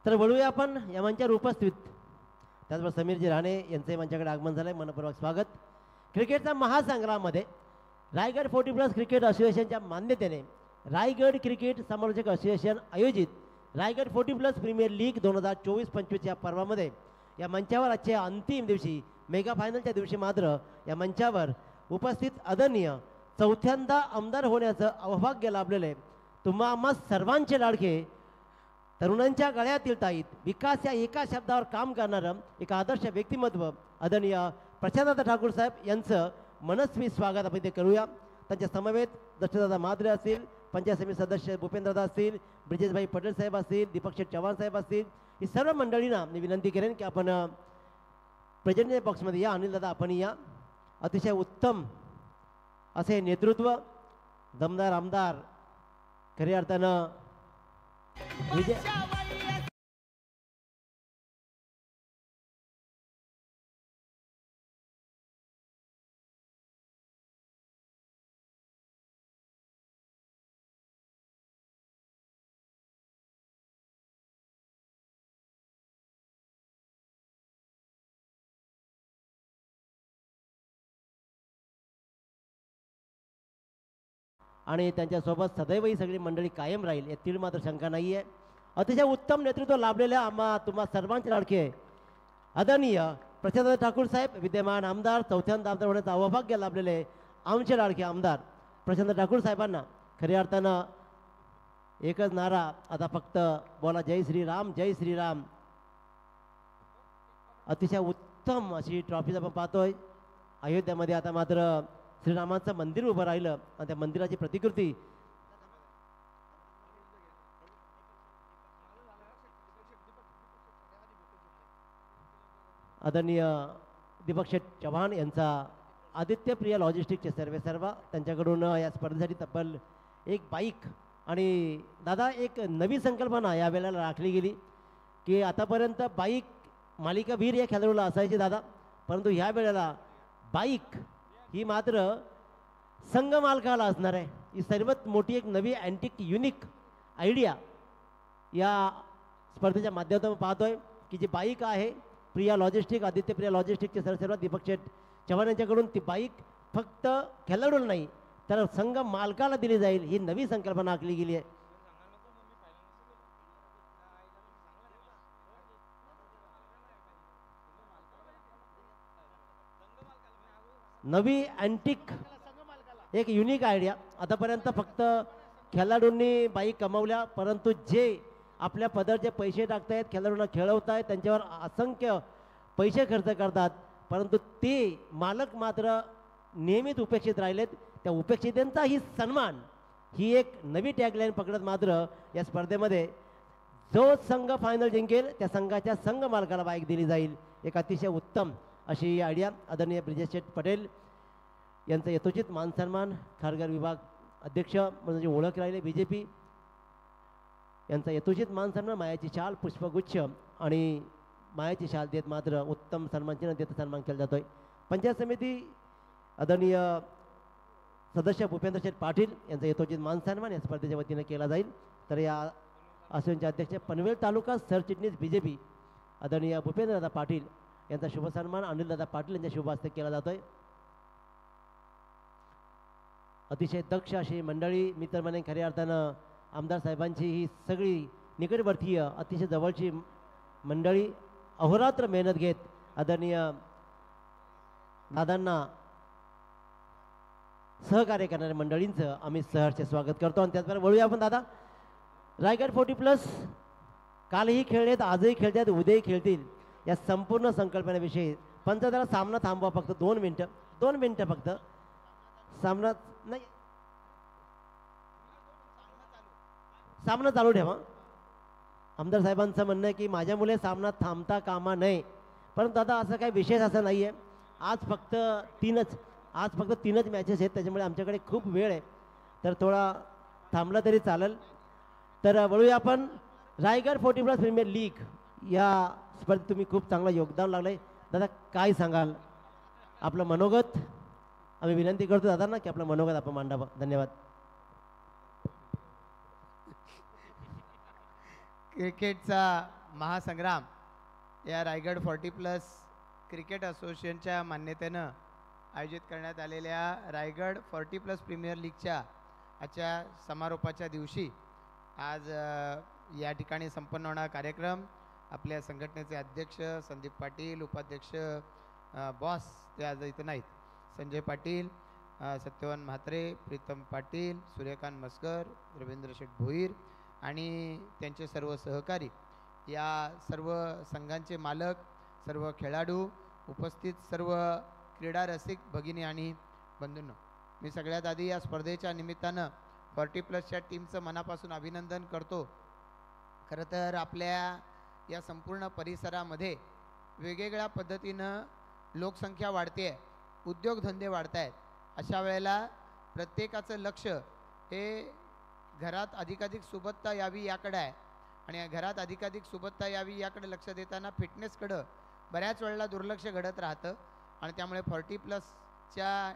तर वळूया आपण या मंचावर उपस्थित त्याचबरोबर समीरजी राणे यांचे मंचाकडे आगमन झालं आहे. मनपूर्वक स्वागत. क्रिकेटच्या महासंग्रामामध्ये रायगड 40+ क्रिकेट असोसिएशनच्या मान्यतेने रायगड क्रिकेट समालोचक असोसिएशन आयोजित रायगड 40+ प्रीमियर लीग 2024-25 या पर्वामध्ये या मंचावर आजच्या अंतिम दिवशी मेगा फायनलच्या दिवशी मात्र या मंचावर उपस्थित आदरणीय चौथ्यांदा आमदार होण्याचं अवभाग्य लाभलेले तुम्हा आम्हा सर्वांचे लाडके तरुणांच्या गळ्यातील ताईत विकास या एका शब्दावर काम करणारं एक आदर्श व्यक्तिमत्व आदरणीय प्रशांतदादा ठाकूर साहेब यांचं मनस्वी स्वागत आपण इथे करूया. त्यांच्या समवेत दशरथदादा मात्रे असतील, पंचायत समिती सदस्य भूपेंद्रदादा असतील, ब्रिजेशभाई पटेल साहेब असतील, दीपक शेठ चव्हाण साहेब असतील, ही सर्व मंडळींना मी विनंती करेन की आपण प्रेझेंट बॉक्समध्ये या. अनिलदादा आपण या. अतिशय उत्तम असे नेतृत्व, दमदार आमदार, खऱ्या अर्थानं विजय आणि त्यांच्यासोबत सदैव ही सगळी मंडळी कायम राहील यातील मात्र शंका नाही आहे. अतिशय उत्तम नेतृत्व लाभलेल्या आम्हा तुम्हा सर्वांचे लाडके आदरणीय प्रशांतदादा ठाकूर साहेब विद्यमान आमदार, चौथ्यांदा आमदार होण्याचं अवभाग्य लाभलेले आमचे लाडके आमदार प्रशांत ठाकूर साहेबांना खऱ्या अर्थानं एकच नारा आता फक्त बोला, जय श्रीराम जय श्रीराम. अतिशय उत्तम अशी ट्रॉफी आपण पाहतोय. अयोध्यामध्ये आता मात्र श्रीरामाचं मंदिर उभं राहिलं आणि त्या मंदिराची प्रतिकृती आदरणीय दीपक शेठ चव्हाण यांचा आदित्यप्रिया लॉजिस्टिकचे सर्वेसर्वा त्यांच्याकडून या स्पर्धेसाठी तब्बल एक बाईक आणि दादा एक नवी संकल्पना या वेळेला राखली गेली की आतापर्यंत बाईक मालिकावीर या खेळाडूला असायची दादा, परंतु ह्या वेळेला बाईक ही मात्र संघ मालकाला असणार आहे. ही सर्वात मोठी एक नवी अँटिक युनिक आयडिया या स्पर्धेच्या माध्यमातून पाहतोय की जी बाईक आहे प्रिया लॉजिस्टिक, आदित्य प्रिया लॉजिस्टिकचे सरसेवा दीपक शेठ चव्हाण यांच्याकडून ती बाईक फक्त खेळाडूला नाही तर संघ मालकाला दिली जाईल. ही नवी संकल्पना आखली गेली आहे. नवी अँटिक एक युनिक आयडिया. आतापर्यंत फक्त खेळाडूंनी बाईक कमावल्या, परंतु जे आपल्या पदरचे पैसे टाकतायत, खेळाडूंना खेळवतायत, त्यांच्यावर असंख्य पैसे खर्च करतात, परंतु ते मालक मात्र नेहमीच उपेक्षित राहिलेत. त्या उपेक्षितांचाही सन्मान ही एक नवी टॅगलाईन पकडत मात्र या स्पर्धेमध्ये जो संघ फायनल जिंकेल त्या संघाच्या संघ मालकाला बाईक दिली जाईल. एक अतिशय उत्तम अशी आयडिया आदरणीय ब्रिजेश शेठ पटेल यांचा यथोचित मानसन्मान, खारघर विभाग अध्यक्ष म्हणजे ओळख राहिले BJP यांचा यथोचित मानसन्मान, मायाची शाल, पुष्पगुच्छ आणि मायाची शाल देत मात्र उत्तम सन्मानचिन्ह देत सन्मान केला जातोय. पंचायत समिती आदरणीय सदस्य भूपेंद्र शेठ पाटील यांचा यथोचित मानसन्मान या स्पर्धेच्या वतीने केला जाईल. तर या असोसिएशनचे अध्यक्ष पनवेल तालुका सरचिटणीस BJP आदरणीय भूपेंद्रदादा पाटील यांचा शुभ सन्मान अनिलदादा पाटील यांच्या शुभ हस्ते केला जातोय. अतिशय दक्ष अशी मंडळी, मी तर म्हणे खऱ्या अर्थानं आमदार साहेबांची ही सगळी निकटवर्तीय अतिशय जवळची मंडळी अहोरात्र मेहनत घेत आदरणीय दादांना सहकार्य करणाऱ्या मंडळींचं आम्ही सहर्ष स्वागत करतो. आणि त्याचबरोबर वळूया आपण दादा रायगड 40+ कालही खेळलेत, आजही खेळतात, उद्याही खेळतील या संपूर्ण संकल्पनेविषयी पंचदारा सामना थांबवा फक्त 2 मिनटं फक्त सामना नाही, सामना चालू ठेवा. आमदार साहेबांचं म्हणणं आहे की माझ्या मुले सामना थांबता कामा नये, परंतु दादा असं काही विशेष असं नाही आहे. आज फक्त तीनच मॅचेस आहेत, त्याच्यामुळे आमच्याकडे खूप वेळ आहे, तर थोडा थांबला तरी चालेल. तर वळूया आपण रायगड 40+ प्रीमियर लीग या स्पर्धेत तुम्ही खूप चांगलं योगदान लागलं आहे दादा, काय सांगाल आपलं मनोगत? आम्ही विनंती करतो दादांना की आपलं मनोगत आपण मांडावं. धन्यवाद. क्रिकेटचा महासंग्राम या रायगड 40+ क्रिकेट असोसिएशनच्या मान्यतेनं आयोजित करण्यात आलेल्या रायगड 40+ प्रीमियर लीगच्या आजच्या समारोपाच्या दिवशी आज या ठिकाणी संपन्न होणारा कार्यक्रम आपल्या संघटनेचे अध्यक्ष संदीप पाटील, उपाध्यक्ष बॉस ते आज इथं नाहीत, संजय पाटील, सत्यवान म्हात्रे, प्रीतम पाटील, सूर्यकांत मस्कर, रवींद्र शेठ भोईर आणि त्यांचे सर्व सहकारी, या सर्व संघांचे मालक, सर्व खेळाडू, उपस्थित सर्व क्रीडा रसिक भगिनी आणि बंधूंनो, मी सगळ्यात आधी या स्पर्धेच्या निमित्तानं 40+च्या टीमचं मनापासून अभिनंदन करतो. खरं तर आपल्या या संपूर्ण परिसरामध्ये वेगवेगळ्या पद्धतीनं लोकसंख्या वाढते, उद्योगधंदे वाढत आहेत. अशा वेळेला प्रत्येकाचं लक्ष हे घरात अधिकाधिक सुबत्ता यावी याकडे आहे आणि घरात अधिकाधिक सुबत्ता यावी याकडे लक्ष देताना फिटनेसकडं बऱ्याच वेळेला दुर्लक्ष घडत राहतं आणि त्यामुळे 40+च्या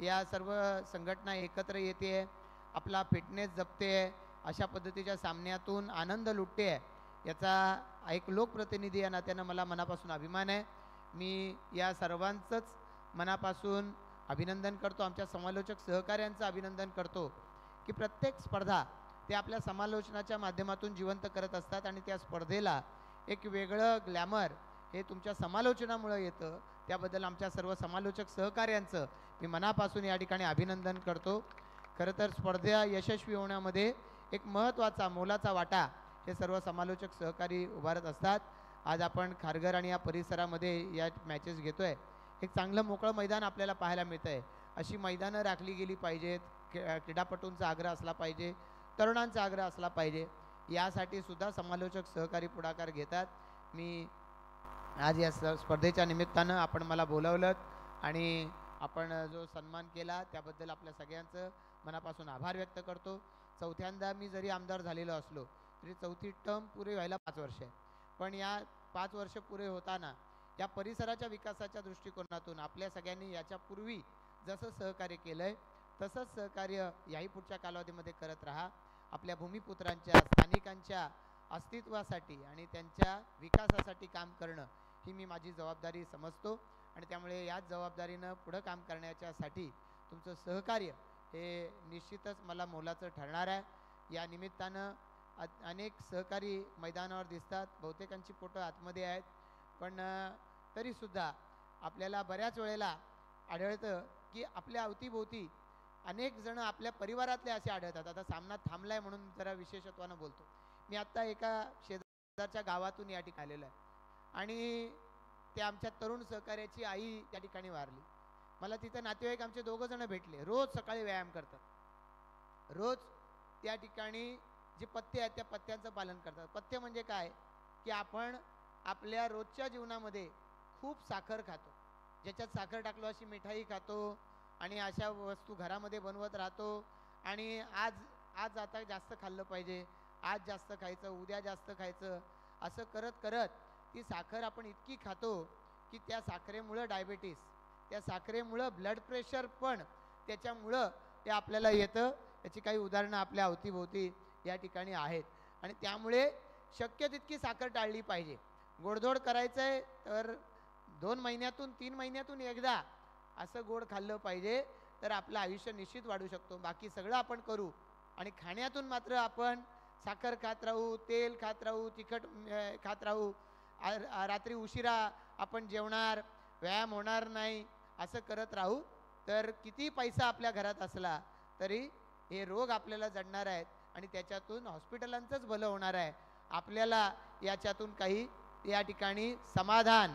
या सर्व संघटना एकत्र येते, आपला फिटनेस जपते, अशा पद्धतीच्या सामन्यातून आनंद लुटते आहे. याचा एक लोकप्रतिनिधी या नात्यानं मला मनापासून अभिमान आहे. मी या सर्वांचंच मनापासून अभिनंदन करतो, आमच्या समालोचक सहकाऱ्यांचं अभिनंदन करतो की प्रत्येक स्पर्धा ते आपल्या समालोचनाच्या माध्यमातून जिवंत करत असतात आणि त्या स्पर्धेला एक वेगळं ग्लॅमर हे तुमच्या समालोचनामुळे येतं. त्याबद्दल आमच्या सर्व समालोचक सहकाऱ्यांचं मी मनापासून या ठिकाणी अभिनंदन करतो. खरं तर स्पर्धा यशस्वी होण्यामध्ये एक महत्त्वाचा मोलाचा वाटा हे सर्व समालोचक सहकारी उभारत असतात. आज आपण खारघर आणि या परिसरामध्ये या मॅचेस घेतोय. एक चांगलं मोकळं मैदान आपल्याला पाहायला मिळतं आहे. अशी मैदानं राखली गेली पाहिजेत. क्रीडापटूंचा आग्रह असला पाहिजे, तरुणांचा आग्रह असला पाहिजे. यासाठी सुद्धा समालोचक सहकारी पुढाकार घेतात. मी आज या स्पर्धेच्या निमित्तानं आपण मला बोलावलं आणि आपण जो सन्मान केला त्याबद्दल आपल्या सगळ्यांचं मनापासून आभार व्यक्त करतो. चौथ्यांदा मी जरी आमदार झालेलो असलो तरी चौथी टर्म पुरे व्हायला 5 वर्ष आहे. पण या 5 वर्ष पुरे होताना या परिसराच्या विकासाच्या दृष्टिकोनातून आपल्या सगळ्यांनी याच्यापूर्वी जसं सहकार्य केलं आहे तसंच सहकार्य याही पुढच्या कालावधीमध्ये करत राहा. आपल्या भूमिपुत्रांच्या, स्थानिकांच्या अस्तित्वासाठी आणि त्यांच्या विकासासाठी काम करणं ही मी माझी जबाबदारी समजतो आणि त्यामुळे याच जबाबदारीनं पुढं काम करण्याच्यासाठी तुमचं सहकार्य हे निश्चितच मला मोलाचं ठरणार आहे. या निमित्तानं अनेक सहकारी मैदानावर दिसतात, बहुतेकांची फोटो आतमध्ये आहेत, पण तरीसुद्धा आपल्याला बऱ्याच वेळेला आढळतं की आपल्या अवतीभोवती अनेक जण आपल्या परिवारातले असे आढळतात. आता सामना थांबला आहे म्हणून जरा विशेषत्वानं बोलतो. मी आत्ता एका शेजारच्या गावातून या ठिकाणी आलेलो आहे आणि त्या आमच्या तरुण सहकार्याची आई त्या ठिकाणी वारली. मला तिथं नातेवाईक आमचे 2 जण भेटले. रोज सकाळी व्यायाम करतात, रोज त्या ठिकाणी जे पथ्य आहेत त्या पथ्यांचं पालन करतात. पथ्य म्हणजे काय की आपण आपल्या रोजच्या जीवनामध्ये खूप साखर खातो, ज्याच्यात साखर टाकलो अशी मिठाई खातो आणि अशा वस्तू घरामध्ये बनवत राहतो आणि आज आता जास्त खाल्लं पाहिजे, आज जास्त खायचं, उद्या जास्त खायचं, असं करत करत ती साखर आपण इतकी खातो की त्या साखरेमुळं डायबिटीस, त्या साखरेमुळं ब्लड प्रेशर पण त्याच्यामुळं ते आपल्याला येतं. याची काही उदाहरणं आपल्या अवतीभोवती या ठिकाणी आहेत आणि त्यामुळे शक्य तितकी साखर टाळली पाहिजे. गोडधोड करायचं आहे तर 2 महिन्यातून 3 महिन्यातून एकदा असं गोड खाल्लं पाहिजे, तर आपलं आयुष्य निश्चित वाढू शकतो. बाकी सगळं आपण करू आणि खाण्यातून मात्र आपण साखर खात राहू, तेल खात राहू, तिखट खात राहू, रात्री उशिरा आपण जेवणार, व्यायाम होणार नाही, असं करत राहू तर किती पैसा आपल्या घरात असला तरी हे रोग आपल्याला जडणार आहेत आणि त्याच्यातून हॉस्पिटलांचंच भलं होणार आहे. आपल्याला याच्यातून काही या ठिकाणी समाधान,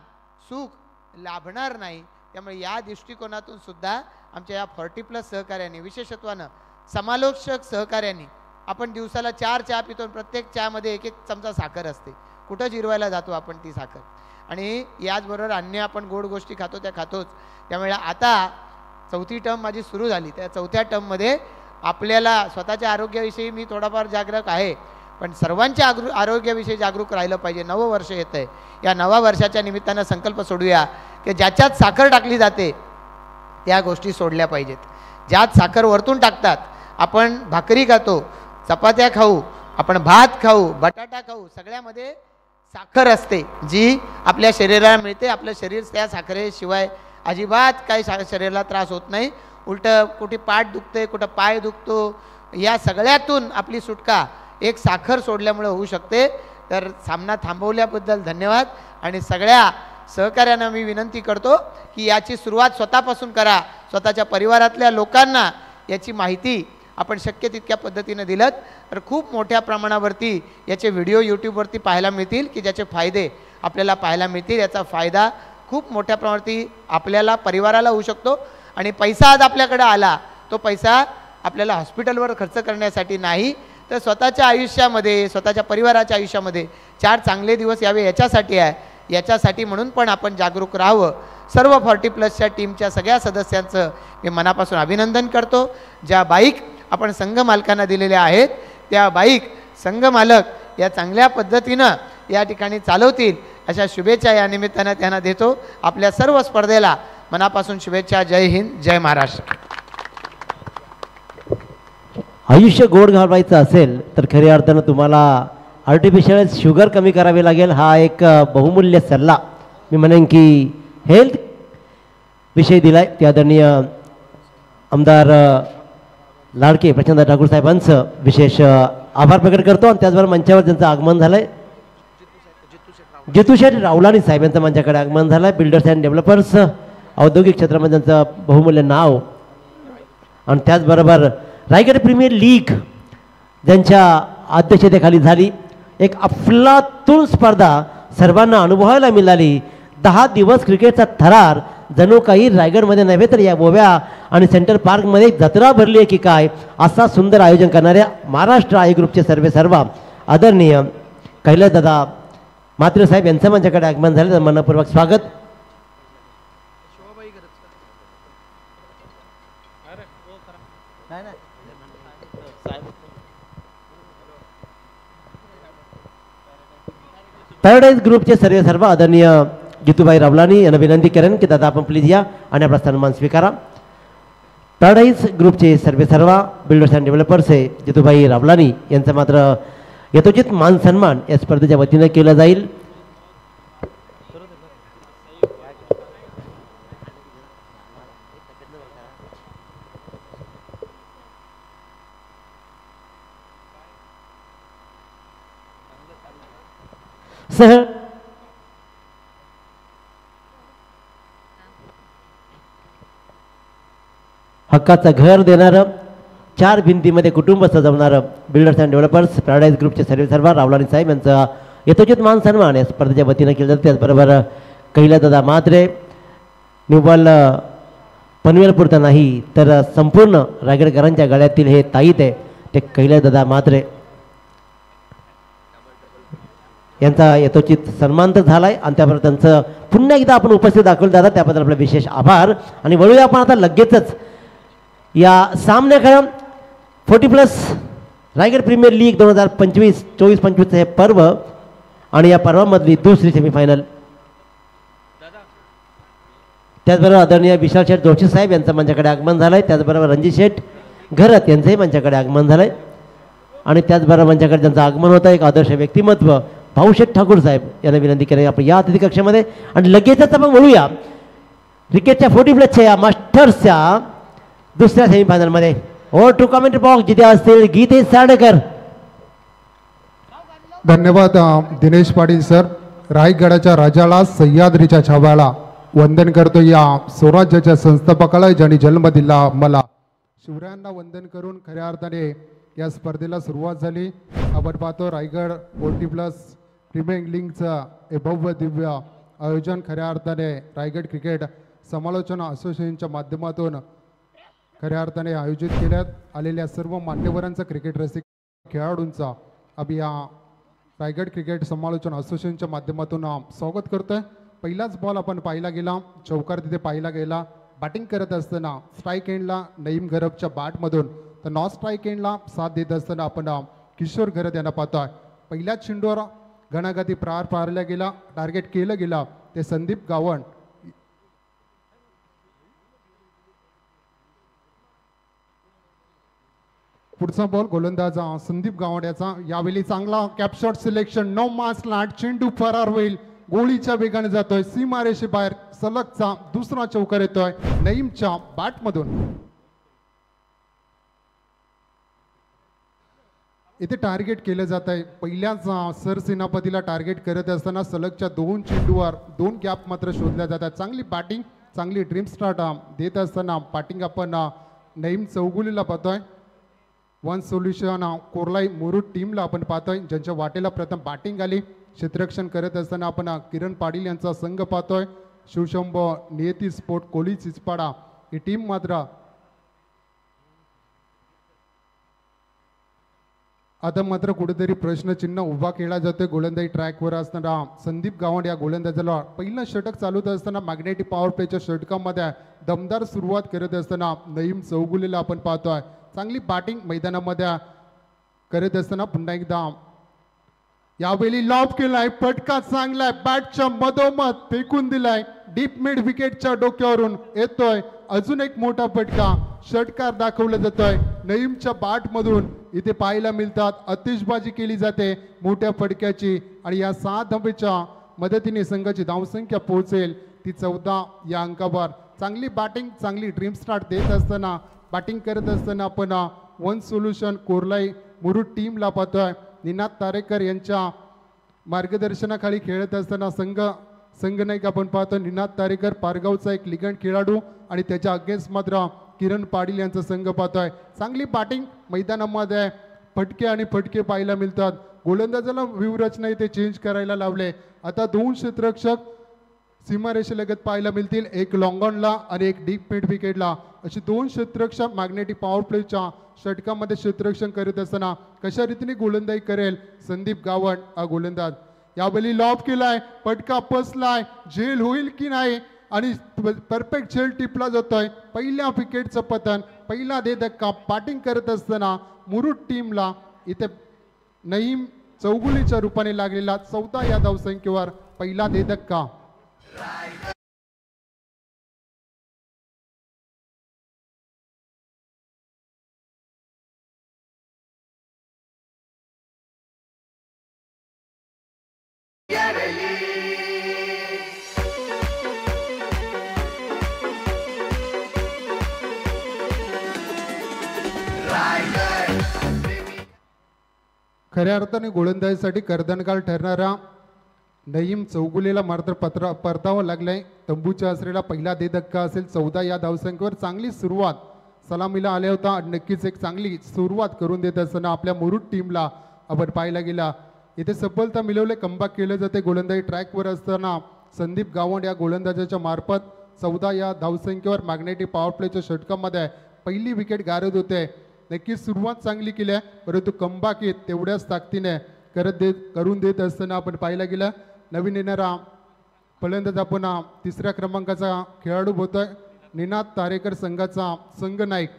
सुख लाभणार नाही. त्यामुळे या दृष्टिकोनातून सुद्धा आमच्या या 40+ सहकार्याने, विशेषत्वानं समालोचक सहकार्याने, आपण दिवसाला 4 चहा पितो, प्रत्येक चहामध्ये 1-1 चमचा साखर असते. कुठं जिरवायला जातो आपण ती साखर आणि याचबरोबर अन्य आपण गोड गोष्टी खातो त्या खातोच. त्यामुळे आता 4थी टर्म माझी सुरू झाली. त्या 4थ्या टर्ममध्ये आपल्याला स्वतःच्या आरोग्याविषयी मी थोडाफार जागरूक आहे, पण सर्वांच्या आरोग्याविषयी जागरूक राहिलं पाहिजे. नवं वर्ष येतं आहे, या नव्या वर्षाच्या निमित्तानं संकल्प सोडूया की ज्याच्यात साखर टाकली जाते त्या गोष्टी सोडल्या पाहिजेत. ज्यात साखर वरतून टाकतात, आपण भाकरी खातो, चपात्या खाऊ, आपण भात खाऊ, बटाटा खाऊ, सगळ्यामध्ये साखर असते जी आपल्या शरीराला मिळते. आपलं शरीर त्या साखरेशिवाय अजिबात काही शरीराला त्रास होत नाही. उलट कुठे पाठ दुखते, कुठं पाय दुखतो, या सगळ्यातून आपली सुटका एक साखर सोडल्यामुळे होऊ शकते. तर सामना थांबवल्याबद्दल धन्यवाद. आणि सगळ्या सहकार्यांना मी विनंती करतो की याची सुरुवात स्वतःपासून करा. स्वतःच्या परिवारातल्या लोकांना याची माहिती आपण शक्य तितक्या पद्धतीने दिलं तर खूप मोठ्या प्रमाणावरती याचे व्हिडिओ यूट्यूबवरती पाहायला मिळतील की ज्याचे फायदे आपल्याला पाहायला मिळतील. याचा फायदा खूप मोठ्या प्रमाणावरती आपल्याला परिवाराला होऊ शकतो. आणि पैसा आज आपल्याकडे आला, तो पैसा आपल्याला हॉस्पिटलवर खर्च करण्यासाठी नाही, तर स्वतःच्या आयुष्यामध्ये, स्वतःच्या परिवाराच्या आयुष्यामध्ये 4 चांगले दिवस यावे याच्यासाठी आहे. याच्यासाठी म्हणून पण आपण जागरूक राहावं. सर्व 40+ टीमच्या सगळ्या सदस्यांचं मी मनापासून अभिनंदन करतो. ज्या बाईक आपण संघ मालकांना दिलेल्या आहेत त्या बाईक संघ मालक या चांगल्या पद्धतीनं या ठिकाणी चालवतील अशा शुभेच्छा या निमित्तानं त्यांना देतो. आपल्या सर्व स्पर्धेला मनापासून शुभेच्छा. जय हिंद, जय महाराष्ट्र. आयुष्य गोड घालवायचं असेल तर खऱ्या अर्थानं तुम्हाला आर्टिफिशियल शुगर कमी करावी लागेल. हा एक बहुमूल्य सल्ला मी म्हणेन की हेल्थ विषयी दिलाय ते आदरणीय आमदार लाडके प्रचंड ठाकूर साहेबांचं विशेष आभार प्रकट करतो. आणि त्याचबरोबर मंचावर ज्यांचं आगमन झालंय जितू शेठ रावलानी साहेब यांचं माझ्याकडे आगमन झालंय. बिल्डर्स अँड डेव्हलपर्स औद्योगिक क्षेत्रामध्ये त्यांचं बहुमूल्य नाव. आणि त्याचबरोबर रायगड प्रीमियर लीग ज्यांच्या अध्यक्षतेखाली झाली, एक अफलातून स्पर्धा सर्वांना अनुभवायला मिळाली. 10 दिवस क्रिकेटचा थरार जणू काही रायगडमध्ये नव्हे तर या गोव्या आणि सेंट्रल पार्कमध्ये जत्रा भरली आहे की काय, असा सुंदर आयोजन करणाऱ्या महाराष्ट्र आय ग्रुपचे सर्व आदरणीय कैलासदादा म्हात्रे साहेब यांचं माझ्याकडे आगमन झालं. मनपूर्वक स्वागत. पॅराडाईज ग्रुपचे सर्व आदरणीय जितूभाई रावलानी यांना विनंती करेन की दादा आपण प्लीज या आणि आपला सन्मान स्वीकारा. पॅराडाईज ग्रुपचे सर्व बिल्डर्स अँड डेव्हलपर्स आहे जितूभाई रावलानी यांचं मात्र यथोचित मान सन्मान या स्पर्धेच्या वतीनं केला जाईल. सह हक्काचं घर देणारं, 4 भिंतीमध्ये कुटुंब सजवणारं बिल्डर्स अँड डेव्हलपर्स पॅराडाईज ग्रुपचे सर्व रावलानी साहेब यांचा यथोचित मान सन्मान या स्पर्धेच्या वतीनं केलं जातं. त्याचबरोबर कैलासदादा म्हात्रे निव्वळ पनवेलपुरतं नाही तर संपूर्ण रायगडकरांच्या गळ्यातील हे ताईत आहे ते कैलासदादा म्हात्रे यांचा यथोचित सन्मान तर झालाय. आणि त्याबरोबर त्यांचं पुन्हा एकदा आपण उपस्थित दाखवलं दादा, त्याबद्दल आपला विशेष आभार. आणि वळूया आपण आता लगेचच या सामन्याकडे. 40+ रायगड प्रीमियर लीग 2025-24-25 हे पर्व आणि या पर्वामधली दुसरी सेमीफायनल. त्याचबरोबर आदरणीय विशाल शेठ जोशी साहेब यांचं माझ्याकडे आगमन झालंय. त्याचबरोबर रणजित शेठ घरत यांचंही माझ्याकडे आगमन झालंय. आणि त्याचबरोबर माझ्याकडे ज्यांचं आगमन होतं एक आदर्श व्यक्तिमत्व भाऊशेठ ठाकूर साहेब यांना विनंती केली आपण या अतिथी कक्षामध्ये. आणि लगेचच आपण बोलूया क्रिकेटच्या 40+ या मास्टर्सच्या दुसऱ्या सेमीफायनलमध्ये. ओव्हर टू कमेंट बॉक्स जिथे असतील गीतेश साडेकर. धन्यवाद दिनेश पाटील सर. रायगडाच्या राजाला सह्याद्रीच्या छाव्याला वंदन करतो या स्वराज्याच्या संस्थापकाला ज्यांनी जन्म दिला मला. शिवरायांना वंदन करून खऱ्या अर्थाने या स्पर्धेला सुरुवात झाली. आपण पाहतो रायगड 40+ प्रीमियर लीगचं हे भव्य दिव्य आयोजन खऱ्या अर्थाने रायगड क्रिकेट समालोचना असोसिएशनच्या माध्यमातून खऱ्या अर्थाने आयोजित केल्यात आलेल्या सर्व मान्यवरांचा क्रिकेट रसिक खेळाडूंचा आम्ही या रायगड क्रिकेट समालोचना असोसिएशनच्या माध्यमातून स्वागत करतोय. पहिलाच बॉल आपण पाहिला गेला, चौकार तिथे पाहिला गेला. बॅटिंग करत असताना स्ट्राईक एंडला नईम घरबच्या बॅटमधून तर नॉन स्ट्राईक एंडला साथ देत असताना आपण किशोर घरत यांना पाहतोय. पहिल्याच चेंडूवर घणाघाती प्रहार पारला गेला, टार्गेट केलं गेलं ते संदीप गावण. पुढचा बॉल गोलंदाज संदीप गावड्याचा. यावेळी चांगला कॅपशॉट सिलेक्शन, नो मास लाट, चेंडू फरार होईल, गोळीच्या वेगाने जातोय सीमारेषे बाहेर, सलगचा दुसरा चौकार येतोय नईमच्या बॅटमधून. इथे टार्गेट केलं जात आहे. पहिल्याच सरसेनापतीला टार्गेट करत असताना सलगच्या 2 चेंडूवर 2 गॅप मात्र शोधल्या जातात. चांगली बॅटिंग, चांगली ड्रीम स्टार्ट देत असताना बॅटिंग आपण नईम चौगुलीला पाहतोय. वन सोल्युशन कोरलाई मुरुड टीमला आपण पाहतोय, ज्यांच्या वाटेला प्रथम बॅटिंग आली. क्षेत्ररक्षण करत असताना आपण किरण पाटील यांचा संघ पाहतोय. शिवशंभ नियती स्पोर्ट कोली चिचपाडा ही टीम मात्र आता मात्र कुठेतरी प्रश्नचिन्ह उभा केला जातोय. गोलंदाजी ट्रॅकवर असताना संदीप गावंड या गोलंदाजाला पहिलं षटक चालवत असताना मॅग्नेटिक पॉवर प्लेच्या षटकामध्ये दमदार सुरुवात करत असताना नईम चौगुलेला आपण पाहतोय. चांगली बॅटिंग मैदानामध्ये करत असताना पुन्हा एकदा यावेळी लॉब केलाय, फटका चांगलाय, बॅटच्या मधोमध फेकून दिलाय, डीप मिड विकेटच्या डोक्यावरून येतोय अजून एक मोठा फटका. षटकार दाखवला जातोय नईमच्या बॅटमधून. इथे पाहायला मिळतात आतिषबाजी केली जाते मोठ्या फटक्याची आणि या 6 धावेच्या मदतीने संघाची धावसंख्या पोहोचेल ती 14 या अंकावर. चांगली बॅटिंग, चांगली ड्रीम स्टार्ट देत असताना बॅटिंग करत असताना आपण वन सोल्युशन कोरलाई मुरुड टीमला पाहतोय. निनाद तारेकर यांच्या मार्गदर्शनाखाली खेळत असताना संघ नाईक आपण पाहतो. निनाद तारेकर पारगावचा एक लिगंड खेळाडू आणि त्याच्या अगेन्स्ट मात्र किरण पाटील यांचा संघ पाहतोय. चांगली बॅटिंग मैदानामध्ये फटके आणि फटके पाहायला मिळतात. गोलंदाजाला व्यूहरचना इथे चेंज करायला लावले. आता 2 क्षेत्ररक्षक सीमारेषेलगत पाहायला मिळतील, एक लॉंग ऑनला आणि एक डीप मिड विकेटला. अशी 2 क्षेत्ररक्षक मॅग्नेटिक पॉवर प्लेच्या षटकामध्ये क्षेत्ररक्षण करत असताना कशा रीतीने गोलंदाजी करेल संदीप गावंड हा गोलंदाज. यावेळी लॉब केलाय, फटका बसलाय, झेल होईल की नाही आणि परफेक्ट झेल टिपला जातोय. पहिल्या विकेटचं पतन, पहिला दे धक्का. बॅटिंग करत असताना मुरुड टीमला इथे नईम चौगुलीच्या रूपाने लागलेला 14 या धावसंख्येवर पहिला दे धक्का. खऱ्या अर्थाने गोलंदाजीसाठी कर्दनकाळ ठरणारा नईम चौगुलेला मात्र परतावं लागलंय. तंबूच्या आसरेला पहिला दे धक्का असेल 14 या धावसंख्येवर. चांगली सुरुवात सलामीला आल्या होता. नक्कीच एक चांगली सुरुवात करून देत असताना आपल्या मुरुड टीमला आपण पाहायला गेला इथे सफलता मिळवले. कमबॅक केलं जाते गोलंदाजी ट्रॅकवर असताना संदीप गावंड या गोलंदाजाच्या मार्फत 14 या धावसंख्येवर मॅग्नेटिक पॉवर प्लेच्या षटकामध्ये पहिली विकेट गारद होते. नक्कीच सुरुवात चांगली केली आहे, परंतु कमबॅक येत तेवढ्याच ताकदीने करून देत असताना आपण पाहायला गेलं. नवीन येणारा फलंदाज आपण 3ऱ्या क्रमांकाचा खेळाडू होतोय निनाद तारेकर संघाचा संघ नाईक.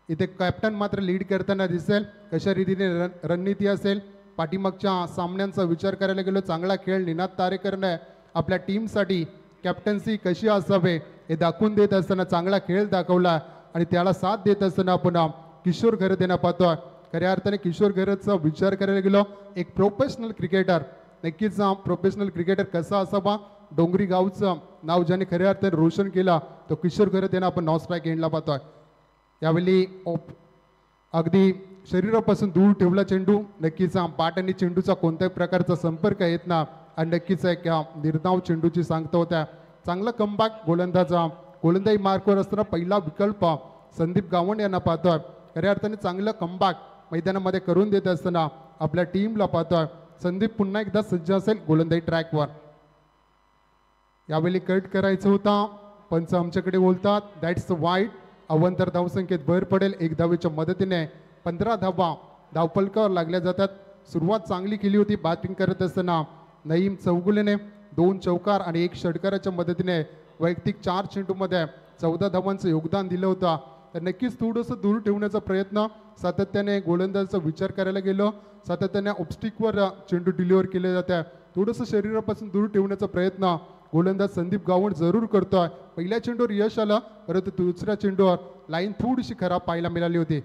इथे कॅप्टन मात्र लीड करताना दिसेल. कशा रीतीने रणनीती असेल, पाठीमागच्या सामन्यांचा विचार करायला गेलो चांगला खेळ निनाद तारेकरने आपल्या टीमसाठी कॅप्टन्सी कशी असावे हे दाखवून देत असताना चांगला खेळ दाखवला आणि त्याला साथ देत असताना आपण किशोर घरत यांना पाहतो. खऱ्या अर्थाने किशोर घरतचा विचार करायला गेलो एक प्रोफेशनल क्रिकेटर. नक्कीच प्रोफेशनल क्रिकेटर कसा असावा, डोंगरी गावचं नाव ज्याने खऱ्या अर्थाने रोशन केला तो किशोर घरत यांना आपण नॉन स्ट्राईक एंडला पाहतोय. यावेळी अगदी शरीरापासून दूर ठेवला चेंडू. नक्कीच बॅट आणि चेंडूचा कोणत्याही प्रकारचा संपर्क येत ना आणि नक्कीच एक निर्धाव चेंडूची सांगता होत्या. चांगला कमबॅक गोलंदाजी मार्कवर असताना पहिला विकल्प संदीप गावंड यांना पाहतोय. खऱ्या अर्थाने चांगलं कमबॅक मैदानामध्ये करून देत असताना आपल्या टीमला पाहतोय. संदीप पुन्हा एकदा सज्ज असेल गोलंदाजी ट्रॅकवर. यावेळी कट करायचं होता, पंच आमच्याकडे बोलतात दॅट्स वाईट. अवंतर धावसंख्येत भर पडेल. 1 धावेच्या मदतीने 15 धावा धावफलकावर लागल्या जातात. सुरुवात चांगली केली होती बॅटिंग करत असताना नईम चौगुलेने 2 चौकार आणि 1 षटकाराच्या मदतीने वैयक्तिक 4 चेंडूमध्ये 14 धावांचं योगदान दिलं होतं. तर नक्कीच थोडंसं दूर ठेवण्याचा प्रयत्न सातत्याने गोलंदाजाचा विचार करायला गेलो. सातत्याने ऑब्स्टिकवर चेंडू डिलिव्हर केले जाते. थोडंसं शरीरापासून दूर ठेवण्याचा प्रयत्न गोलंदाज संदीप गावंड जरूर करतोय. पहिल्या चेंडूवर यश आलं, परंतु दुसऱ्या चेंडूवर लाईन थोडीशी खराब पाहायला मिळाली होती.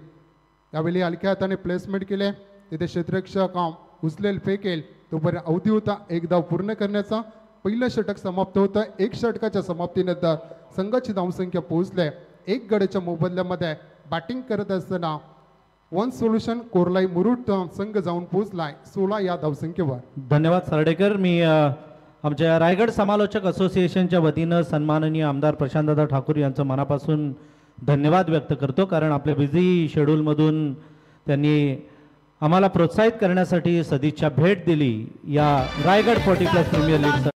यावेळी हलक्या हाताने प्लेसमेंट केले, तिथे क्षेत्ररक्षक उचलेल फेकेल तोपर्यंत अवधी होता एक धाव पूर्ण करण्याचा. पहिलं षटक समाप्त होतं. एक षटकाच्या समाप्तीनंतर संघाची धावसंख्या पोहोचले. एक गड्याच्या मोबदल्यामध्ये बॅटिंग करत असताना वन सोल्युशन कोरलाई मुरुड संघ जाऊन पोहोचलाय 16 या धावसंख्येवर. धन्यवाद सरडेकर. मी आमच्या रायगड समालोचक असोसिएशनच्या वतीनं सन्माननीय आमदार प्रशांतदादा ठाकूर यांचं मनापासून धन्यवाद व्यक्त करतो, कारण आपल्या बिझी शेड्यूलमधून त्यांनी आम्हाला प्रोत्साहित करण्यासाठी सदिच्छा भेट दिली या रायगड 40+ प्रीमियर लीग.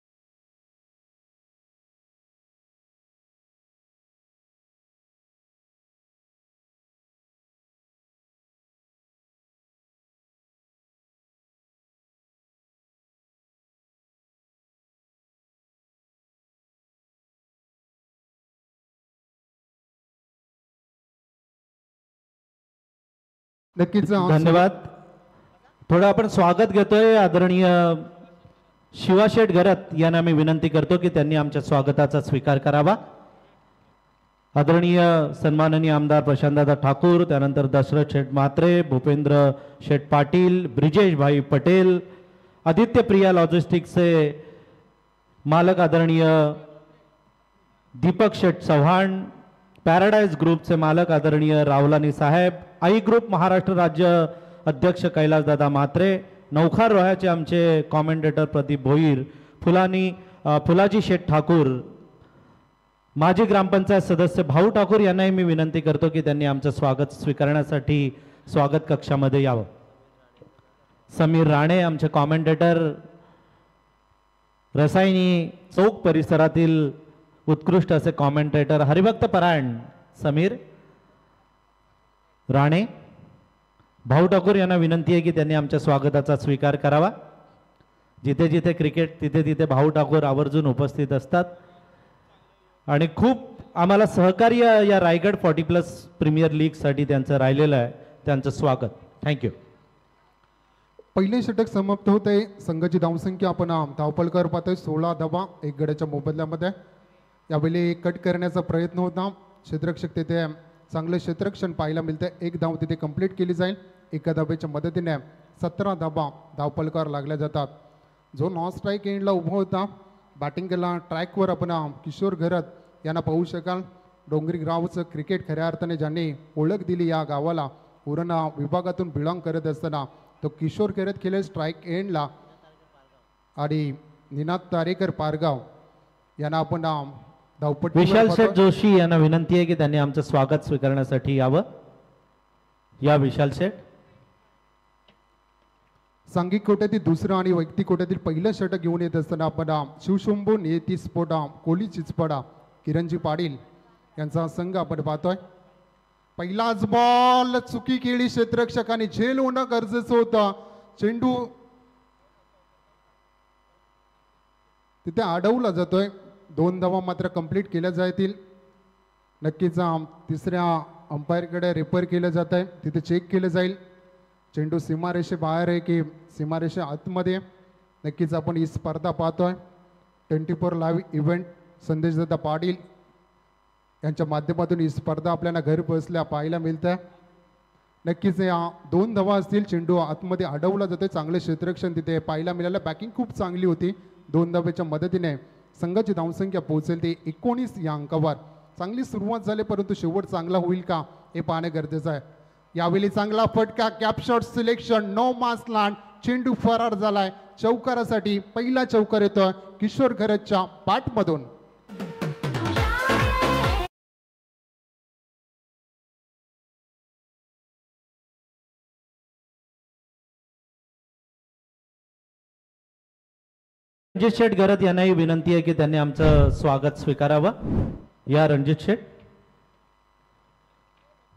नक्कीच धन्यवाद. थोडं आपण स्वागत घेतोय. आदरणीय शिवाशेठ घरत यांना मी विनंती करतो की त्यांनी आमच्या स्वागताचा स्वीकार करावा. आदरणीय सन्माननीय आमदार प्रशांतदादा ठाकूर, त्यानंतर दशरथ शेठ म्हात्रे, भूपेंद्र शेठ पाटील, ब्रिजेश भाई पटेल, आदित्य प्रिया लॉजिस्टिक्सचे मालक आदरणीय दीपक शेठ चव्हाण, पॅराडाईज ग्रुपचे मालक आदरणीय रावलानी साहेब, आई ग्रुप महाराष्ट्र राज्य अध्यक्ष कैलासदादा म्हात्रे, नौखार रोह्याचे आमचे कॉमेंटेटर प्रदीप भोईर, फुलाजी शेठ ठाकूर, माजी ग्रामपंचायत सदस्य भाऊ ठाकूर यांनाही मी विनंती करतो की त्यांनी आमचं स्वागत स्वीकारण्यासाठी स्वागत कक्षामध्ये यावं. समीर राणे आमचे कॉमेंटेटर, रसायनी चौक परिसरातील उत्कृष्ट असे कॉमेंटेटर, हरिभक्त परायण समीर राणे. भाऊ ठाकूर यांना विनंती आहे की त्यांनी आमच्या स्वागताचा स्वीकार करावा. जिथे जिथे क्रिकेट तिथे तिथे भाऊ ठाकूर आवर्जून उपस्थित असतात आणि खूप आम्हाला सहकार्य या रायगड 40+ प्रीमियर लीगसाठी त्यांचं राहिलेलं आहे. त्यांचं स्वागत. थँक्यू. पहिले षटक समाप्त होते. संघाची धावसंख्या आपण धावपलकर पाहतोय 16 धावा एक गड्याच्या मोबदल्यामध्ये. यावेळी कट करण्याचा प्रयत्न होता. क्षेत्ररक्षक तिथे चांगले क्षेत्ररक्षण पाहायला मिळते. एक धाव तिथे कंप्लीट केली जाईल. एका धावेच्या मदतीने 17 धावा धावपलकार लागल्या जातात. जो नॉन स्ट्राईक एंडला उभा होता बॅटिंग केला ट्रॅकवर आपण किशोर घरत यांना पाहू शकाल. डोंगरी गावचं क्रिकेट खऱ्या अर्थाने ज्यांनी ओळख दिली या गावाला, उरण विभागातून बिलॉंग करत असताना तो किशोर घरत केले स्ट्राईक एंडला. आणि निनाद तारेकर पारगाव यांना आपण धावपट. विशाल शेठ जोशी यांना विनंती आहे की त्यांनी आमचं स्वागत स्वीकारण्यासाठी यावं. या विशाल शेठ. सांघिक कोट्यातील दुसरं आणि वैयक्तिक कोट्यातील पहिलं षटक घेऊन येत असताना आपण शिवशंभू नियती स्फोटा कोली चिचपडा किरणजी पाटील यांचा संघ आपण पाहतोय. पहिलाच बॉल चुकी केली क्षेत्ररक्षकाने, झेल होणं गरजेचं होतं. चेंडू तिथे अडवला जातोय. 2 धावा मात्र कंप्लीट केल्या जातील. नक्कीच तिसऱ्या अंपायरकडे रेफर केलं जात आहे. तिथे चेक केलं जाईल चेंडू सीमारेषे बाहेर आहे की सीमारेषे आतमध्ये. नक्कीच आपण ही स्पर्धा पाहतोय. 24 लाईव्ह इव्हेंट संदेशदादा पाटील यांच्या माध्यमातून ही स्पर्धा आपल्याला घरी बसल्या पाहायला मिळतं. नक्कीच या 2 धावा असतील. चेंडू आतमध्ये अडवला जातोय. चांगले क्षेत्ररक्षण तिथे पाहायला मिळालं. बॅकिंग खूप चांगली होती. 2 धावेच्या मदतीने संघाची धावसंख्या पोहोचेल ते 19 या अंकावर. चांगली सुरुवात झाली परंतु शेवट चांगला होईल का हे पाहणे गरजेचं आहे. यावेळी चांगला फटका कॅप शॉट सिलेक्शन नो मास लँड. चेंडू फरार झालाय. चौकारासाठी पहिला चौकार येतोय किशोर घरतच्या पाठमधून. रणजित शेठ घरत यांनाही विनंती आहे की त्यांनी आमचं स्वागत स्वीकारावं. या रणजित शेठ.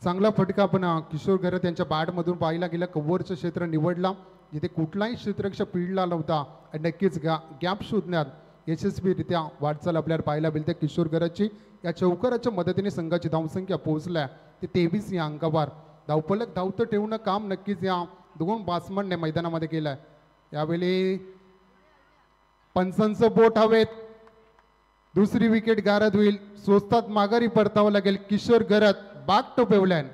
चांगला फटका आपण किशोर घरत यांच्या बॅटमधून पाहायला गेला. कव्हरचं क्षेत्र निवडला जिथे कुठलाही क्षेत्ररक्षक पिळला नव्हता. आणि नक्कीच गॅप शोधण्यात यशस्वीरित्या वाटचाल आपल्याला पाहायला मिळते किशोर घरतची. या चौकाराच्या मदतीने संघाची धावसंख्या पोहोचल्या ते 23 या अंकावर. धावफलक धावतं ठेवणं काम नक्कीच या 2 बॅट्समनने मैदानामध्ये केलं आहे. यावेळी पंचांचं बोट हवेत. दुसरी विकेट गारद होईल. स्वस्तात माघारी परतावं लागेल Kishor Gharat. Back to pavilion.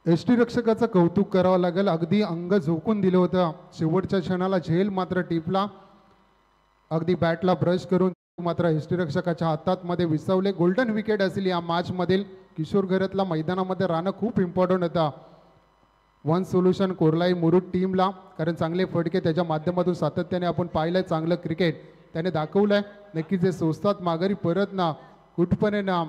यष्टीरक्षकाचं कौतुक करावं लागेल, अगदी अंग झोकून दिलं होतं. शेवटच्या क्षणाला झेल मात्र टिपला, अगदी बॅटला ब्रश करून मात्र यष्टीरक्षकाच्या हातात मध्ये विसवले. गोल्डन विकेट असेल या मॅच मधील. किशोर घरतला मैदानामध्ये राहणं खूप इम्पॉर्टंट होतं वन सोल्युशन कोरलाई मुरुड टीमला, कारण चांगले फटके त्याच्या माध्यमातून सातत्याने आपण पाहिलंय. चांगलं क्रिकेट त्याने दाखवलंय. नक्कीच जे सोचतात माघारी परत ना कुठपणे ना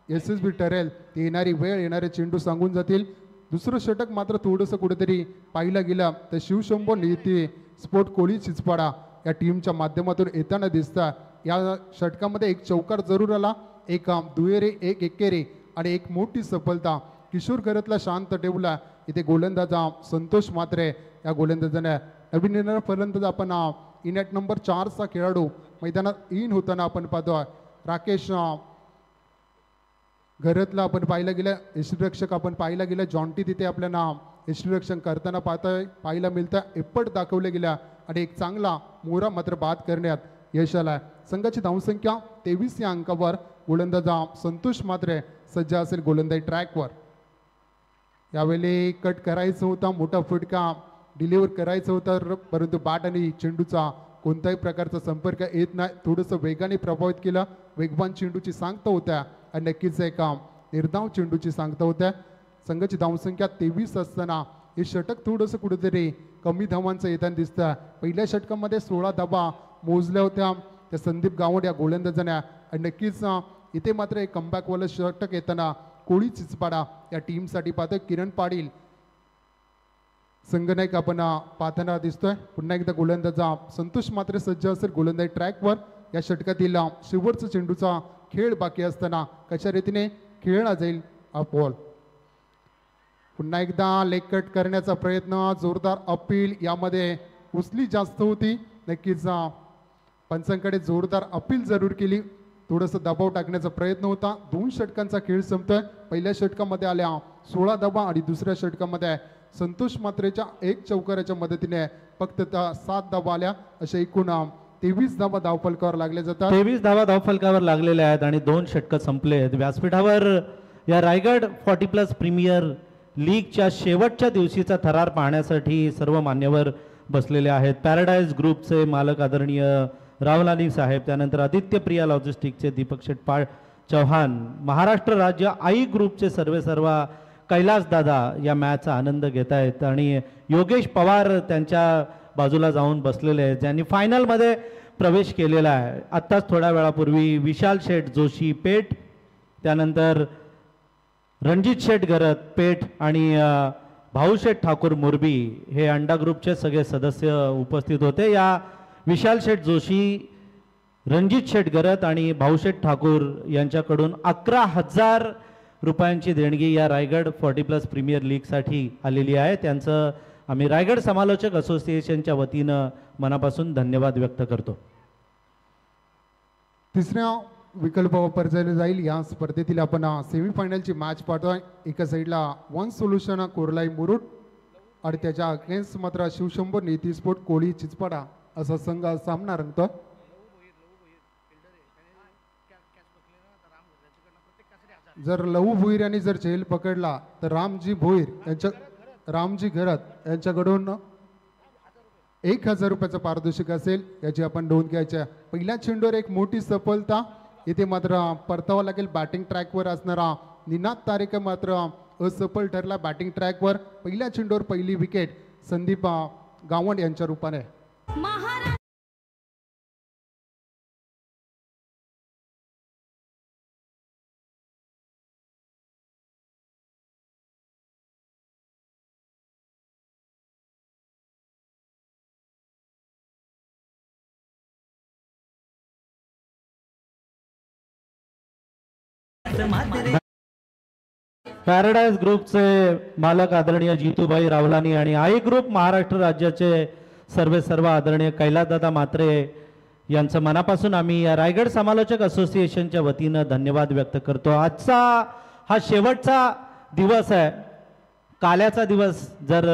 यशस्वी ठरेल. ती येणारी वेळ येणारे चेंडू सांगून जातील. दुसरं षटक मात्र थोडंसं कुठेतरी पाहिलं गेलं तर शिवशंभो नीती स्पोर्ट कोळी चिचपाडा या टीमच्या माध्यमातून येताना दिसतं. या षटकामध्ये एक चौकार जरूर आला, एक दुहेरी, एक एकेरी आणि एक मोठी सफलता. किशोर घरातला शांत ठेवला. इथे गोलंदाजा संतोष मात्रे या गोलंदाजाने नवीन येणारा फलंदाज आपण इनॅट नंबर 4चा खेळाडू मैदानात इन होताना आपण पाहतो. राकेश घरातला आपण पाहिलं गेलं. यष्टीरक्षक आपण पाहिलं गेलं. जॉन्टी तिथे आपल्याला यष्टीरक्षण करताना पाहायला मिळतं. एप्पट दाखवले गेल्या आणि एक चांगला मोरा मात्र बाद करण्यात यश आलं. संघाची धावसंख्या 23 या अंकावर. गोलंदाजा संतोष मात्रे सज्ज असेल गोलंदाजी ट्रॅकवर. यावेळी कट करायचं होता, मोठा फटका डिलिव्हर करायचं होतं, परंतु बॅट आणि चेंडूचा कोणत्याही प्रकारचा संपर्क येत नाही. थोडंसं वेगाने प्रभावित केलं. वेगवान चेंडूची सांगता होत्या आणि नक्कीच एक निर्धाव चेंडूची सांगता होत्या. संघाची धावसंख्या 23 असताना हे षटक थोडंसं कुठेतरी कमी धावांचं येताना दिसतं. पहिल्या षटकामध्ये 16 धावा मोजल्या होत्या त्या संदीप गावंड या गोलंदाजाने आणि नक्कीच इथे मात्र एक कमबॅकवालं षटक येताना कोळी चिचपाडा या टीमसाठी पाहतोय. किरण पाटील संघनायक आपण पाहताना दिसतोय. पुन्हा एकदा गोलंदाजा संतोष मात्र सज्ज असेल गोलंदाजी ट्रॅकवर. या षटकातील शेवटचा चेंडूचा खेळ बाकी असताना कशा रीतीने खेळला जाईल हा बॉल. पुन्हा एकदा लेग कट करण्याचा प्रयत्न, जोरदार अपील, यामध्ये उचली जास्त होती. नक्कीच पंचांकडे जोरदार अपील जरूर केली. थोडंसं दबाव टाकण्याचा प्रयत्न होता. 2 षटकांचा खेळ संपतोय. पहिल्या षटकामध्ये आल्या 16 धावा आणि दुसऱ्या षटकामध्ये संतोष मात्रेच्या एक चौकाराच्या मदतीने फक्त 7 धावा आल्या. अशा एकूण 23 धावा धावफलकावर लागल्या जातात. 23 धावा धावफलकावर लागलेल्या आहेत आणि 2 षटकं संपले आहेत. व्यासपीठावर या रायगड 40+ प्रीमियर लीगच्या शेवटच्या दिवशीचा थरार पाहण्यासाठी सर्व मान्यवर बसलेले आहेत. पॅराडाईज ग्रुपचे मालक आदरणीय रावलानी साहेब, त्यानंतर आदित्य प्रिया लॉजिस्टिकचे दीपक शेटपाळ चव्हाण, महाराष्ट्र राज्य आई ग्रुपचे सर्व कैलास दादा या मॅचचा आनंद घेत आहेत आणि योगेश पवार त्यांच्या बाजूला जाऊन बसलेले आहेत, ज्यांनी फायनलमध्ये प्रवेश केलेला आहे. आत्ताच थोड्या वेळापूर्वी विशाल शेठ जोशी पेठ, त्यानंतर रणजित शेठ गरत पेठ आणि भाऊशेठ ठाकूर मोरबी हे अंडा ग्रुपचे सगळे सदस्य उपस्थित होते. या विशाल शेठ जोशी, रणजित शेठ गरत आणि भाऊशेठ ठाकूर यांच्याकडून 11,000 रुपयांची देणगी या रायगड 40+ प्रीमियर लीगसाठी आलेली आहे. त्यांचं आम्ही रायगड समालोचक असोसिएशनच्या वतीनं मनापासून धन्यवाद व्यक्त करतो. तिसऱ्या विकल्पावर जाईल या स्पर्धेतील आपण सेमीफायनलची मॅच पाहतोय. एका साईडला वन सोल्युशन कोरलाई मुरुड आणि त्याच्या अगेन्स्ट मात्र शिवशंभो नीती स्पोर्ट कोळी चिचपाडा असा संघ सामना रंगतो. जर लहू भोईर यांनी जर झेल पकडला तर रामजी घरात यांच्याकडून 1,000 रुपयाचं पारितोषिक असेल, याची आपण नोंद घ्यायची. पहिल्या चेंडूवर एक मोठी सफलता. इथे मात्र परतावा लागेल. बॅटिंग ट्रॅकवर असणारा निनाद तारेकर मात्र असफल ठरला बॅटिंग ट्रॅकवर. पहिल्या चेंडूवर पहिली विकेट संदीप गावंड यांच्या रूपाने. पॅराडाईज ग्रुपचे मालक आदरणीय जितूभाई रावलानी आणि आई ग्रुप महाराष्ट्र राज्याचे सर्व आदरणीय कैलासदादा मात्रे यांचं मनापासून आम्ही या रायगड समालोचक असोसिएशनच्या वतीनं धन्यवाद व्यक्त करतो. आजचा हा शेवटचा दिवस आहे, काल्याचा दिवस. जर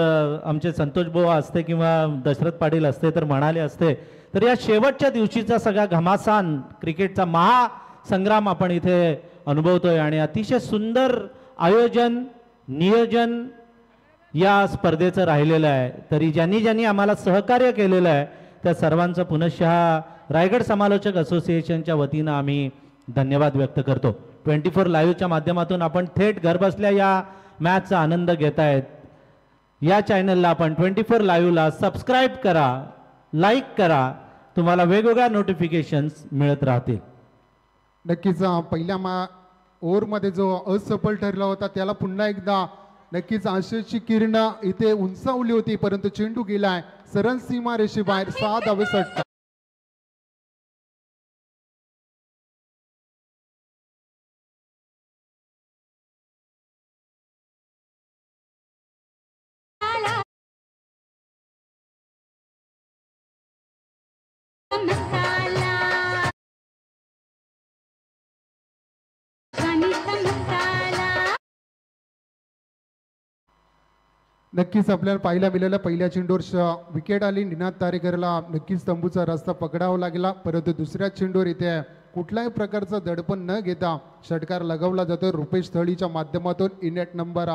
आमचे संतोष बुवा असते किंवा दशरथ पाटील असते तर म्हणाले असते, तर या शेवटच्या दिवशीचा सगळा घमासान क्रिकेटचा महासंग्राम आपण इथे अनुभवतोय आणि अतिशय सुंदर आयोजन, नियोजन या स्पर्धेचं राहिलेलं आहे. तरी ज्यांनी ज्यांनी आम्हाला सहकार्य केलेलं आहे त्या सर्वांचं पुनश्च रायगड समालोचक असोसिएशनच्या वतीनं आम्ही धन्यवाद व्यक्त करतो. 24 लाईव्हच्या माध्यमातून आपण थेट घरबसल्या या मॅचचा आनंद घेतायत. या चॅनलला आपण 24 लाईव्हला सबस्क्राईब करा, लाईक करा, तुम्हाला वेगवेगळ्या नोटिफिकेशन्स मिळत राहतील. नक्कीच पहिल्या ओव्हरमध्ये जो असफल ठरला होता त्याला पुन्हा एकदा नक्कीच आशेची किरण इथे उंचावली होती, परंतु चेंडू गेलाय सरळ सीमा रेषेबाहेर. 6 धावे षटकार. नक्कीच आपल्याला पाहायला मिळालं पहिल्या चेंडूवर विकेट आली. निनाद तारेकरला नक्कीच तंबूचा रस्ता पकडावा लागला, परंतु दुसऱ्या चेंडूवर इथे कुठल्याही प्रकारचं दडपण न घेता षटकार लगावला जातो. रुपेश थळीच्या माध्यमातून इनेट नंबर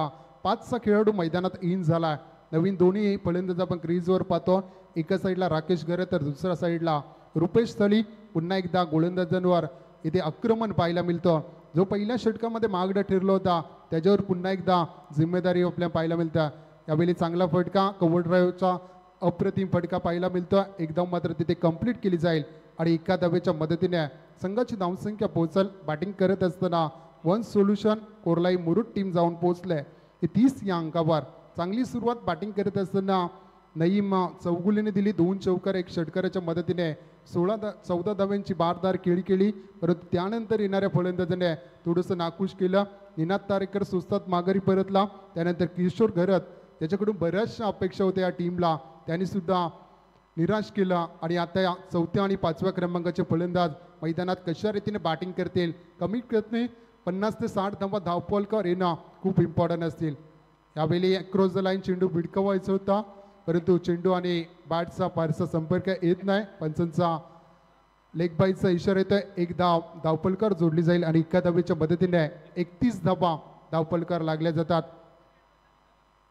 5चा खेळाडू मैदानात इन झाला. नवीन दोन्ही फलंदाज आपण क्रीजवर पाहतो. एका साईडला राकेश गरे तर दुसऱ्या साईडला रुपेश थळी. पुन्हा एकदा गोलंदाजांवर इथे आक्रमण पाहायला मिळतं. जो पहिल्या षटकामध्ये मागडा ठरला होता त्याच्यावर पुन्हा एकदा जिम्मेदारी आपल्याला पाहायला मिळतं. यावेळी चांगला फटका कव्हर ड्राईव्हचा अप्रतिम फटका पाहायला मिळतो. एकदम मात्र तिथे कंप्लीट केली जाईल आणि एका धावेच्या मदतीने संघाची धावसंख्या पोहोचल. बॅटिंग करत असताना one solution Korlai Murud team जाऊन पोहोचले 30 या अंकावर. चांगली सुरुवात बॅटिंग करत असताना नईम चौगुलेने दिली. 2 चौकार 1 षटकाराच्या मदतीने 14 धाव्यांची बारदार खेळी केली, परंतु त्यानंतर येणाऱ्या फलंदाजाने थोडंसं नाखुश केलं. निनाद तारेकर सुस्तात माघारी परतला. त्यानंतर किशोर घरत त्याच्याकडून बऱ्याचशा अपेक्षा होत्या या टीमला, त्यांनी सुद्धा निराश केला. आणि आता या 4थ्या आणि 5व्या क्रमांकाचे फलंदाज मैदानात कशा रीतीने बॅटिंग करतील. कमीत कमी 50 ते 60 धावा धावपलकर येणं खूप इम्पॉर्टंट असतील. यावेळी क्रॉस द लाईन चेंडू भिडकवायचा होता, परंतु चेंडू आणि बॅटचा फारसा संपर्क येत नाही. पंचांचा लेग बाईचा इशारा येतोय. एक धावपलकर जोडली जाईल आणि एका धावेच्या मदतीने 31 धावा धावपलकर लागल्या जातात.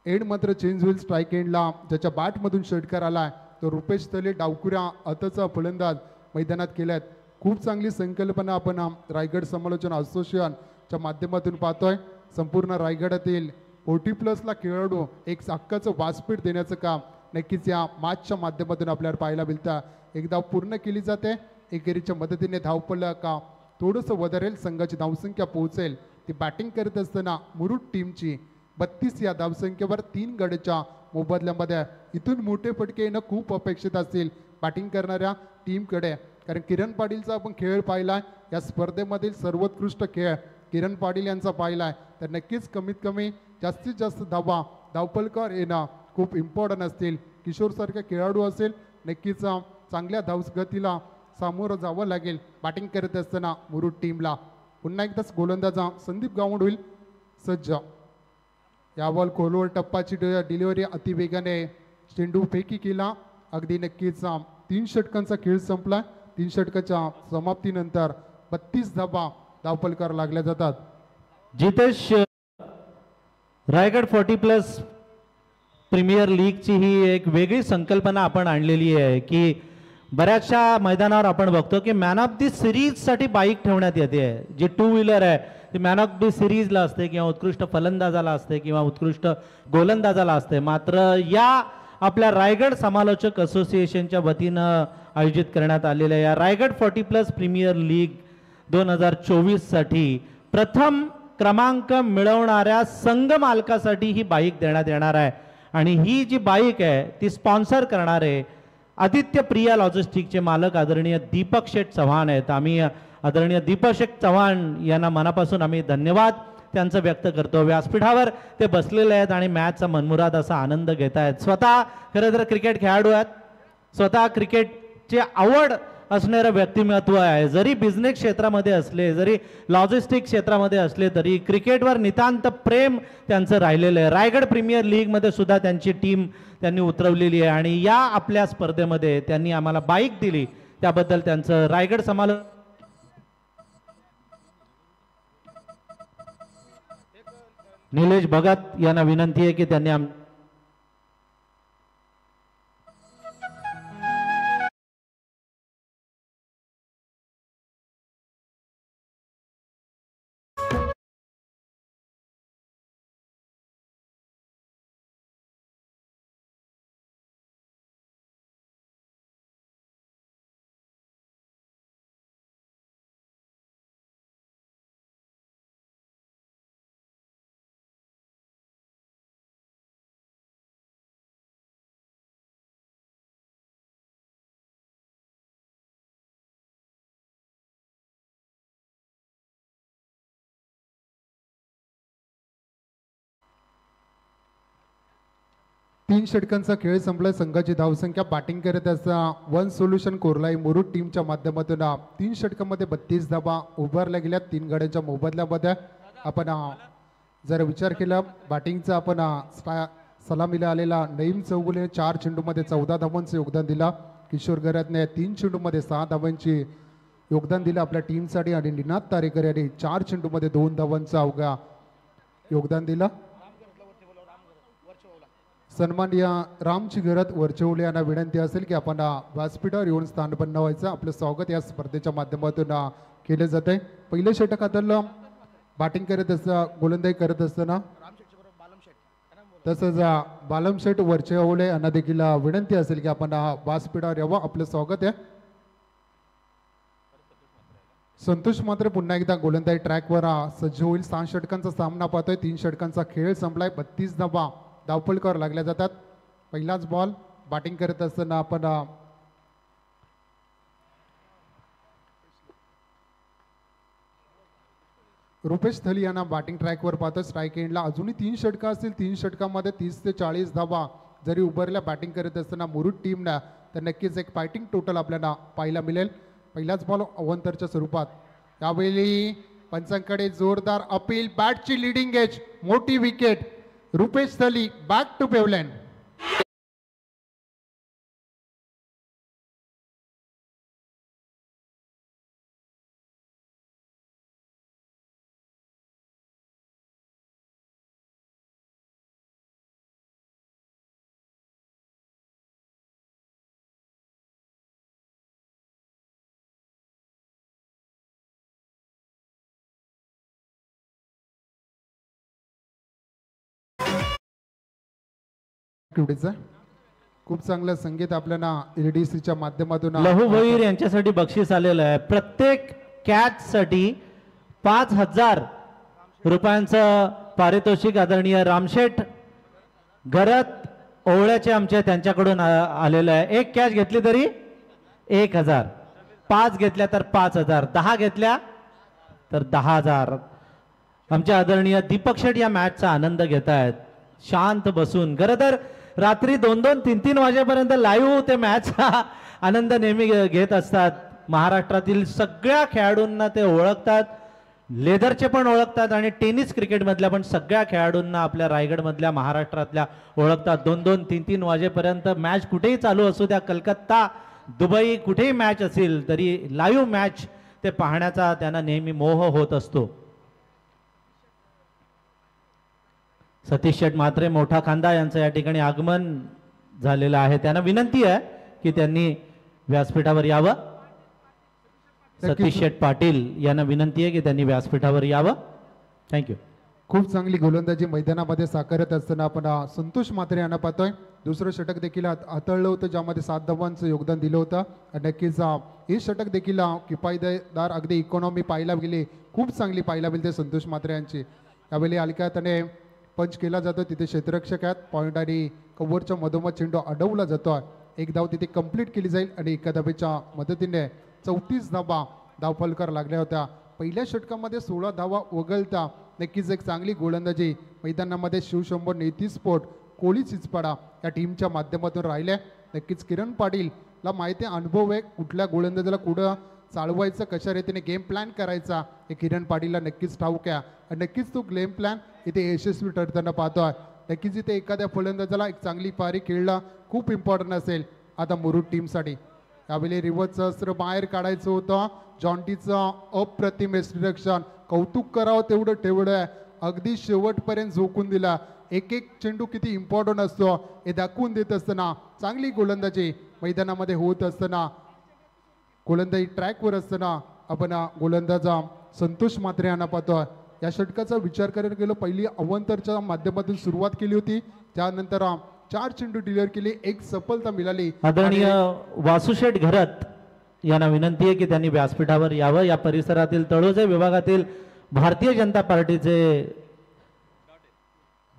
एंड मात्र चेंज होईल स्ट्राईक एंडला. ज्याच्या बॅटमधून षटकार आलाय तो रुपेश थले डावकुऱ्या आताचा फलंदाज मैदानात केल्यात. खूप चांगली संकल्पना आपण रायगड समालोचन असोसिएशनच्या माध्यमातून पाहतोय. संपूर्ण रायगडातील 40+ खेळाडू एक हक्काचं व्यासपीठ देण्याचं काम नक्कीच या मॅचच्या माध्यमातून आपल्याला पाहायला मिळतं. एकदा पूर्ण केली जाते. एकेरीच्या मदतीने धावपल का थोडंसं वधारेल, संघाची धावसंख्या पोहोचेल. ती बॅटिंग करत असताना मुरुड टीमची 32 या धावसंख्येवर 3 गडच्या मोबदल्यामध्ये इथून मोठे फटके येणं खूप अपेक्षित असतील बॅटिंग करणाऱ्या टीमकडे. कारण किरण पाटीलचा आपण खेळ पाहिलाय. या स्पर्धेमधील सर्वोत्कृष्ट खेळ किरण पाटील यांचा पाहिलाय, तर नक्कीच कमीत कमी जास्तीत जास्त धावा धावपलकर येणं खूप इम्पॉर्टंट असतील. किशोरसारखा खेळाडू असेल, नक्कीच चांगल्या धावगतीला सामोरं जावं लागेल बॅटिंग करत असताना मुरुड टीमला. पुन्हा एकदाच गोलंदाजा संदीप गावंड होईल सज्ज. या बॉल खोलवर टप्पाची डिलिव्हरी अतिवेगाने चेंडू फेकी केला. अगदी नक्कीच 3 षटकांचा खेळ संपला. 3 षटकाच्या समाप्तीनंतर 32 धावा धावपलकार लागल्या जातात. जितेश, रायगड 40+ प्रीमियर लीगची ही एक वेगळी संकल्पना आपण आणलेली आहे की बऱ्याचशा मैदानावर आपण बघतो की मॅन ऑफ दी सिरीजसाठी बाईक ठेवण्यात येते. जी 2 व्हीलर आहे ती मॅन ऑफ दी सिरीजला असते किंवा उत्कृष्ट फलंदाजाला असते किंवा उत्कृष्ट गोलंदाजाला असते. मात्र या आपल्या रायगड समालोचक असोसिएशनच्या वतीनं आयोजित करण्यात आलेल्या या रायगड 40+ प्रीमियर लीग 2024 साठी प्रथम क्रमांक मिळवणाऱ्या संघ मालकासाठी ही बाईक देण्यात येणार आहे. आणि ही जी बाईक आहे ती स्पॉन्सर करणारे आदित्य प्रिया लॉजिस्टिकचे मालक आदरणीय दीपक शेठ चव्हाण आहेत. आम्ही आदरणीय दीपक शेठ चव्हाण यांना मनापासून आम्ही धन्यवाद त्यांचं व्यक्त करतो. व्यासपीठावर ते बसलेले आहेत आणि मॅचचा मनमुराद असा आनंद घेत आहेत. स्वतः खरं तर क्रिकेट खेळाडू आहेत, स्वतः क्रिकेटची आवड असणारं व्यक्तिमत्व आहे. जरी बिझनेस क्षेत्रामध्ये असले, जरी लॉजिस्टिक क्षेत्रामध्ये असले, तरी क्रिकेटवर नितांत प्रेम त्यांचं राहिलेलं आहे. रायगड प्रीमियर लीगमध्ये सुद्धा त्यांची टीम त्यांनी उतरवलेली आहे आणि या आपल्या स्पर्धेमध्ये त्यांनी आम्हाला बाईक दिली, त्याबद्दल त्यांचं रायगड निलेश भगत यांना विनंती आहे की त्यांनी 3 षटकांचा खेळ संपला. संघाची धावसंख्या बॅटिंग करत असताना वन सोल्युशन कोरलाई मुरुड टीमच्या माध्यमातून 3 षटकांमध्ये 32 धावा उभारल्या गेल्या 3 गड्यांच्या मोबदल्यामध्ये. आपण जर विचार केला बॅटिंगचा आपण सलामीला आलेला नईम चौगुले 4 चेंडूमध्ये 14 धावांचं योगदान दिला. किशोर गरातने 3 चेंडूमध्ये 6 धावांची योगदान दिलं आपल्या टीमसाठी आणि निनाद तारेकर यांनी 4 चेंडूमध्ये 2 धावांचं अवघा योगदान दिलं. सन्माननीय रामची घरात वरचवले यांना विनंती असेल की आपण व्यासपीठावर येऊन स्थान बनवायचं. आपलं स्वागत या स्पर्धेच्या माध्यमातून केलं जात आहे. पहिलं षटक हाताळलं बॅटिंग करत असताना गोलंदाजी करत असताना तसंच बालम शेठ वरचवले यांना देखील विनंती असेल की आपण व्यासपीठावर यावं. आपलं स्वागत आहे. संतोष मात्र पुन्हा एकदा गोलंदाजी ट्रॅकवर सज्ज होईल. 6 षटकांचा सामना पाहतोय. 3 षटकांचा खेळ संपलाय. 32 धावा धावपळकर लागल्या जातात. पहिलाच बॉल बॅटिंग करत असताना आपण रुपेश थली यांना बॅटिंग ट्रॅकवर पाहतो. स्ट्राईक एंडला अजूनही 3 षटकं असतील. 3 षटकांमध्ये 30 ते 40 धावा जरी उभारल्या बॅटिंग करत असताना मुरुड टीमनं तर नक्कीच एक फायटिंग टोटल आपल्याला पाहायला मिळेल. पहिलाच बॉल अवंतरच्या स्वरूपात. यावेळी पंचांकडे जोरदार अपील. बॅटची लिडिंग एज मोठी wicket. Rupesh Thali back to pavilion. खूप चांगलं संगीत आपल्याला एलडीसीच्या माध्यमातून लहू भोईर यांच्यासाठी बक्षीस आलेलं आहे. प्रत्येक कॅच साठी 5,000 रुपयांचं पारितोषिक आदरणीय रामशेठ घरात ओवळ्याचे आमचे त्यांच्याकडून आलेलं आहे. 1 कॅच घेतली तरी 1,000, 5 घेतल्या तर 5,000, 10 घेतल्या तर 10,000. आमचे आदरणीय दीपक शेठ या मॅचचा आनंद घेत आहेत शांत बसून. खरं तर रात्री 2-2, 3-3 वाजेपर्यंत लाईव्ह ते मॅचचा आनंद नेहमी घेत असतात. महाराष्ट्रातील सगळ्या खेळाडूंना ते ओळखतात. लेदरचे पण ओळखतात आणि टेनिस क्रिकेटमधल्या पण सगळ्या खेळाडूंना आपल्या रायगडमधल्या महाराष्ट्रातल्या ओळखतात. 2-2, 3-3 वाजेपर्यंत मॅच कुठेही चालू असू द्या, कलकत्ता, दुबई कुठेही मॅच असेल तरी लाईव्ह मॅच ते पाहण्याचा त्यांना नेहमी मोह होत असतो. सतीश शेठ म्हात्रे मोठा खांदा यांचं या ठिकाणी आगमन झालेलं आहे. त्यांना विनंती आहे की त्यांनी व्यासपीठावर यावं. सतीश शेठ पाटील यांना विनंती आहे की त्यांनी व्यासपीठावर यावं. थँक्यू. खूप चांगली गोलंदाजी मैदानामध्ये साकारत असताना आपण संतोष म्हात्रे यांना पाहतोय. दुसरं षटक देखील हाताळलं होतं ज्यामध्ये 7 धावांचं योगदान दिलं होतं. नक्कीच हे षटक देखील किफायतदार अगदी इकॉनॉमी पाहायला गेली खूप चांगली पाहायला मिळते संतोष म्हात्रे यांची. यावेळी अलकाताने पंच केला जातो. तिथे क्षेत्ररक्षक आहेत. पॉईंट आणि कव्हरच्या मधोमध चेंडू अडवला जातो. 1 धाव तिथे कंप्लीट केली जाईल आणि एका धावेच्या मदतीने 34 धावा धावफलकार लागल्या होत्या. पहिल्या षटकामध्ये 16 धावा वगळता नक्कीच एक चांगली गोलंदाजी मैदानामध्ये शिवशंभर, नितीश स्पोर्ट, कोहली चिचपाडा या टीमच्या माध्यमातून राहिल्या. नक्कीच किरण पाटीलला माहिती अनुभव आहे कुठल्या गोलंदाजीला कुठं चालवायचं, कशा रीतीने गेम प्लॅन करायचा हे किरण पाटीलला नक्कीच ठाऊक आहे. आणि नक्कीच तो गेम प्लॅन इथे यशस्वी ठरताना पाहतो आहे. नक्कीच इथे एखाद्या फलंदाजाला एक चांगली पारी खेळणं खूप इम्पॉर्टंट असेल आता मुरुड टीमसाठी. यावेळी रिव्हर्सचं अस्त्र बाहेर काढायचं होतं. जॉन्टीचं अप्रतिम यष्टीरक्षण, कौतुक करावं तेवढं आहे. अगदी शेवटपर्यंत झोकून दिला. एक एक चेंडू किती इम्पॉर्टंट असतो हे दाखवून देत असताना चांगली गोलंदाजी मैदानामध्ये होत असताना गोलंदाजी ट्रॅकवर असताना आपण गोलंदाजा संतोष म्हात्रे यांना पाहतो. या षटकाचा विचार करायला गेलो पहिली अवंतरच्या माध्यमातून सुरुवात केली होती. त्यानंतर 4 चेंडू डिलिव्हर केली, 1 सफलता मिळाली. आदरणीय वासुशेठ घरत यांना विनंती आहे की त्यांनी व्यासपीठावर यावं. या परिसरातील तळोजा विभागातील भारतीय जनता पार्टीचे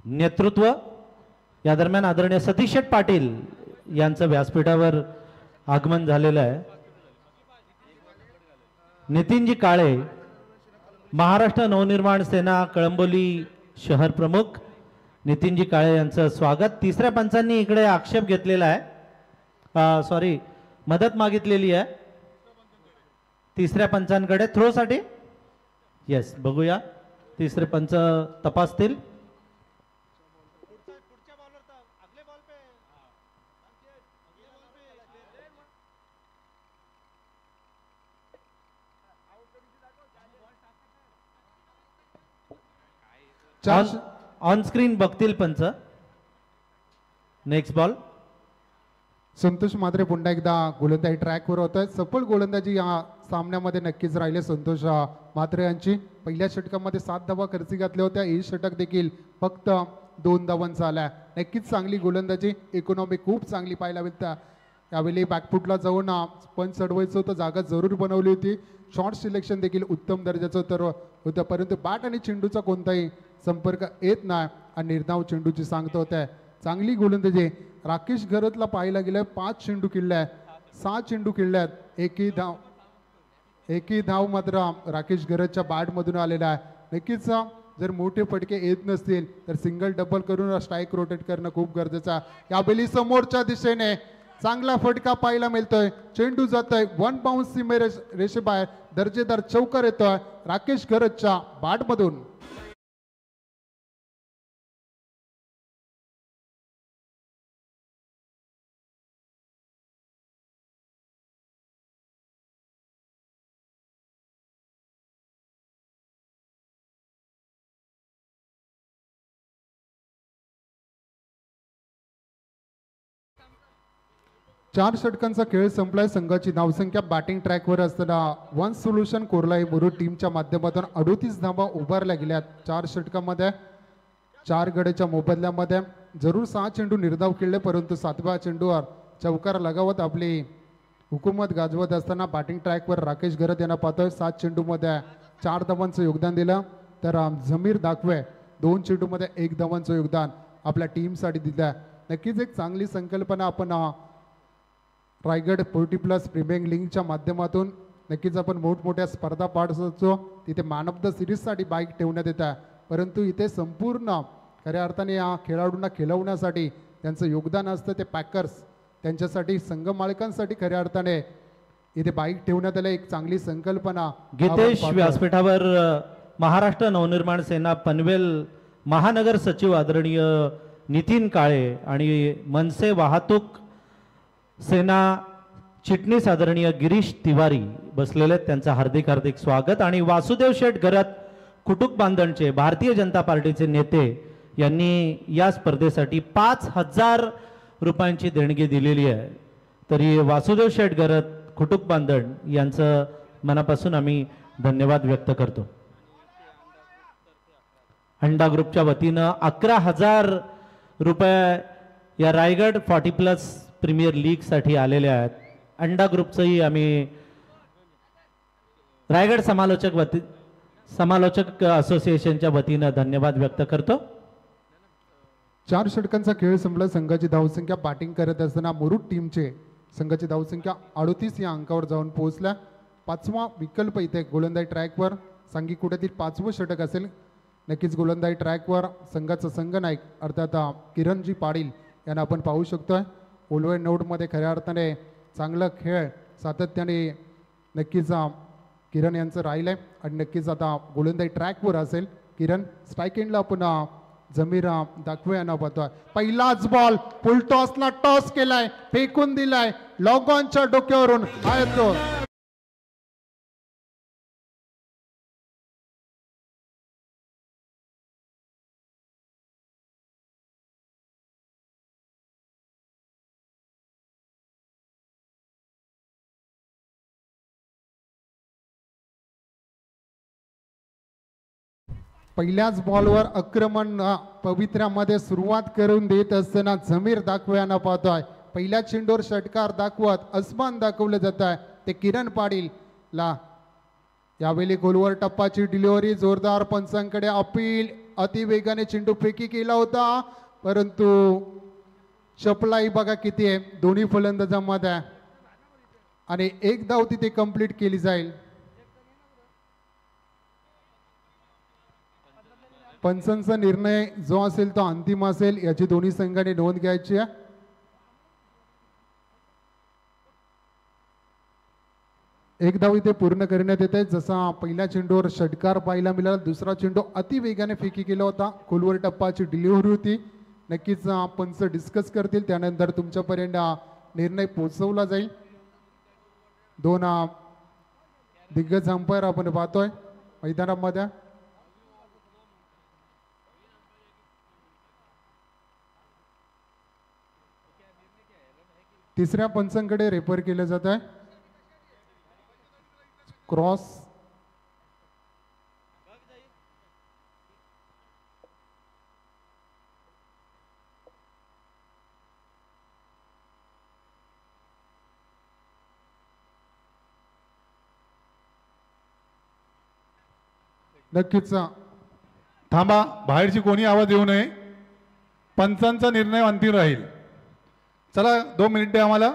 नेतृत्व या दरम्यान आदरणीय सतीश शेठ पाटील यांचं व्यासपीठावर आगमन झालेलं आहे. नितीनजी काळे महाराष्ट्र नवनिर्माण सेना कळंबोली शहर प्रमुख, नितीनजी काळे यांचं स्वागत. तिसऱ्या पंचांनी इकडे आक्षेप घेतलेला आहे, सॉरी मदत मागितलेली आहे तिसऱ्या पंचांकडे थ्रोसाठी. येस, बघूया तिसरे पंच तपासतील. ऑन स्क्रीन बघतील पंच. Next ball. संतोष मात्रे पुन्हा एकदा गोलंदाजी ट्रॅकवर होत आहे. सफल गोलंदाजी या सामन्यामध्ये नक्कीच राहिले संतोष मात्रे यांची. पहिल्या षटकामध्ये 7 धावा खर्ची घातल्या होत्या. हे षटक देखील फक्त 2 धावांचा आला. नक्कीच चांगली गोलंदाजी, इकॉनॉमी खूप चांगली पाहायला मिळते. यावेळी बॅकफुटला जाऊन पंच चढवायचं होतं, जागा जरूर बनवली होती. शॉर्ट सिलेक्शन देखील उत्तम दर्जाचं तर होतं, परंतु बॅट आणि चेंडूचा कोणताही संपर्क येत नाही आणि निर्धाव चेंडूची सांगता होत्या. चांगली गोलंदाजी राकेश घरतला पाहायला गेलं. 5 चेंडू किल्ल्या, 6 चेंडू किल्ल्यात, एकही धाव मात्र राकेश घरतच्या बॅटमधून आलेला आहे. नक्कीच जर मोठे फटके येत नसतील तर सिंगल डबल करून स्ट्राईक रोटेट करणं खूप गरजेचं आहे. यावेळी समोरच्या दिशेने चांगला फटका पाहायला मिळतोय. चेंडू जातोय 1 बाउन्स सीमे रेषेबाहेर. दर्जेदार चौकार येतोय राकेश घरतच्या बॅटमधून. चार षटकांचा खेळ संपलाय. संघाची धावसंख्या बॅटिंग ट्रॅकवर असताना वन सोल्युशन कोरलाई मुरुड टीमच्या माध्यमातून 38 धावा उभारल्या गेल्यात. 4 षटकामध्ये 4 गड्याच्या मोबदल्यामध्ये जरूर 6 चेंडू निर्धाव खेळले, परंतु 7व्या चेंडूवर चौकार लगावत आपली हुकूमत गाजवत असताना बॅटिंग ट्रॅकवर राकेश घरत यांना पाहतोय. 7 चेंडूमध्ये 4 धावांचं योगदान दिलं, तर जमीर दाखवे 2 चेंडूमध्ये 1 धावांचं योगदान आपल्या टीमसाठी दिलं. नक्कीच एक चांगली संकल्पना आपण रायगड 40+ प्रीमियर लीगच्या माध्यमातून नक्कीच आपण मोठमोठ्या स्पर्धा पाहत असतो. तिथे मॅन ऑफ द सिरीजसाठी बाईक ठेवण्यात येत आहे, परंतु इथे संपूर्ण खऱ्या अर्थाने या खेळाडूंना खेळवण्यासाठी त्यांचं योगदान असतं. ते पॅकर्स त्यांच्यासाठी संघ मालकांसाठी खऱ्या अर्थाने इथे बाईक ठेवण्यात आलं. एक चांगली संकल्पना. गीतेश व्यासपीठावर महाराष्ट्र नवनिर्माण सेना पनवेल महानगर सचिव आदरणीय नितीन काळे आणि मनसे वाहतूक सेना चिटणीस आदरणीय गिरीश तिवारी बसलेले आहेत. त्यांचं हार्दिक हार्दिक स्वागत. आणि वासुदेव शेठ घरत कुटुंब बांधणचे भारतीय जनता पार्टीचे नेते यांनी या स्पर्धेसाठी 5,000 रुपयांची देणगी दिलेली आहे. तरी वासुदेव शेठ घरत कुटुंब बांधण यांचं मनापासून आम्ही धन्यवाद व्यक्त करतो. अंडा ग्रुपच्या वतीनं 11,000 रुपये या रायगड 40+ प्रीमियर लीग साठी आलेले आहेत. अंडा ग्रुपचंही आम्ही रायगड समालोचक असोसिएशनच्या वतीनं धन्यवाद व्यक्त करतो. 4 षटकांचा खेळ संपला. संघाची धावसंख्या बॅटिंग करत असताना मुरुड टीमचे संघाची धावसंख्या 38 या अंकावर जाऊन पोहोचल्या. 5वा विकल्प इथे गोलंदाजी ट्रॅकवर सांगी कुठेतील 5वं षटक असेल. नक्कीच गोलंदाजी ट्रॅकवर संघाचा संघनायक अर्थात किरणजी पाटील यांना आपण पाहू शकतोय. ओलवे नोडमध्ये खऱ्या अर्थाने चांगला खेळ सातत्याने नक्कीच किरण यांचं राहिलंय आणि नक्कीच आता गोलंदाजी ट्रॅकवर असेल. किरण स्ट्राईक एंडला आपण जमीर दाखवे यांना पाहतोय. पहिलाच बॉल फुलटॉसला टॉस केलाय, फेकून दिलाय लॉग ऑनच्या डोक्यावरून. पहिल्याच बॉलवर आक्रमण पवित्र्यामध्ये सुरुवात करून देत असताना जमीर दाखवे यांना पाहतोय. पहिल्या चेंडूवर षटकार दाखवत अस्मान दाखवलं जात आहे ते किरण पाटील ला. यावेळी गोलवर टप्पाची डिलिव्हरी जोरदार. पंचांकडे अपील. अतिवेगाने चेंडू फेकी केला होता, परंतु चपलाई बघा किती आहे दोन्ही फलंदाजांमध्ये आणि 1 धाव तिथे कंप्लीट केली जाईल. पंचांचा निर्णय जो असेल तो अंतिम असेल याची दोन्ही संघाने नोंद घ्यायची आहे. एक धाव इथे पूर्ण करण्यात येत आहे. जसा पहिल्या चेंडूवर षटकार पाहायला मिळाला, दुसरा चेंडू अति वेगाने फेकी केला होता, खोलवर टप्पाची डिलिव्हरी होती. नक्कीच पंच डिस्कस करतील, त्यानंतर तुमच्यापर्यंत निर्णय पोहोचवला जाईल. दोन दिग्गज अंपायर आपण पाहतोय मैदानामध्ये. तिसऱ्या पंचांकडे रेफर केलं जात आहे. क्रॉस नक्कीच थांबा, बाहेरची कोणी आवाज येऊ नये. पंचांचा निर्णय अंतिम राहील. चला 2 मिनिटे आम्हाला.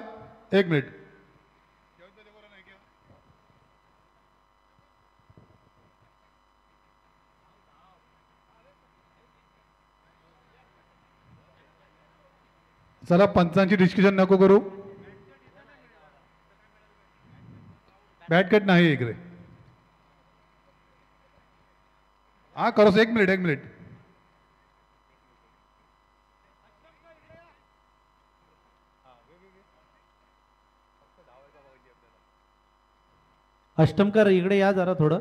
1 मिनिट. चला, पंचांची डिस्कशन नको करू. बॅट कट नाही इकडे. हा करोस. 1 मिनिट 1 मिनिट. अष्टमकर इकडे या जरा थोडं.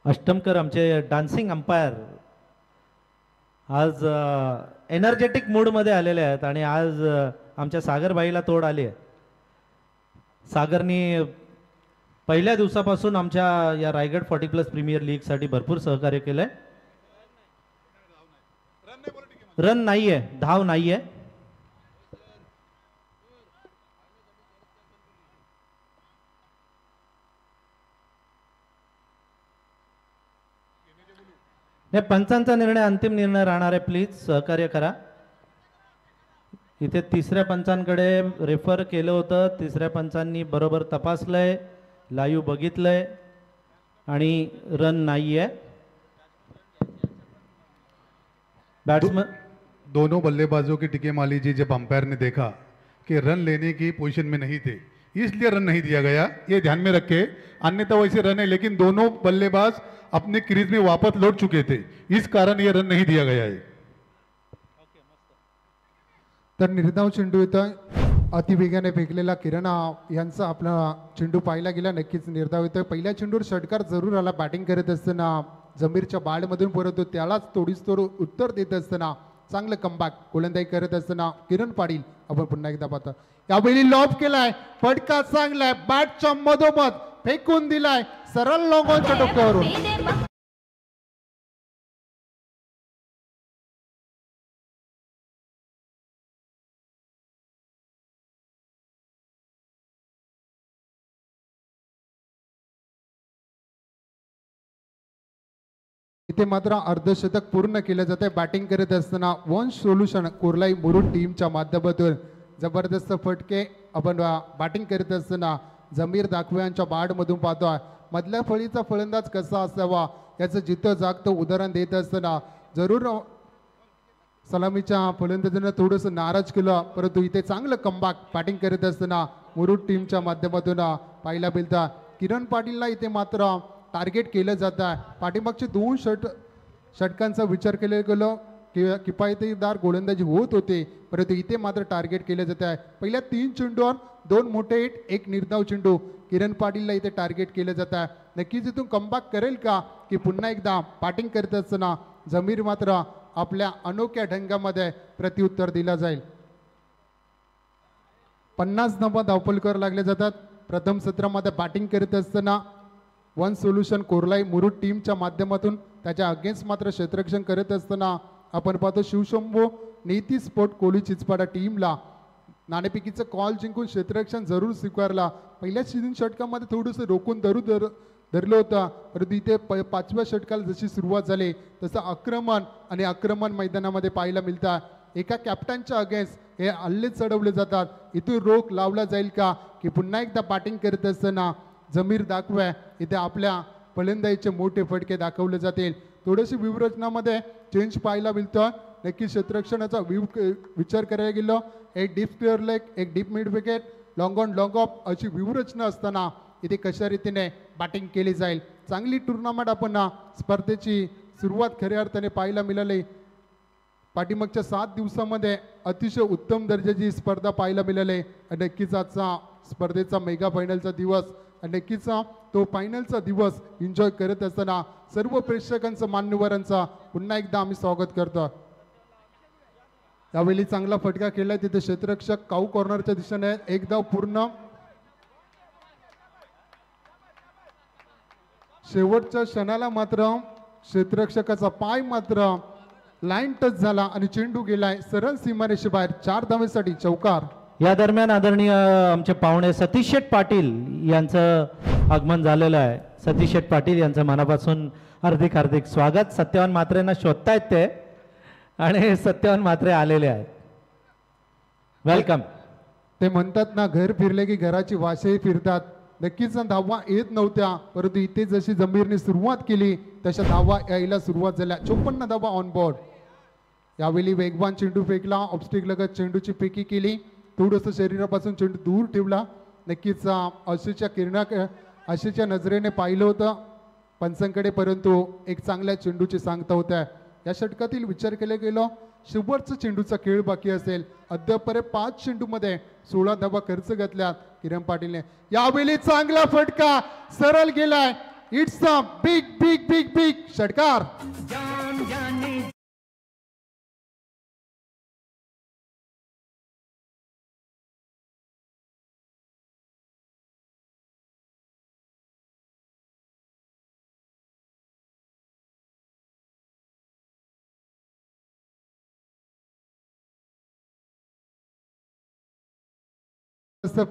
अष्टमकर आमचे डान्सिंग अंपायर आज एनर्जेटिक मूडमध्ये आलेले आहेत आणि आज आमच्या सागरबाईला तोड आली आहे. सागरनी पहिल्या दिवसापासून आमच्या या रायगड 40+ प्रीमियर लीगसाठी भरपूर सहकार्य केलंय. रन नाहीये, धाव नाहीये. नाही, पंचांचा निर्णय अंतिम निर्णय राहणार आहे. प्लीज सहकार्य करा. इथे तिसऱ्या पंचांकडे रेफर केलं होतं. तिसऱ्या पंचांनी बरोबर तपासलंय, लाईव्ह बघितलंय आणि रन नाहीये. बैट्समैन दोनों बल्लेबाजों की टिके माली जी जब अंपायर ने देखा कि रन लेने की पोजीशन में नहीं थे, इसलिए रन नहीं दिया गया. ये ध्यान में रखे, अन्यथा वैसे रन है, लेकिन दोनों बल्लेबाज अपने क्रीज में वापस लौट चुके थे, इस कारण ये रन नहीं दिया गया है. तर निर्धाव चेंडू इथं अतिवेगाने फेकलेला किरण यांचा आपला चेंडू पाहायला गेला. नक्कीच निर्धाव येतोय. पहिल्या चेंडूवर षटकार जरूर आला. बॅटिंग करत असताना जमीरच्या बाळमधून परंतु त्यालाच तोडीस तोड उत्तर देत असताना चांगलं कमबॅक गोलंदाजी करत असताना किरण पाटील आपण पुन्हा एकदा पाहतो. यावेळी लॉब केलाय, फटका चांगलाय, बॅटच्या मधोमध फेकून दिलाय सरळ लॉंगॉनच्या डोक्यावरून. इथे मात्र अर्धशतक पूर्ण केलं जाते. बॅटिंग करत असताना वन सोल्युशन कोरलाई मुरुड टीमच्या माध्यमातून जबरदस्त फटके आपण बॅटिंग करत असताना जमीर दाखवे यांच्या बाडमधून पाहतोय. मधल्या फळीचा फलंदाज कसा असावा याचं जिथं जागतं उदाहरण देत असताना जरूर सलामीच्या फलंदाजांना थोडंसं नाराज केलं, परंतु इथे चांगलं कमबॅक बॅटिंग करत असताना मुरुड टीमच्या माध्यमातून पाहायला मिळतं. किरण पाटीलला इथे मात्र टार्गेट केलं जात आहे. पाठीमागचे 2 षटकांचा विचार केला गेलो किफायतदार गोलंदाजी होत होते, परंतु इथे मात्र टार्गेट केलं जात आहे. पहिल्या 3 चेंडूवर 2 मोठे हिट, 1 निर्धाव चेंडू किरण पाटीलला इथे टार्गेट केलं जात आहे. नक्कीच इथून कमबॅक करेल का की पुन्हा एकदा बॅटिंग करत असताना जमीर मात्र आपल्या अनोख्या ढंगामध्ये प्रत्युत्तर दिला जाईल. 50 धावा धावपलकर लागले जातात. प्रथम सत्रामध्ये बॅटिंग करीत असताना वन सोल्युशन कोरलाई मुरुड टीमच्या माध्यमातून त्याच्या अगेन्स्ट मात्र क्षेत्ररक्षण करत असताना आपण पाहतो शिवशंभो नीती स्पोर्ट कोली चिचपाडा टीमला नाणेफेकीचं कॉल जिंकून क्षेत्ररक्षण जरूर स्वीकारला. पहिल्या सीझन षटकामध्ये थोडंसं रोखून धरलं होतं, परंतु इथे पाचव्या षटकाला जशी सुरुवात झाली तसं आक्रमण मैदानामध्ये पाहायला मिळतं. एका कॅप्टनच्या अगेन्स्ट हे हल्ले चढवले जातात. इथून रोख लावला जाईल का की पुन्हा एकदा बॅटिंग करत असताना जमीर दाखवा इथे आपल्या फलंदाजीचे मोठे फटके दाखवले जातील. थोडीशी व्यूहरचनामध्ये चेंज पाहायला मिळतं. नक्की क्षेत्ररक्षणाचा विचार करायला गेलो एक डीप स्क्वेअर लेग, एक deep mid wicket, long on long of अशी व्यूहरचना असताना इथे कशा रीतीने बॅटिंग केली जाईल. चांगली टुर्नामेंट आपण स्पर्धेची सुरुवात खऱ्या अर्थाने पाहायला मिळाली. पाठीमागच्या 7 दिवसामध्ये अतिशय उत्तम दर्जाची स्पर्धा पाहायला मिळाली. नक्कीच आजचा स्पर्धेचा मेगा फायनलचा दिवस नक्कीच तो फायनलचा दिवस एन्जॉय करत असताना सर्व प्रेक्षकांचं मान्यवरांचा पुन्हा एकदा आम्ही स्वागत करतो. यावेळी चांगला फटका केलाय तिथे क्षेत्ररक्षक काऊ कॉर्नरच्या दिशेने एक धाव पूर्ण. शेवटच्या क्षणाला मात्र क्षेत्ररक्षकाचा पाय मात्र लाईन टच झाला आणि चेंडू गेलाय सरळ सीमारेषेबाहेर 4 धावेसाठी चौकार. या दरम्यान आदरणीय आमचे पाहुणे सतीश शेठ पाटील यांचं आगमन झालेलं आहे. सतीश शेठ पाटील यांचं मनापासून हार्दिक हार्दिक स्वागत. सत्यवान म्हात्रेंना शोधतायत ते आणि सत्यवान म्हात्रे आलेले आहेत. वेलकम. ते म्हणतात ना घर फिरले की घराची वाशेही फिरतात. नक्कीच धावा येत नव्हत्या, परंतु इथे जशी जमीरने सुरुवात केली तशा धावा यायला सुरुवात झाल्या. 54 धावा ऑन बोर्ड. यावेळी वेगवान चेंडू फेकला, ऑब्स्टिक लगत चेंडूची फेकी केली, थोडंसं शरीरापासून चेंडू दूर ठेवला. नक्कीच आशेच्या नजरेने पाहिलं होतं पंचांकडे, परंतु एक चांगल्या चेंडूची सांगता होत्या. या षटकातील विचार केला गेलो शेवटचा चेंडूचा खेळ बाकी असेल. अद्यापर्यंत 5 चेंडूमध्ये 16 धावा खर्च घातल्या किरण पाटीलने. यावेळी चांगला फटका सरळ गेलाय. It's a big big big big षटकार.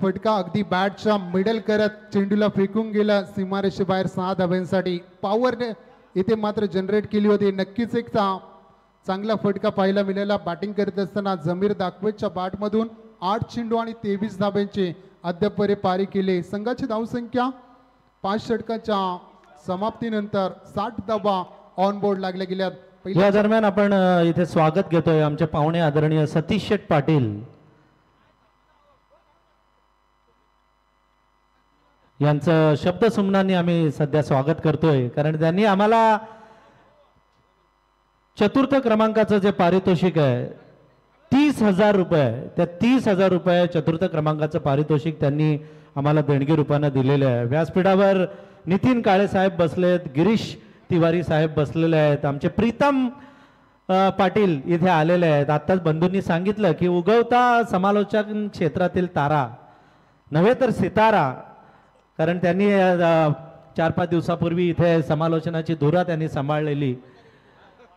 फटका अगदी बॅटच्या मिडल करत चेंडूला फेकून गेला सीमारेषेबाहेर 6 धाव्यांसाठी. पॉवरने इथे मात्र जनरेट केली होती. नक्कीच एक चांगला फटका पाहायला मिळाला. बॅटिंग करत असताना जमीर दाखवेच्या बॅटमधून 8 चेंडू आणि 23 धाब्यांची अद्यापर्यंत पारी केली. संघाची धावसंख्या 5 षटकाच्या समाप्तीनंतर 60 धावा ऑन बोर्ड लागल्या गेल्यात. या दरम्यान आपण इथे स्वागत घेतोय आमचे पाहुणे आदरणीय सतीश शेठ पाटील यांचं शब्दसुमनांनी आम्ही सध्या स्वागत करतोय. कारण त्यांनी आम्हाला चतुर्थ क्रमांकाचं जे पारितोषिक आहे 30,000 रुपये, त्या 30,000 रुपये चतुर्थ क्रमांकाचं पारितोषिक त्यांनी आम्हाला देणगी रूपानं दिलेलं आहे. व्यासपीठावर नितीन काळे साहेब बसलेत, गिरीश तिवारी साहेब बसलेले आहेत, आमचे प्रीतम पाटील इथे आलेले आहेत. आत्ताच बंधूंनी सांगितलं की उगवता समालोचन क्षेत्रातील तारा नव्हे तर सितारा, कारण त्यांनी 4-5 दिवसापूर्वी इथे समालोचनाची धुरा त्यांनी सांभाळलेली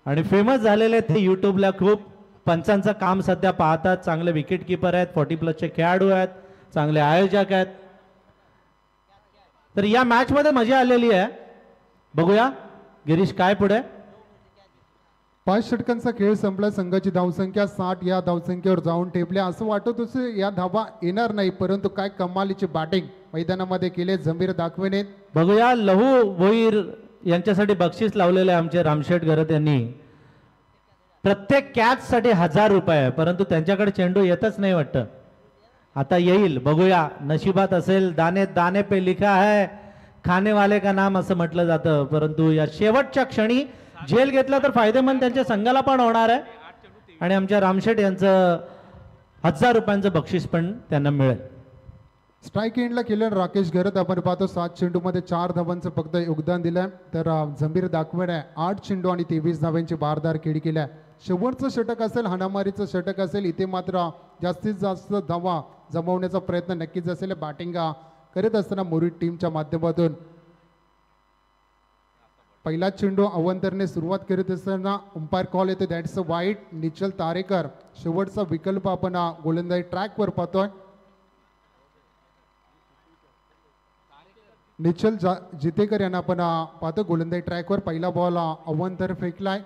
आणि फेमस झालेले ते यूट्यूबला खूप पंचांचं काम सध्या पाहतात. चांगले विकेट कीपर आहेत, 40+ खेळाडू आहेत, चांगले आयोजक आहेत. तर या मॅचमध्ये मजा आलेली आहे. बघूया गिरीश काय पुढे. 5 षटकांचा खेळ संपला. संघाची धावसंख्या 60 या धावसंख्येवर जाऊन ठेपल्या. असं वाटत होतं या धावा येणार नाही, परंतु काय कमालीची बॅटिंग मैदानामध्ये केले जमीर दाखवेने. बघूया लहू भोईर यांच्यासाठी बक्षीस लावलेले आमचे रामशेठ गरत यांनी. प्रत्येक कॅच साठी 1000 रुपये, परंतु त्यांच्याकडे चेंडू येतच नाही वाटतं. आता येईल, बघूया नशिबात असेल. दाने दाने पे लिखा है खाने वाले का नाम असं म्हटलं जातं, परंतु या शेवटच्या क्षणी झेल घेतला तर फायदेमंद त्यांच्या संघाला पण होणार आहे आणि आमच्या रामशेठ यांचं 1000 रुपयांचं बक्षीस पण त्यांना मिळेल. स्ट्राईक एंडला केलं राकेश घरत. आपण पाहतो 7 चेंडूमध्ये 4 धावांचं फक्त योगदान दिलंय. तर जमीर दाखवेने 8 चेंडू आणि 23 धाव्यांची बारदार खेळी केल्या. शेवटचं षटक असेल, हाणामारीचं षटक असेल, इथे मात्र जास्तीत जास्त धावा जमवण्याचा प्रयत्न नक्कीच असेल. बॅटिंग करत असताना मुरुड टीमच्या माध्यमातून पहिला चेंडू अवंतरने सुरुवात करत असताना अंपायर कॉल येतो, दॅट्स अ वाईट. निचल तारेकर शेवटचा विकल्प आपण गोलंदाजी ट्रॅकवर पाहतोय. निचल जितेकर यांना आपण पाहतो गोलंदाजी ट्रॅकवर. पहिला बॉल अवंतर फेकलाय.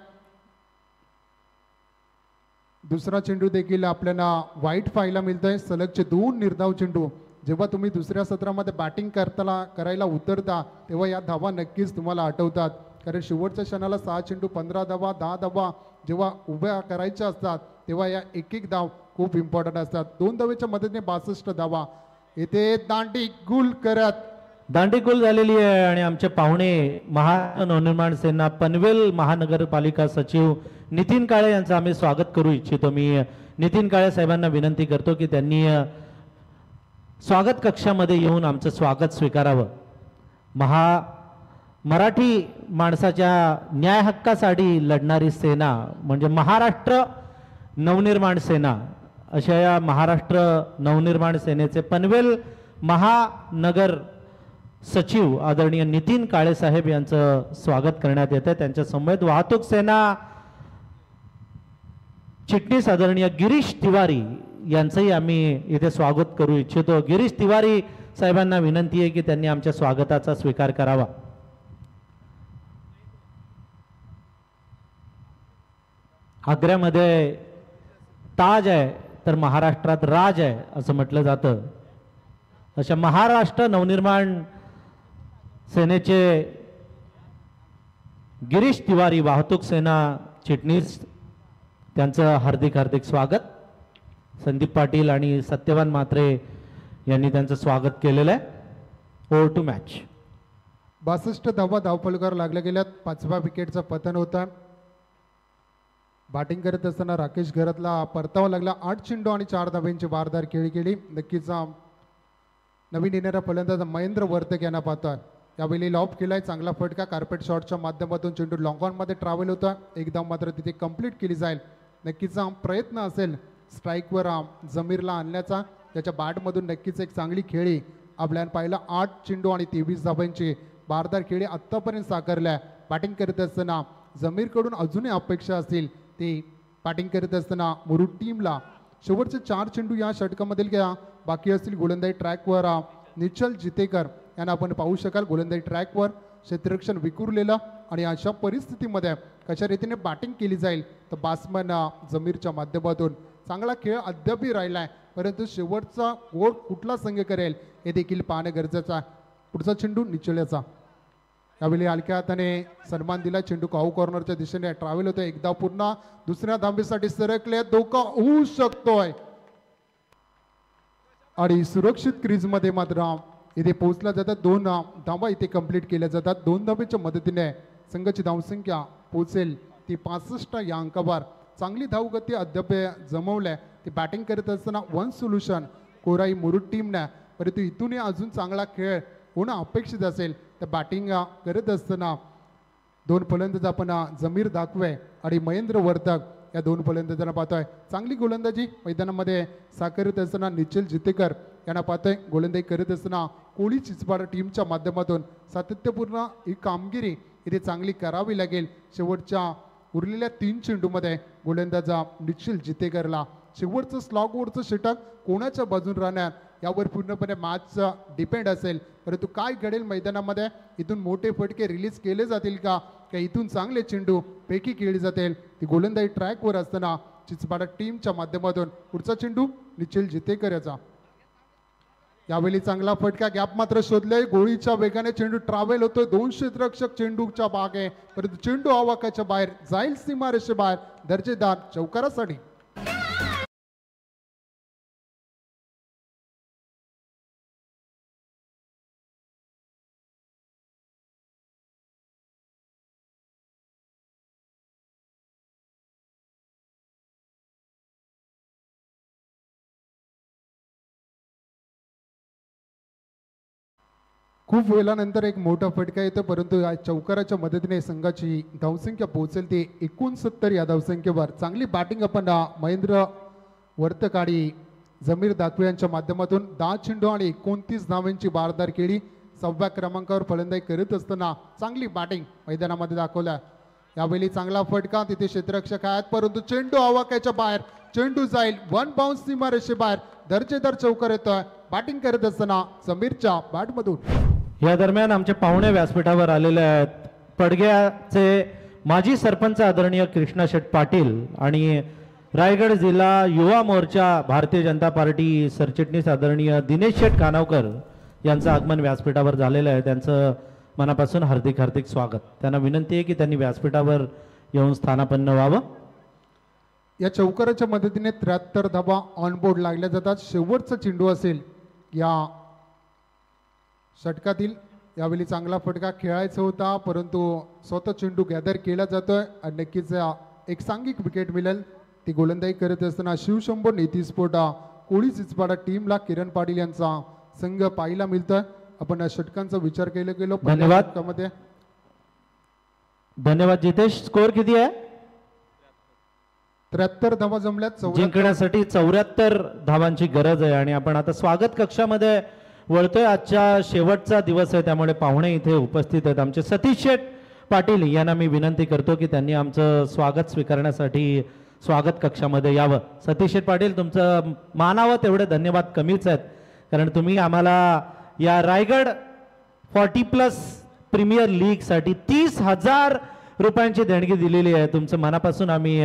दुसरा चेंडू देखील आपल्याला वाईट पाहायला मिळतोय. सलगचे 2 निर्धाव चेंडू. जेव्हा तुम्ही दुसऱ्या सत्रामध्ये बॅटिंग करायला उतरता तेव्हा या धावा नक्कीच तुम्हाला आठवतात, कारण शेवटच्या क्षणाला 6 चेंडू 15 धावा 10 धावा जेव्हा उभ्या करायच्या असतात तेव्हा या एक धाव खूप इम्पॉर्टंट असतात. 2 धावेच्या मदतीने 62 धावा. येथे दांडी गुल करत दांडीकुल झालेली आहे आणि आमचे पाहुणे नवनिर्माण सेना पनवेल महानगरपालिका सचिव नितीन काळे यांचं आम्ही स्वागत करू इच्छितो. मी नितीन काळे साहेबांना विनंती करतो की त्यांनी स्वागत कक्षामध्ये येऊन आमचं स्वागत स्वीकारावं. मराठी माणसाच्या न्याय हक्कासाठी लढणारी सेना म्हणजे महाराष्ट्र नवनिर्माण सेना, अशा या महाराष्ट्र नवनिर्माण सेनेचे पनवेल महानगर सचिव आदरणीय नितीन काळे साहेब यांचं स्वागत करण्यात येतं. त्यांच्या समवेत वाहतूक सेना चिटणीस आदरणीय गिरीश तिवारी यांचंही आम्ही इथे स्वागत करू इच्छितो. गिरीश तिवारी साहेबांना विनंती आहे की त्यांनी आमच्या स्वागताचा स्वीकार करावा. आग्र्यामध्ये ताज आहे तर महाराष्ट्रात राज आहे असं म्हटलं जातं. अशा महाराष्ट्र नवनिर्माण सेनेचे गिरीश तिवारी वाहतूक सेना चिटणीस, त्यांचं हार्दिक हार्दिक स्वागत. संदीप पाटील आणि सत्यवान म्हात्रे यांनी त्यांचं स्वागत केलेलं आहे. Over to match. 62 धावा धावफलकावर लागल्या गेल्यात. 5व्या विकेटचं पतन होतं. बॅटिंग करत असताना राकेश घरातला परतावा लागला. 8 चेंडू आणि 4 धाब्यांची वारदार खेळी केली. नक्कीच नवीन येणारा फलंदाज महेंद्र वर्तक यांना पाहतोय. यावेळी लॉब केलाय, चांगला फटका कार्पेट शॉटच्या माध्यमातून चेंडू लॉंग ऑनमध्ये ट्रॅव्हल होता. एक धाव मात्र तिथे कंप्लीट केली जाईल. नक्कीच प्रयत्न असेल स्ट्राईकवर जमीरला आणण्याचा. त्याच्या बॅटमधून नक्कीच एक चांगली खेळी आपल्याला पाहिलं. 8 चेंडू आणि 23 धाब्यांची बारदार खेळी आत्तापर्यंत साकारल्या. बॅटिंग करत असताना जमीरकडून अजूनही अपेक्षा असतील ती बॅटिंग करत असताना मुरुड टीमला शेवटचे 4 चेंडू या षटकामधील घ्या बाकी असतील. गोलंदाजी ट्रॅकवर निचल जितेकर यांना आपण पाहू शकाल. गोलंदाजी ट्रॅकवर क्षेत्ररक्षण विखुरलेलं आणि अशा परिस्थितीमध्ये कशा रीतीने बॅटिंग केली जाईल तर बॅट्समन जमीरच्या माध्यमातून चांगला खेळ अद्यापही राहिला आहे, परंतु शेवटचा गोल कुठला संघ करेल हे देखील पाहणं गरजेचं आहे. पुढचा चेंडू निचल्याचा. यावेळी हलक्या हाताने सन्मान दिला. चेंडू काहू कॉर्नरच्या दिशेने ट्रॅव्हल होतोय. एकदा पुन्हा दुसऱ्या धाबेसाठी सरकले. धोका होऊ शकतोय आणि सुरक्षित क्रीजमध्ये मात्र इथे पोहोचला जातात. 2 धावा इथे कंप्लीट केल्या जातात. 2 धावेच्या मदतीने संघाची धावसंख्या पोहोचेल ती 65 या अंकावर. चांगली धावगती अद्याप जमवल्या. ती बॅटिंग करत असताना 1 सोल्युशन कोराई मुरुड टीमने, परंतु इथूनही अजून चांगला खेळ होणं अपेक्षित असेल तर बॅटिंग करत असताना 2 फलंदाज आपण जमीर दाखवे आणि महेंद्र वर्तक या 2 फलंदाजांना पाहतोय. चांगली गोलंदाजी मैदानामध्ये साकारत असताना निचल जितेकर यांना पाहतोय. गोलंदाजी करत असताना कोळी चिचपाड टीमच्या माध्यमातून सातत्यपूर्ण ही कामगिरी इथे चांगली करावी लागेल. शेवटच्या उरलेल्या 3 चेंडूमध्ये गोलंदाजा निचल जितेकरला शेवटचं स्लॉगवरचं षटक कोणाच्या बाजून राहणार यावर पूर्णपणे मॅच डिपेंड असेल. परंतु काय घडेल मैदानामध्ये, इथून मोठे फटके रिलीज केले जातील का इथून चांगले चेंडू पैकी खेळली जातील ती गोलंदाजी ट्रॅकवर असताना चिचपाडा टीमच्या माध्यमातून. पुढचा चेंडू निचल जितेकर याचा. यावेळी चांगला फटका गॅप मात्र शोधले. गोळीच्या वेगाने चेंडू ट्रॅव्हल होतोय. 2 क्षेत्ररक्षक चेंडूच्या बागे, परंतु चेंडू आवाकाच्या बाहेर जाईल सीमारेषेबाहेर. दर्जेदार चौकारासाठी. खूप वेळानंतर एक मोठा फटका येतो, परंतु या चौकाराच्या मदतीने संघाची धावसंख्या पोहोचेल ते 69 या धावसंख्येवर. चांगली बॅटिंग आपण महेंद्र वर्तक आणि जमीर दातवे यांच्या माध्यमातून 10 चेंडू आणि 29 धावांची बारदार केली. 6व्या क्रमांकावर फलंदाजी करत असताना चांगली बॅटिंग मैदानामध्ये दाखवल्या. यावेळी चांगला फटका, तिथे क्षेत्ररक्षक आहेत परंतु चेंडू आवाक्याच्या बाहेर. चेंडू जाईल 1 बाउन्स सीमारेषे बाहेर. दर्जेदार चौकार येतोय. बॅटिंग करत असताना समीरच्या बॅटमधून. या दरम्यान आमचे पाहुणे व्यासपीठावर आलेले आहेत. पडग्याचे माजी सरपंच आदरणीय कृष्णा शेठ पाटील आणि रायगड जिल्हा युवा मोर्चा भारतीय जनता पार्टी सरचिटणीस आदरणीय दिनेश शेठ खानावकर यांचं आगमन व्यासपीठावर झालेलं आहे. त्यांचं मनापासून हार्दिक हार्दिक स्वागत. त्यांना विनंती आहे की त्यांनी व्यासपीठावर येऊन स्थानापन्न व्हावं. या चौकाराच्या मदतीने 73 धावा ऑनबोर्ड लागल्या जातात. शेवटचा चेंडू असेल या षटकातील. यावेळी चांगला फटका खेळायचा होता परंतु स्वतः चेंडू गॅदर केला जातोय आणि नक्कीच एक सांघिक विकेट मिळेल. ती गोलंदाजी करत असताना शिवशंभो नेतीस्फोटा कोळी चिचपाडा टीमला किरण पाटील यांचा संघ पाहायला मिळतोय. आपण या षटकांचा विचार केला गेलो. धन्यवाद. धन्यवाद जितेश. स्कोर किती आहे? 73 धावा जमल्यात. जिंकण्यासाठी 74 धावांची गरज आहे आणि आपण आता स्वागत कक्षामध्ये वळतोय. आजच्या शेवटचा दिवस आहे त्यामुळे पाहुणे इथे उपस्थित आहेत. आमचे सतीश शेठ पाटील यांना मी विनंती करतो की त्यांनी आमचं स्वागत स्वीकारण्यासाठी स्वागत कक्षामध्ये यावं. सतीश शेठ पाटील, तुमचं मानावं तेवढे धन्यवाद कमीच आहेत कारण तुम्ही आम्हाला या रायगड 40+ प्रीमियर लीगसाठी 30,000 रुपयांची देणगी दिलेली आहे. तुमचं मनापासून आम्ही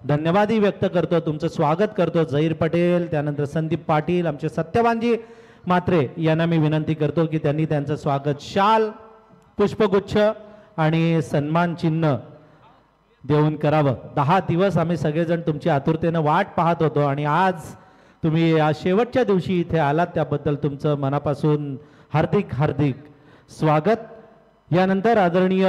धन्यवादही व्यक्त करतो. तुमचं स्वागत करतो. झहीर पटेल, त्यानंतर संदीप पाटील, आमचे सत्यवानजी मात्रे यांना मी विनंती करतो की त्यांनी त्यांचं स्वागत शाल, पुष्पगुच्छ आणि सन्मान चिन्ह देऊन करावं. 10 दिवस आम्ही सगळेजण तुमची आतुरतेनं वाट पाहत होतो आणि आज तुम्ही या शेवटच्या दिवशी इथे आलात त्याबद्दल तुमचं मनापासून हार्दिक हार्दिक स्वागत. यानंतर आदरणीय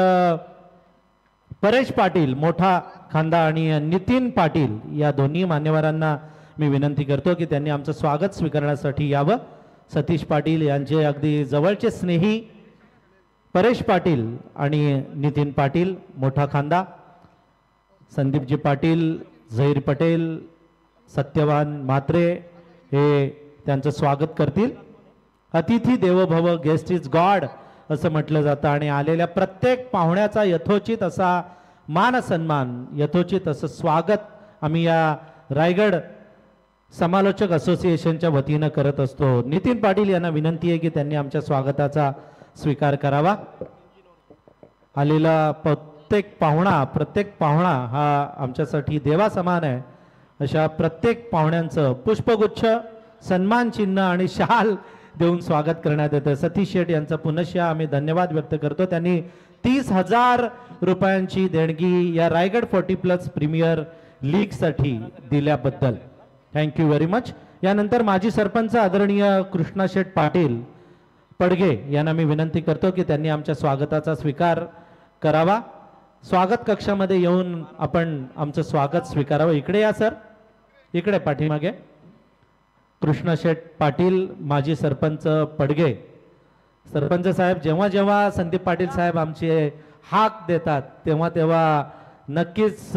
परेश पाटील मोठा खांदा आणि नितीन पाटील या दोन्ही मान्यवरांना मी विनंती करतो की त्यांनी आमचं स्वागत स्वीकारण्यासाठी यावं. सतीश पाटील यांचे अगदी जवळचे स्नेही परेश पाटील आणि नितीन पाटील मोठा खांदा, संदीपजी पाटील, झहीर पटेल, सत्यवान म्हात्रे हे त्यांचं स्वागत करतील. अतिथी देवो भव, गेस्ट इज गॉड असं म्हटलं जातं आणि आलेल्या प्रत्येक पाहुण्याचा यथोचित असा मान सन्मान, यथोचित असं स्वागत आम्ही या रायगड समालोचक असोसिएशनच्या वतीनं करत असतो. नितीन पाटील यांना विनंती आहे की त्यांनी आमच्या स्वागताचा स्वीकार करावा. आलेला प्रत्येक पाहुणा हा आमच्यासाठी देवा समान आहे. अशा प्रत्येक पाहुण्यांचं पुष्पगुच्छ, सन्मान चिन्ह आणि शाल देऊन स्वागत करण्यात येतं. सतीश शेठ यांचा पुनश्च आम्ही धन्यवाद व्यक्त करतो. त्यांनी 30,000 रुपयांची देणगी या रायगड 40+ प्रीमियर लीगसाठी दिल्याबद्दल थँक्यू व्हेरी मच. यानंतर माजी सरपंच आदरणीय कृष्णा शेठ पाटील पडगे यांना मी विनंती करतो की त्यांनी आमच्या स्वागताचा स्वीकार करावा. स्वागत कक्षामध्ये येऊन आपण आमचं स्वागत स्वीकारावं. इकडे या सर, इकडे पाठीमागे. कृष्णा शेठ पाटील माजी सरपंच पडगे. सरपंच साहेब, जेव्हा जेव्हा संदीप पाटील साहेब आमचे हाक देतात तेव्हा तेव्हा नक्कीच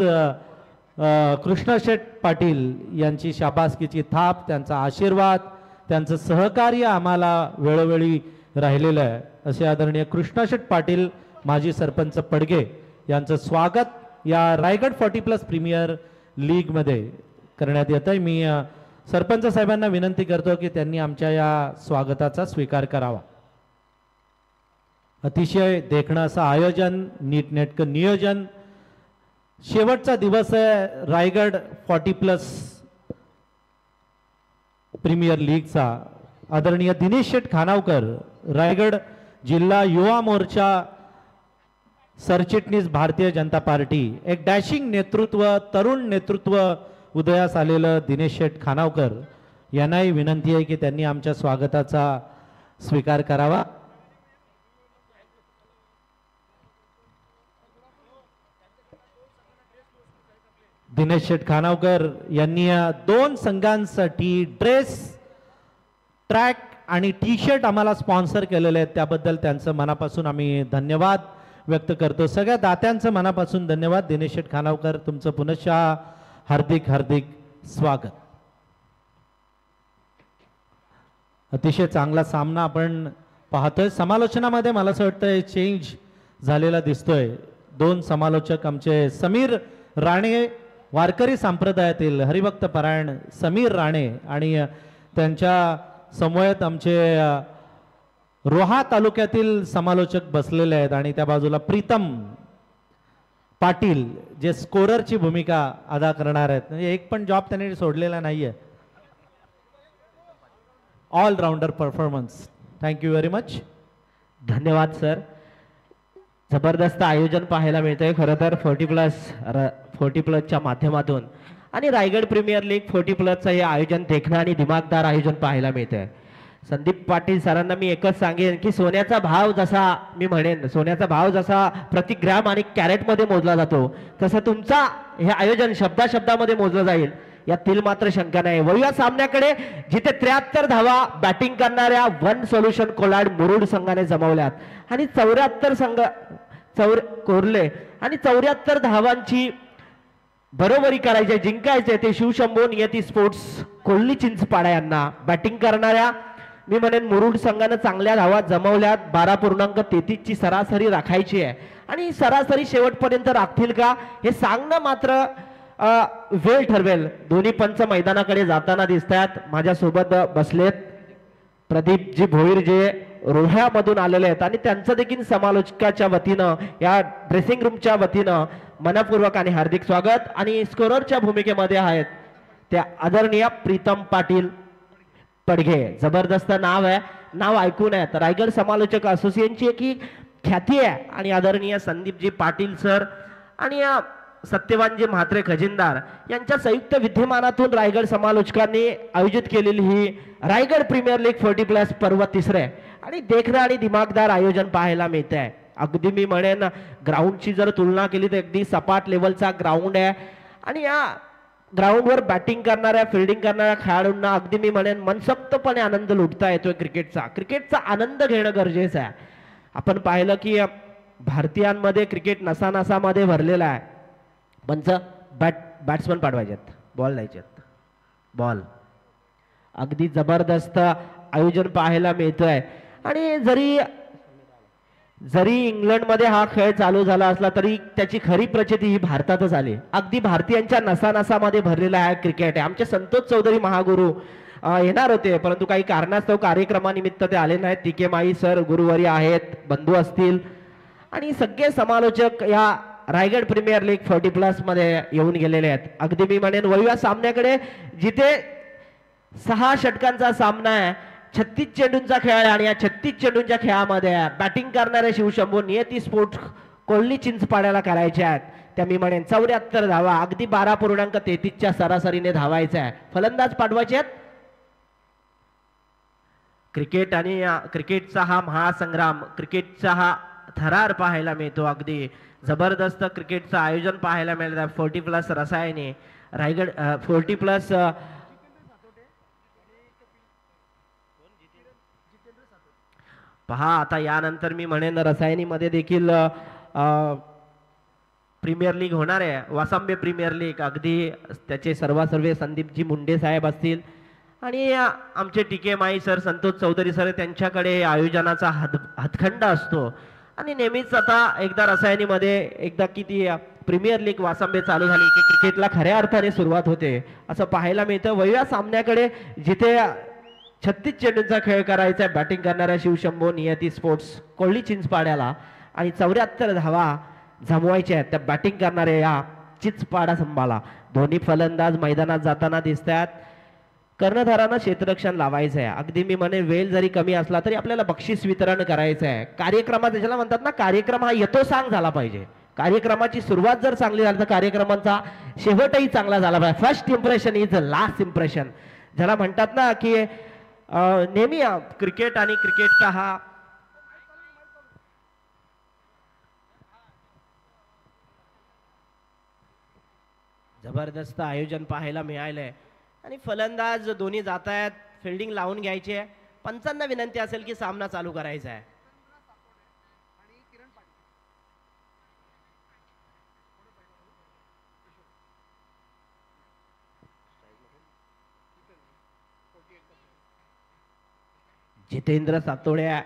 कृष्णा शेठ पाटील यांची शाबासकीची थाप, त्यांचा आशीर्वाद, त्यांचं सहकार्य आम्हाला वेळोवेळी राहिलेलं आहे. असे आदरणीय कृष्णा शेठ पाटील माजी सरपंच पडगे यांचं स्वागत या रायगड 40+ प्रीमियर लीगमध्ये करण्यात येत आहे. मी सरपंच साहेबांना विनंती करतो की त्यांनी आमच्या या स्वागताचा स्वीकार करावा. अतिशय देखणं असं आयोजन, नीटनेटकं नियोजन. शेवटचा दिवस आहे रायगड 40+ प्रीमियर लीगचा. आदरणीय दिनेश शेठ खानावकर, रायगड जिल्हा युवा मोर्चा सरचिटणीस भारतीय जनता पार्टी. एक डॅशिंग नेतृत्व, तरुण नेतृत्व उदयास आलेलं दिनेश शेठ खानावकर यांनाही विनंती आहे की त्यांनी आमच्या स्वागताचा स्वीकार करावा. दिनेश शेठ खानावकर यांनी 2 संघांसाठी ड्रेस, ट्रॅक आणि टी शर्ट आम्हाला स्पॉन्सर केलेले आहेत. त्याबद्दल त्यांचं मनापासून आम्ही धन्यवाद व्यक्त करतो. सगळ्या दात्यांचं मनापासून धन्यवाद. दिनेश शेठ खानावकर, तुमचं पुनश्च हार्दिक हार्दिक स्वागत. अतिशय चांगला सामना आपण पाहतोय. समालोचनामध्ये मला असं वाटतं चेंज झालेला दिसतोय. दोन समालोचक आमचे समीर राणे, वारकरी संप्रदायातील हरिभक्त परायण समीर राणे, आणि त्यांच्या समवेत आमचे रोहा तालुक्यातील समालोचक बसलेले आहेत, आणि त्या बाजूला प्रीतम पाटील जे स्कोररची भूमिका अदा करणार आहेत. म्हणजे एक पण जॉब त्यांनी सोडलेला नाहीये. Allrounder performance. Thank you very much. धन्यवाद सर. जबरदस्त आयोजन पाहायला मिळतंय खरं तर 40+च्या माध्यमातून, आणि रायगड प्रीमियर लीग 40+चं हे आयोजन देखणं आणि दिमागदार आयोजन पाहायला मिळतंय. संदीप पाटील सरांना मी एकच सांगेन की सोन्याचा भाव जसा, मी म्हणेन सोन्याचा भाव जसा प्रति ग्रॅम आणि कॅरेटमध्ये मोजला जातो, तसं तुमचा हे आयोजन शब्दामध्ये मोजलं जाईल यातील मात्र शंका नाही. वळूया सामन्याकडे, जिथे 73 धावा बॅटिंग करणाऱ्या वन सोल्युशन कोलाड मुरुड संघाने जमवल्यात, आणि 74 धावांची बरोबरी करायची, जिंकायचे ते शिवशंभो नियती स्पोर्ट्स कोल्ली चिंचपाडा यांना. बॅटिंग करणाऱ्या मी म्हणेन मुरुड संघानं चांगल्या धावा जमवल्यात. 12.33ची सरासरी राखायची आहे, आणि सरासरी शेवटपर्यंत राखतील का हे सांगणं मात्र वेळ ठरवेल. दोन्ही पंच मैदानाकडे जाताना दिसतात. माझ्यासोबत बसलेत प्रदीपजी भोईर जे रोह्यामधून आलेले आहेत, आणि त्यांचं देखील समालोचकाच्या वतीनं या ड्रेसिंग रूमच्या वतीनं मनपूर्वक आणि हार्दिक स्वागत. आणि स्कोररच्या भूमिकेमध्ये आहेत त्या आदरणीय प्रीतम पाटील पडघे. जबरदस्त नाव आहे, नाव ऐकून आहे. रायगड समालोचक असोसिएशनची एक ख्याती आहे, आणि आदरणीय संदीपजी पाटील सर आणि सत्यवानजी म्हात्रे खजिनदार यांच्या संयुक्त विद्यमानातून रायगड समालोचकांनी आयोजित केलेली ही रायगड प्रीमियर लीग 40+ पर्व तिसरे, आणि देखणं आणि दिमागदार आयोजन पाहायला मिळत आहे. अगदी मी म्हणेन ग्राउंडची जर तुलना केली तर अगदी सपाट लेवलचा ग्राउंड आहे, आणि या ग्राउंडवर बॅटिंग करणाऱ्या फिल्डिंग करणाऱ्या खेळाडूंना अगदी मी म्हणेन मनसोक्तपणे आनंद लुटता येतोय. क्रिकेटचा आनंद घेणं गरजेचं आहे. आपण पाहिलं की भारतीयांमध्ये क्रिकेट नसानसामध्ये भरलेला आहे. पंच बॅट्समन पाठवायचेत, बॉल द्यायचेत, बॉल. अगदी जबरदस्त आयोजन पाहायला मिळतोय. आणि जरी इंग्लंडमध्ये हा खेळ चालू झाला असला तरी त्याची खरी प्रचिती ही भारतातच आली. अगदी भारतीयांच्या नसानसामध्ये भरलेला हा क्रिकेट आहे. आमचे संतोष चौधरी महागुरु येणार होते, परंतु काही कारणास्तव कार्यक्रमानिमित्त ते आले नाहीत. टीके माई सर गुरुवारी आहेत, बंधू असतील, आणि सगळे समालोचक या रायगड प्रीमियर लीग 40+ मध्ये येऊन गेलेले आहेत. अगदी मी म्हणेन वळूया सामन्याकडे, जिथे 6 षटकांचा सामना आहे. 36 चेंडूंचा खेळ आहे, आणि या 36 चेंडूंच्या खेळामध्ये बॅटिंग करणाऱ्या शिवशंभो नियती स्पोर्ट्स कोल्ली चिंचपाड्याला करायच्या आहेत त्या मी म्हणेन 74 धावा. अगदी 12.33च्या सरासरीने धावायचं आहे. फलंदाज पाठवायचे आहेत. क्रिकेट आणि क्रिकेटचा हा महासंग्राम, क्रिकेटचा हा थरार पाहायला मिळतो. अगदी जबरदस्त क्रिकेटचं आयोजन पाहायला मिळतं 40+ रसायने रायगड 40+ पहा. आता यानंतर मी म्हणेन रसायनीमध्ये देखील प्रीमियर लीग होणार आहे, वासांबे प्रीमियर लीग. अगदी त्याचे सर्वे संदीपजी मुंडे साहेब असतील, आणि आमचे टीके my sir, Santosh Chaudhari sir, त्यांच्याकडे आयोजनाचा हातखंड असतो. आणि नेहमीच आता एकदा रसायनीमध्ये एकदा किती प्रीमियर लीग वासांबे चालू झाली की क्रिकेटला खऱ्या अर्थाने सुरुवात होते असं पाहायला मिळतं. वळूया सामन्याकडे, जिथे 36 चेंडूंचा खेळ करायचा आहे बॅटिंग करणाऱ्या शिवशंभो नियती स्पोर्ट्स कोल्ली चिंचपाड्याला, आणि 74 धावा जमवायच्या आहेत त्या बॅटिंग करणाऱ्या या चिंचपाडा संभाला. दोन्ही फलंदाज मैदानात जाताना दिसतात. कर्णधारांना क्षेत्ररक्षण लावायचं आहे. अगदी मी म्हणेन वेळ जरी कमी असला तरी आपल्याला बक्षीस वितरण करायचं आहे. कार्यक्रमात ज्याला म्हणतात ना, कार्यक्रम हा येतो सांग झाला पाहिजे. कार्यक्रमाची सुरुवात जर चांगली झाली तर कार्यक्रमाचा शेवटही चांगला झाला पाहिजे. First impression is last impression ज्याला म्हणतात ना, की नेहमी क्रिकेट आणि क्रिकेटचा हा जबरदस्त आयोजन पाहायला मिळालंय. आणि फलंदाज दोन्ही जात आहेत, फिल्डिंग लावून घ्यायची आहे. पंचांना विनंती असेल की सामना चालू करायचा आहे. जितेंद्र सातोड्या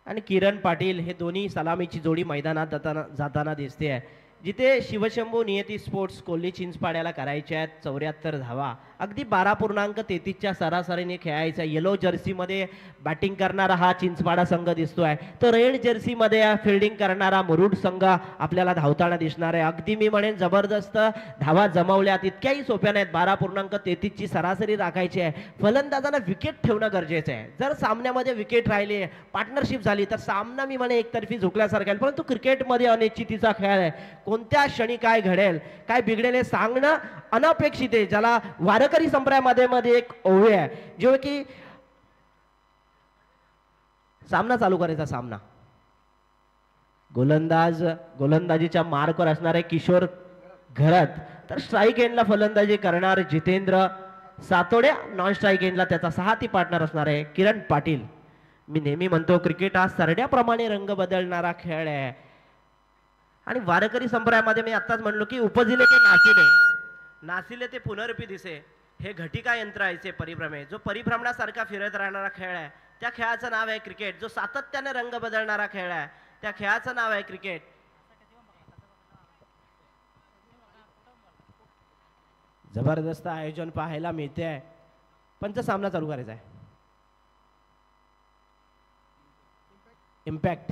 आणि किरण पाटील हे दोन्ही सलामीची जोडी मैदानात जाताना दिसते आहे. जिथे शिवशंभू नियती स्पोर्ट्स कोल्ही चिंचपाड्याला करायचे आहेत 74 धावा, अगदी 12.33च्या सरासरीने खेळायचा. येलो जर्सीमध्ये बॅटिंग करणारा हा चिंचपाडा संघ दिसतोय, तर रेड जर्सीमध्ये फिल्डिंग करणारा मुरुड संघ आपल्याला धावताना दिसणार आहे. अगदी मी म्हणेन जबरदस्त धावा जमवल्यात, इतक्याही सोप्या नाहीत. 12.33ची सरासरी राखायची आहे. फलंदाजांना विकेट ठेवणं गरजेचं आहे. जर सामन्यामध्ये विकेट राहिली, पार्टनरशिप झाली, तर सामना मी म्हणे एकतर्फी झुकल्यासारखा आहे. परंतु क्रिकेटमध्ये अनिश्चितीचा खेळ आहे. कोणत्या क्षणी काय घडेल, काय बिघडेल हे सांगणं अनपेक्षित आहे. ज्याला वारकरी संप्रदायामध्ये एक ओवी आहे, जो की सामना चालू करायचा. सामना गोलंदाजीच्या मार्कवर असणारे किशोर घरत, तर स्ट्राईक एंडला फलंदाजी करणार जितेंद्र सातोड्या. नॉन स्ट्राईक एंडला त्याचा साहाती पार्टनर असणार आहे किरण पाटील. मी नेहमी म्हणतो क्रिकेट हा सरड्याप्रमाणे रंग बदलणारा खेळ आहे. आणि वारकरी संप्रदायामध्ये मी आत्ताच म्हणलो की उपजिले ते नासिले, नासिले ते पुनरपी दिसे, हे घटिका यंत्र आहे परिभ्रमे. जो परिभ्रमणासारखा फिरत राहणारा खेळ आहे, त्या खेळाचं नाव आहे क्रिकेट. जो सातत्याने रंग बदलणारा खेळ आहे, त्या खेळाचं नाव आहे क्रिकेट. जबरदस्त आयोजन पाहायला मिळते आहे. पंच सामना चालू करायचा आहे. इम्पॅक्ट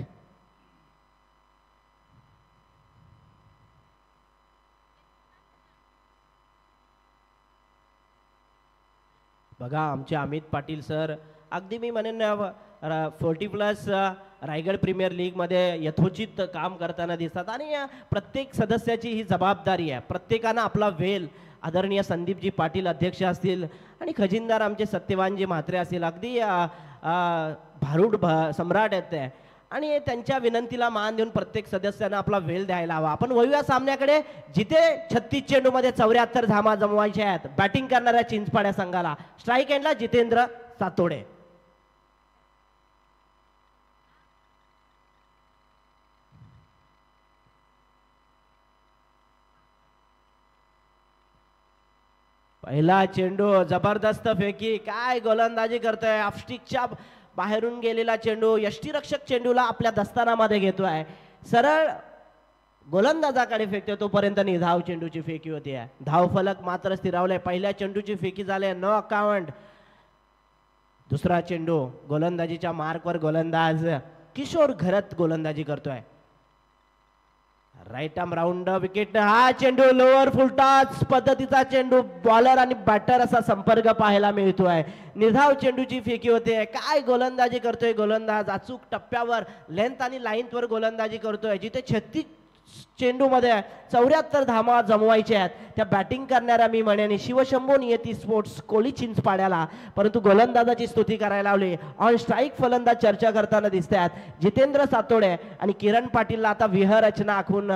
बघा, आमचे अमित पाटील सर अगदी मी म्हणेन 40+ रायगड प्रीमियर लीगमध्ये यथोचित काम करताना दिसतात. आणि प्रत्येक सदस्याची ही जबाबदारी आहे. प्रत्येकानं आपला वेल, आदरणीय संदीपजी पाटील अध्यक्ष असतील आणि खजिनदार आमचे सत्यवानजी म्हात्रे असतील, अगदी भारूड सम्राट आहेत ते, आणि त्यांच्या विनंतीला मान देऊन प्रत्येक सदस्यानं आपला वेल द्यायला हवा. आपण वळूया सामन्याकडे, जिथे 36 चेंडूमध्ये 74 धावा जमवायच्या आहेत. बॅटिंग करणाऱ्या चिंचपाड्या संघाला स्ट्राईक एंडला जितेंद्र सातोडे. पहिला चेंडू जबरदस्त फेकी, काय गोलंदाजी करतोय. ऑफस्टिकच्या बाहेरून गेलेला चेंडू यष्टीरक्षक चेंडूला आपल्या दस्तानामध्ये घेतोय, सरळ गोलंदाजाकडे फेकतो. तोपर्यंत निधाव चेंडूची फेकी होती. धाव फलक मात्र स्थिरावले. पहिल्या चेंडूची फेकी झाली, नो अकाउंट. दुसरा चेंडू गोलंदाजीच्या मार्कवर गोलंदाज किशोर घरत गोलंदाजी करतोय. Right arm round wicket. हा चेंडू लोअर फुलटॉस पद्धतीचा चेंडू, बॉलर आणि बॅटर असा संपर्क पाहायला मिळतोय. निधाव चेंडूची फेकी होते. काय गोलंदाजी करतोय गोलंदाज, अचूक टप्प्यावर लेंथ आणि लाईनवर गोलंदाजी करतोय. जिथे 36 चेंडूमध्ये 74 धावा जमवायच्या आहेत, त्या बॅटिंग करणाऱ्या मी म्हणेन शिवशंभू नियती स्पोर्ट्स कोली चिंचपाड्याला, परंतु गोलंदाजाची स्तुती करायला लावली. ऑन स्ट्राईक फलंदाज चर्चा करताना दिसतात जितेंद्र सातोडे आणि किरण पाटीलला आता व्यूहरचना आखून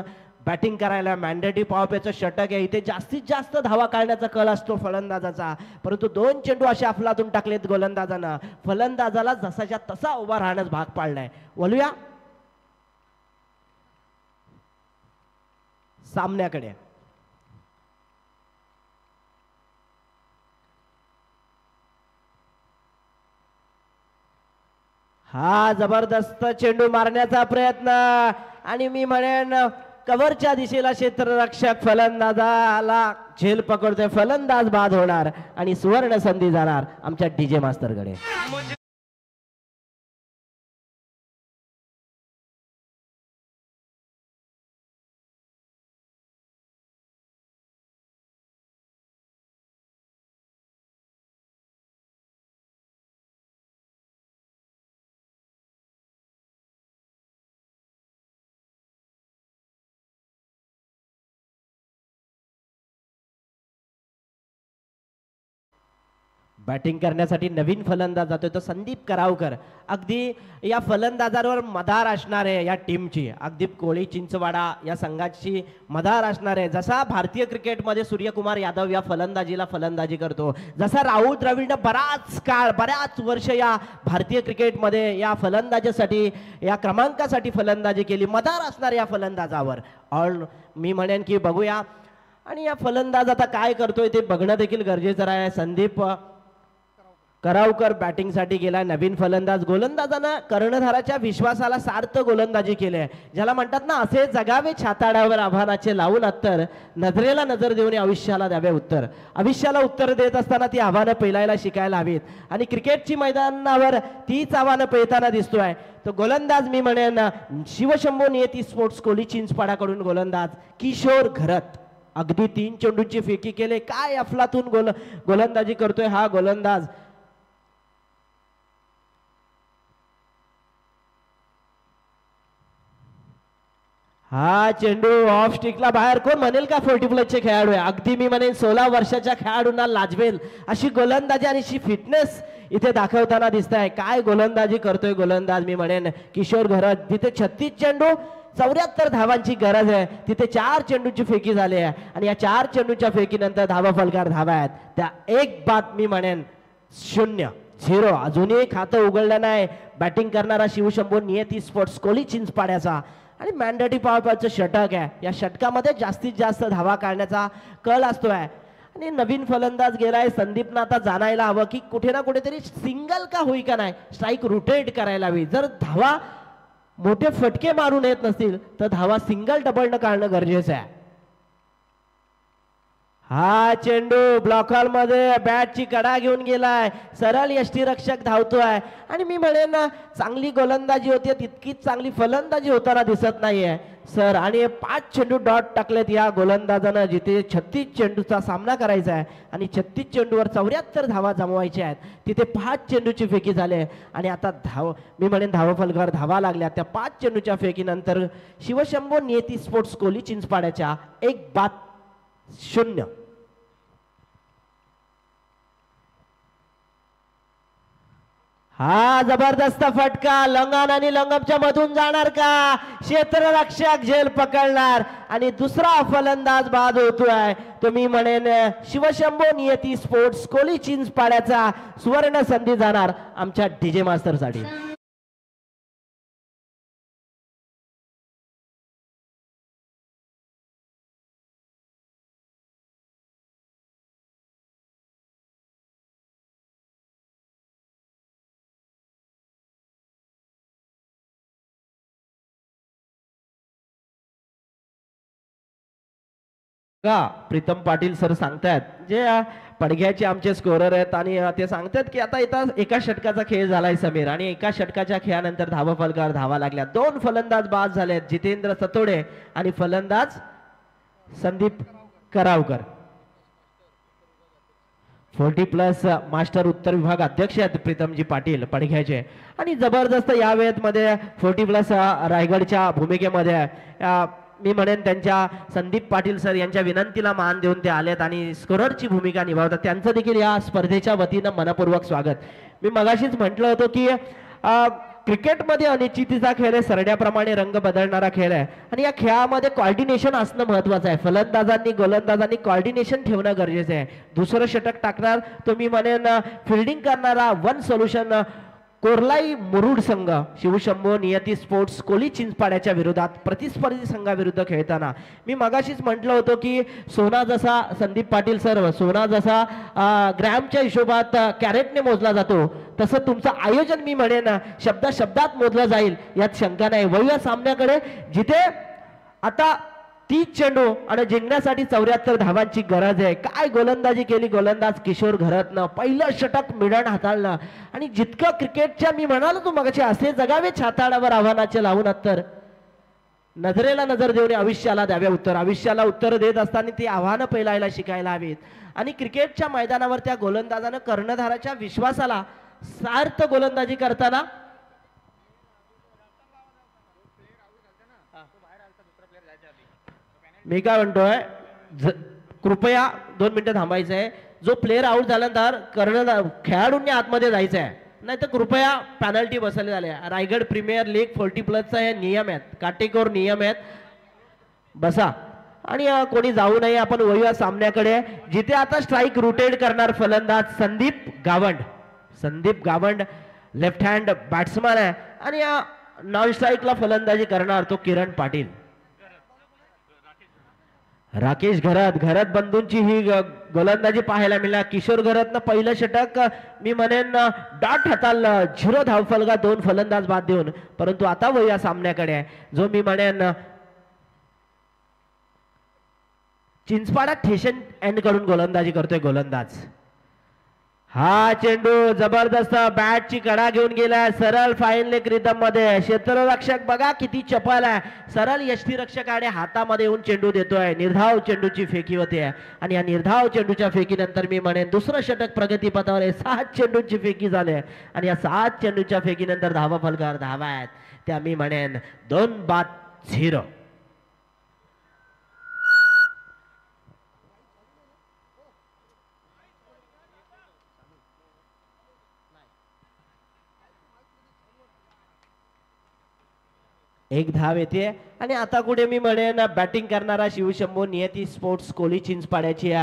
बॅटिंग करायला. मॅन्डेटरी पॉवर प्लेचं षटक आहे. इथे जास्तीत जास्त धावा काढण्याचा कल असतो फलंदाजाचा, परंतु 2 चेंडू असे अफलातून टाकलेत गोलंदाजानं. फलंदाजाला जसाच्या तसा उभा राहण्यास भाग पाडलाय. वळूया सामन्याकडे. हा जबरदस्त चेंडू मारण्याचा प्रयत्न, आणि मी म्हणेन कव्हरच्या दिशेला क्षेत्ररक्षक फलंदाजाला झेल पकडतोय. फलंदाज बाद होणार आणि सुवर्ण संधी जाणार आमच्या डीजे मास्तरकडे. बॅटिंग करण्यासाठी नवीन फलंदाज जातोय तो संदीप करावकर. अगदी या फलंदाजावर मदार असणार आहे या टीमची. अगदी कोळी चिंचवाडा या संघाची मदार असणार आहे. जसा भारतीय क्रिकेटमध्ये सूर्यकुमार यादव या फलंदाजीला फलंदाजी करतो, जसा राहुल द्रविडनं बऱ्याच वर्ष या भारतीय क्रिकेटमध्ये या फलंदाजीसाठी, या क्रमांकासाठी फलंदाजी केली, मदार असणार या फलंदाजावर. ऑल मी म्हणेन की बघूया, आणि या फलंदाज आता काय करतोय ते बघणं देखील गरजेचं आहे. संदीप करावकर बॅटिंगसाठी गेला. नवीन फलंदाज. गोलंदाजानं कर्णधाराच्या विश्वासाला सार्थ गोलंदाजी केली आहे. ज्याला म्हणतात ना, असे जगावे छाताड्यावर आव्हानाचे लावून अत्तर, नजरेला नजर देऊन आयुष्याला द्यावे उत्तर. आयुष्याला उत्तर देत असताना ती आव्हानं पेलायला शिकायला हवीत आणि क्रिकेटची मैदानावर तीच आव्हानं पेलताना दिसतोय. तो गोलंदाज मी म्हणेन शिवशंभो नियती स्पोर्ट्स कोली चिंचपाड्याकडून गोलंदाज किशोर घरत. अगदी 3 चेंडूंची फेकी केले. काय अफलातून गोलंदाजी करतोय हा गोलंदाज. हा चेंडू ऑफ स्टिकला बाहेर. कोण म्हणेल का 40+ चे खेळाडू आहे. अगदी मी म्हणेन 16 वर्षाच्या खेळाडूंना लाजवेल अशी गोलंदाजी आणि अशी फिटनेस इथे दाखवताना दिसत आहे. काय गोलंदाजी करतोय गोलंदाज मी म्हणेन किशोर घरत. जिथे 36 चेंडू 74 धावांची गरज आहे तिथे 4 चेंडूची फेकी झाली आहे आणि या 4 चेंडूच्या फेकीनंतर धावा फलकार धावा आहेत त्या एक बाद मी म्हणेन 0-0. अजूनही खातं उघडलं नाही बॅटिंग करणारा शिवशंभो नियती स्पोर्ट्स कोली चिंचपाड्याचा. आणि मॅन्डेटरी पॉवरचं षटक आहे. या षटकामध्ये जास्तीत जास्त धावा काढण्याचा कल असतोय आणि नवीन फलंदाज गेलाय. संदीपनं आता जाणायला हवं की कुठे ना कुठेतरी सिंगल का होई का नाही स्ट्राईक रोटेट करायला हवी. जर धावा मोठे फटके मारून येत नसतील तर धावा सिंगल डबल न काढणं गरजेचं आहे. हा चेंडू ब्लॉक हॉल मध्ये बॅटची कडा घेऊन गेलाय. सरळ यष्टीरक्षक धावतोय आणि मी म्हणेन चांगली गोलंदाजी होती तितकीच चांगली फलंदाजी होताना दिसत नाहीये सर. आणि 5 चेंडू डॉट टाकलेत या गोलंदाजानं. जिथे 36 चेंडूचा सामना करायचा आहे आणि 36 चेंडूवर 74 धावा जमवायच्या आहेत तिथे 5 चेंडूची फेकी झाली आणि आता मी म्हणेन धावा फलकार धावा लागल्या. त्या 5 चेंडूच्या फेकीनंतर शिवशंभो नियती स्पोर्ट्स कोली चिंचपाड्याच्या 1 बाद 0. हा जबरदस्त फटका. लंगन आणि लंगमच्या मधून जाणार का. क्षेत्ररक्षक झेल पकडणार आणि दुसरा फलंदाज बाद होतोय तो मी म्हणेन शिवशंभो नियती स्पोर्ट्स कोली चिंचपाड्याचा. सुवर्ण संधी जाणार आमच्या डीजे मास्टर साठी. का प्रीतम पाटील सर सांगतायत जे पडघ्याचे आमचे स्कोरर आहेत आणि ते सांगतात की आता इथं एका षटकाचा खेळ झालाय समीर आणि एका षटकाच्या खेळानंतर धावा फलकार धावा लागल्या. 2 फलंदाज बाद झालेत जितेंद्र सतोडे आणि फलंदाज संदीप करावकर. 40+ मास्टर उत्तर विभाग अध्यक्ष आहेत प्रीतमजी पाटील पडघ्याचे आणि जबरदस्त या वेळेत मध्ये 40+ रायगडच्या भूमिकेमध्ये मी म्हणेन त्यांच्या संदीप पाटील सर यांच्या विनंतीला मान देऊन ते आलेत आणि स्कोररची भूमिका निभावतात. त्यांचं देखील या स्पर्धेच्या वतीनं मनपूर्वक स्वागत. मी मगाशीच म्हटलं होतं की क्रिकेटमध्ये अनिश्चितीचा खेळ आहे. सरड्याप्रमाणे रंग बदलणारा खेळ आहे आणि या खेळामध्ये कॉर्डिनेशन असणं महत्वाचं आहे. फलंदाजांनी गोलंदाजांनी कॉर्डिनेशन ठेवणं गरजेचं आहे. दुसरं षटक टाकणार तो मी म्हणेन फिल्डिंग करणारा 1 सोल्युशन कोरलाई मुरुड संघ शिवशंभो नियती स्पोर्ट्स कोली चिंचपाड्याच्या विरोधात प्रतिस्पर्धी संघाविरुद्ध खेळताना मी मगाशीच म्हटलं होतं की सोना जसा संदीप पाटील सर सोना जसा ग्रॅमच्या हिशोबात कॅरेटने मोजला जातो तसं तुमचं आयोजन मी म्हणेन शब्दात मोजलं जाईल यात शंका नाही. वळूया सामन्याकडे जिथे आता 30 चेंडू आणि जिंकण्यासाठी 74 धावांची गरज आहे. काय गोलंदाजी केली गोलंदाज किशोर घरतनं. पहिलं षटक मिडण हाताळलं आणि जितकं क्रिकेटच्या मी म्हणालो तू मगाशी असे जगावे छाताडावर आव्हानाचे लावून तर नजरेला नजर देऊन आयुष्याला द्यावे उत्तर. आयुष्याला उत्तर देत असताना ती आव्हानं पेलायला शिकायला हवीत आणि क्रिकेटच्या मैदानावर त्या गोलंदाजानं कर्णधाराच्या विश्वासाला सार्थ गोलंदाजी करताना मी काय म्हणतोय कृपया 2 मिनिटं थांबायचं आहे. जो प्लेअर आउट झाल्यानंतर खेळाडूंनी आतमध्ये जायचं आहे नाही तर कृपया पॅनल्टी बसवले झाले. रायगड प्रीमियर लीग 40+ हे नियम आहेत काटेकोर नियम आहेत. बसा आणि कोणी जाऊ नये. आपण वळूया सामन्याकडे जिथे आता स्ट्राईक रोटेट करणार फलंदाज Sandeep Gawand. Sandeep Gawand left hand batsman आहे आणि नॉन स्ट्राईकला फलंदाजी करणार तो किरण पाटील. राकेश घरत बंधूंची ही गोलंदाजी पाहायला मिळाली. किशोर घरतनं पहिलं षटक मी म्हणेन डॉट हाताळलं. 0 धावफलका 2 फलंदाज बाद देऊन. परंतु आता वया सामन्याकडे आहे, जो मी म्हणेन चिंचपाडा ठेशन एंड कडून गोलंदाजी करतोय गोलंदाज. हा चेंडू जबरदस्त बॅटची कडा घेऊन गेलाय सरळ फाईन लेग रिदम मध्ये. क्षेत्ररक्षक बघा किती चपल आहे. सरळ यष्टीरक्षकाने हातामध्ये येऊन चेंडू देतोय. निर्धाव चेंडूची फेकी होते आणि या निर्धाव चेंडूच्या फेकीनंतर मी म्हणेन दुसरं षटक प्रगतीपथावर आहे. 7 चेंडूंची फेकी झाली आणि या 7 चेंडूच्या फेकीनंतर धावा फलकावर धावा आहेत त्या मी म्हणेन 2-0. एक धाव येते आणि आता कुठे मी म्हणेन बॅटिंग करणारा शिवशंभू नियती स्पोर्ट्स कोली चिंचपाड्याची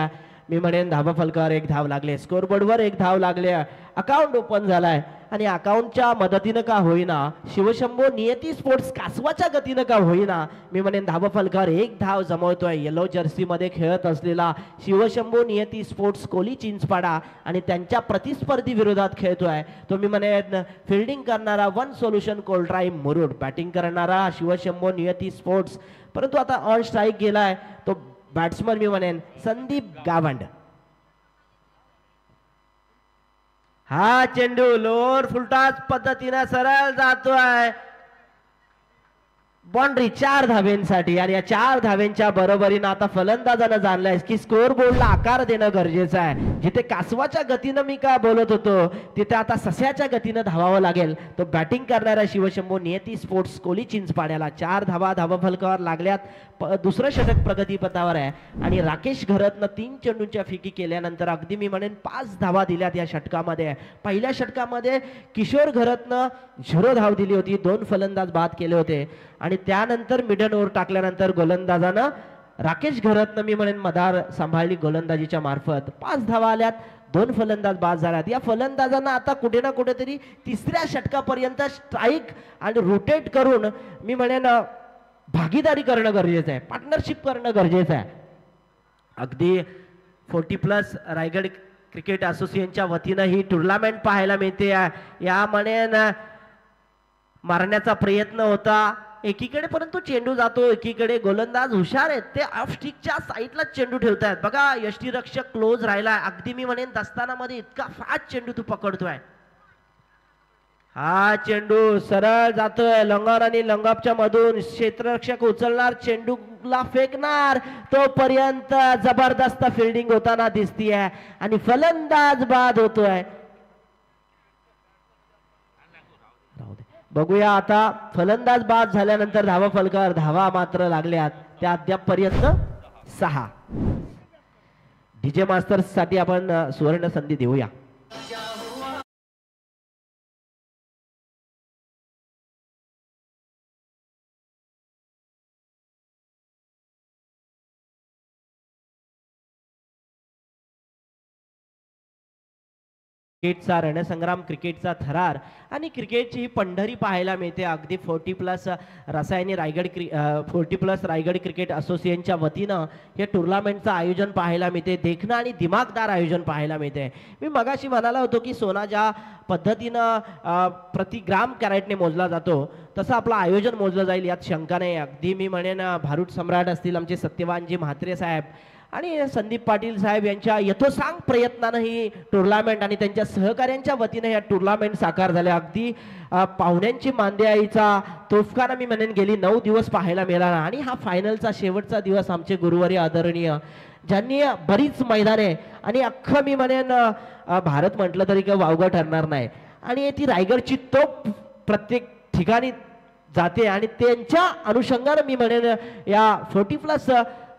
मी म्हणेन धाबा फलकावर 1 धाव लागले. स्कोरबोर्डवर 1 धाव लागले. अकाउंट ओपन झालाय आणि अकाउंटच्या मदतीनं का होईना शिवशंभू नियती स्पोर्ट्स कासवाच्या गतीनं का होईना मी म्हणेन धाबा फलकावर 1 धाव जमवतोय. येलो जर्सी मध्ये खेळत असलेला शिवशंभू नियती स्पोर्ट्स कोली चिंचपाडा आणि त्यांच्या प्रतिस्पर्धी विरोधात खेळतोय तो मी म्हणेन फिल्डिंग करणारा वन सोल्युशन कोल्ड्राईम मुरुड. बॅटिंग करणारा शिवशंभू नियती स्पोर्ट्स परंतु आता ऑन स्ट्राईक गेलाय तो बॅट्समन मी म्हणेन संदीप गावंड. हा चेंडू लोअर फुलटॉस पद्धतीने सरळ जातोय बाउंड्री 4 धावेंसाठी आणि या 4 धावेंच्या बरोबरीनं आता फलंदाजानं जाणलंय की स्कोर बोर्डला आकार देणं गरजेचं आहे. जिथे कासवाच्या गतीनं मी का बोलत होतो तिथे आता सस्याच्या गतीनं धावावं लागेल. तो बॅटिंग करणारा शिवशंभू नियती स्पोर्ट्स कोली चिंचपाड्याला 4 धावा फलकावर लागल्यात. दुसरं षटक प्रगतीपथावर आहे आणि राकेश घरतनं 3 चेंडूंच्या फेकी केल्यानंतर अगदी मी म्हणेन 5 धावा दिल्यात या षटकामध्ये. पहिल्या षटकामध्ये किशोर घरतनं 0 धाव दिली होती. 2 फलंदाज बाद केले होते आणि त्यानंतर मिडल ओव्हर टाकल्यानंतर गोलंदाजानं राकेश घरतनं मी म्हणेन मदार सांभाळली गोलंदाजीच्या मार्फत. 5 धावा आल्यात. 2 फलंदाज बाद झाल्यात. या फलंदाजांना आता कुठे ना कुठेतरी तिसऱ्या षटकापर्यंत स्ट्राईक आणि रोटेट करून मी म्हणेन भागीदारी करणं गरजेचं आहे. पार्टनरशिप करणं गरजेचं आहे. अगदी 40+ रायगड क्रिकेट असोसिएशनच्या वतीनं ही टुर्नामेंट पाहायला मिळते. या म्हणेन मारण्याचा प्रयत्न होता एकीकडे परंतु चेंडू जातो एकीकडे. गोलंदाज हुशार आहेत ते ऑफ स्टिकच्या साईडला चेंडू ठेवतायत. बघा यष्टीरक्षक क्लोज राहिलाय. अगदी मी म्हणेन दस्तानामध्ये इतका फास्ट चेंडू तू पकडतोय. हा चेंडू सरळ जातोय लंगर आणि लंगपच्या मधून. क्षेत्ररक्षक उचलणार चेंडूला फेकणार तोपर्यंत जबरदस्त फिल्डिंग होताना दिसतीये आणि फलंदाज बाद होतोय. बघूया आता फलंदाज बाद झाल्यानंतर धावा फलकावर धावा मात्र लागल्यात त्या अद्याप पर्यंत 6. डीजे मास्टर्स साठी आपण सुवर्ण संधी देऊया. क्रिकेटचा रणसंग्राम क्रिकेटचा थरार आणि क्रिकेटची ही पंढरी पाहायला मिळते. अगदी 40+ रसायनी रायगड 40+ रायगड क्रिकेट असोसिएशनच्या वतीनं हे टुर्नामेंटचं आयोजन पाहायला मिळते. देखणं आणि दिमागदार आयोजन पाहायला मिळते. मी मगाशी म्हणाला होतो की सोना ज्या पद्धतीनं प्रति ग्राम कॅरेटने मोजला जातो तसं आपलं आयोजन मोजलं जाईल यात शंका नाही. अगदी मी म्हणेन भारूड सम्राट असतील आमचे सत्यवानजी म्हात्रे साहेब आणि संदीप पाटील साहेब यांच्या यथोसांग प्रयत्नानं ही टुर्नामेंट आणि त्यांच्या सहकाऱ्यांच्या वतीने या टुर्नामेंट साकार झाल्या. अगदी पाहुण्यांची मांदियाईचा तोफखाना मी म्हणेन गेली 9 दिवस पाहायला मिळाला आणि हा फायनलचा शेवटचा दिवस आमचे गुरुवारी आदरणीय ज्यांनी बरीच मैदाने आणि अख्खं मी म्हणेन भारत म्हटलं तरी काही वावगं ठरणार नाही आणि ती रायगडची तोफ प्रत्येक ठिकाणी जाते आणि त्यांच्या अनुषंगानं मी म्हणेन या 40+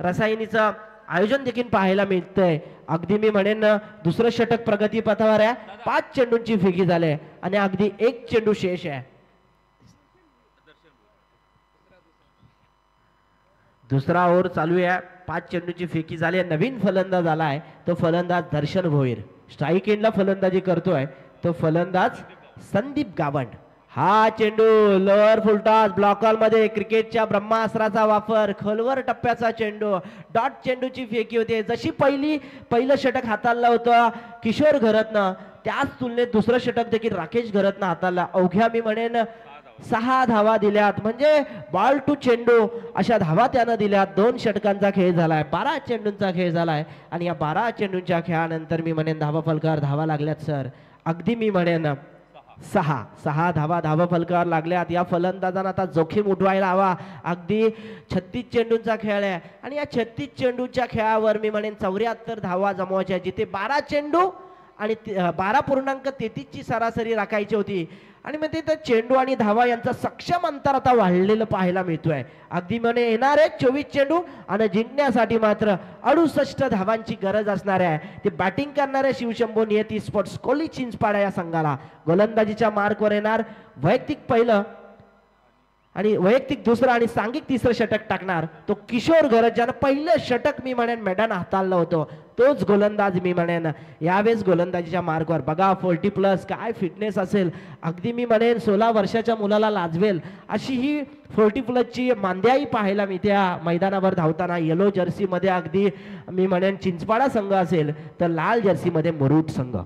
रसायनीचं आयोजन देखील पाहायला मिळतंय. अगदी मी म्हणेन दुसरं षटक प्रगतीपथावर आहे. 5 चेंडूंची फेकी झाली आणि अगदी 1 चेंडू शेष आहे. दुसरा ओव्हर चालू आहे. 5 चेंडूची फेकी झाली. नवीन फलंदाज आलाय तो फलंदाज दर्शन भोईर. स्ट्राईक एंडला फलंदाजी करतोय तो फलंदाज संदीप गावंड. हा चेंडू लोअर फुलटॉस ब्लॉकॉल मध्ये क्रिकेटच्या ब्रह्मास्त्राचा वापर, खोलवर टप्प्याचा चेंडू, डॉट चेंडूची फेकी होते. जशी पहिलं षटक हाताळलं होतं किशोर घरतनं, त्याच तुलनेत दुसरं षटक देखील राकेश घरतनं हाताळला. अवघ्या मी म्हणेन 6 धावा दिल्यात, म्हणजे बॉल टू चेंडू अशा धावा त्यानं दिल्यात. 2 षटकांचा खेळ झालाय, 12 चेंडूंचा खेळ झालाय आणि या 12 चेंडूंच्या खेळानंतर मी म्हणेन धावा फलकावर धावा लागल्यात सर. अगदी मी म्हणेन 6 धावा फलकावर लागल्यात. या फलंदाजांना आता जोखीम उठवायला हवा. अगदी 36 चेंडूंचा खेळ आहे आणि या 36 चेंडूच्या खेळावर मी म्हणेन 74 धावा जमवायच्या, जिथे 12 चेंडू आणि 12.33 ची सरासरी राखायची होती. आणि मग ते चेंडू आणि धावा यांचा सक्षम अंतर आता वाढलेलं पाहायला मिळतोय. अगदी म्हणे येणार आहे 24 चेंडू आणि जिंकण्यासाठी मात्र 68 धावांची गरज असणार आहे. ते बॅटिंग करणारे शिवशंभू नियती स्पोर्ट्स कोली चिंचपाडा या संघाला गोलंदाजीच्या मार्कवर येणार. वैयक्तिक पहिलं आणि वैयक्तिक दुसरं आणि सांघिक तिसरं षटक टाकणार तो किशोर घरत, ज्यानं पहिलं षटक मी म्हणेन मैदान हाताळलं होतं, तोच गोलंदाज मी म्हणेन यावेळेस गोलंदाजीच्या मार्कवर. बघा 40+ काय फिटनेस असेल. अगदी मी म्हणेन 16 वर्षाच्या मुलाला लाजवेल अशी ही 40+ ची मांद्याही पाहायला मी त्या मैदानावर धावताना. येलो जर्सी मध्ये अगदी मी म्हणेन चिंचपाडा संघ असेल तर लाल जर्सी मध्ये मुरुड संघ.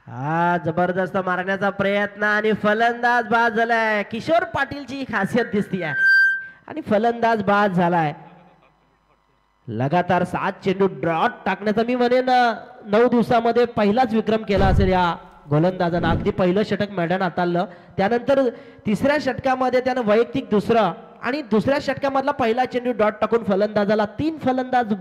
हा जबरदस्त मारण्याचा प्रयत्न आणि फलंदाज बाद झालाय. किशोर पाटीलची ही खासियत दिसतीये आणि फलंदाज बाद झालाय. लगातार 7 चेंडू ड्रॉट टाकण्याचा मी म्हणेन 9 दिवसामध्ये पहिलाच विक्रम केला असेल या गोलंदाजानं. अगदी पहिलं षटक मैदान हाताळलं, त्यानंतर तिसऱ्या षटकामध्ये त्यानं वैयक्तिक दुसरं आणि दुसऱ्या षटकामधला पहिला चेंडू डॉट टाकून फलंदाजाला 3 फलंदाज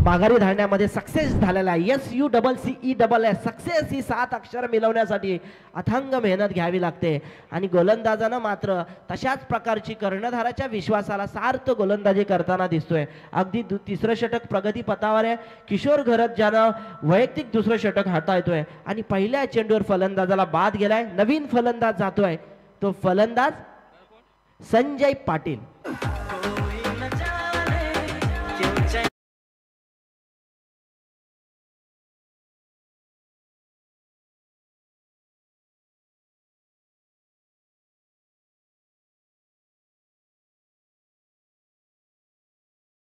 माघारी धाडण्यामध्ये सक्सेस झालेला आहे. SUCCESS सक्सेस ही 7 अक्षर मिळवण्यासाठी अथांग मेहनत घ्यावी लागते आणि गोलंदाजानं मात्र तशाच प्रकारची कर्णधाराच्या विश्वासाला सार्थ गोलंदाजी करताना दिसतोय. अगदी तिसरं षटक प्रगती पथावर आहे. किशोर घरत ज्यानं वैयक्तिक दुसरं षटक हाताळतोय आणि पहिल्या चेंडूवर फलंदाजाला बाद गेलाय. नवीन फलंदाज जातोय, तो फलंदाज संजय पाटील.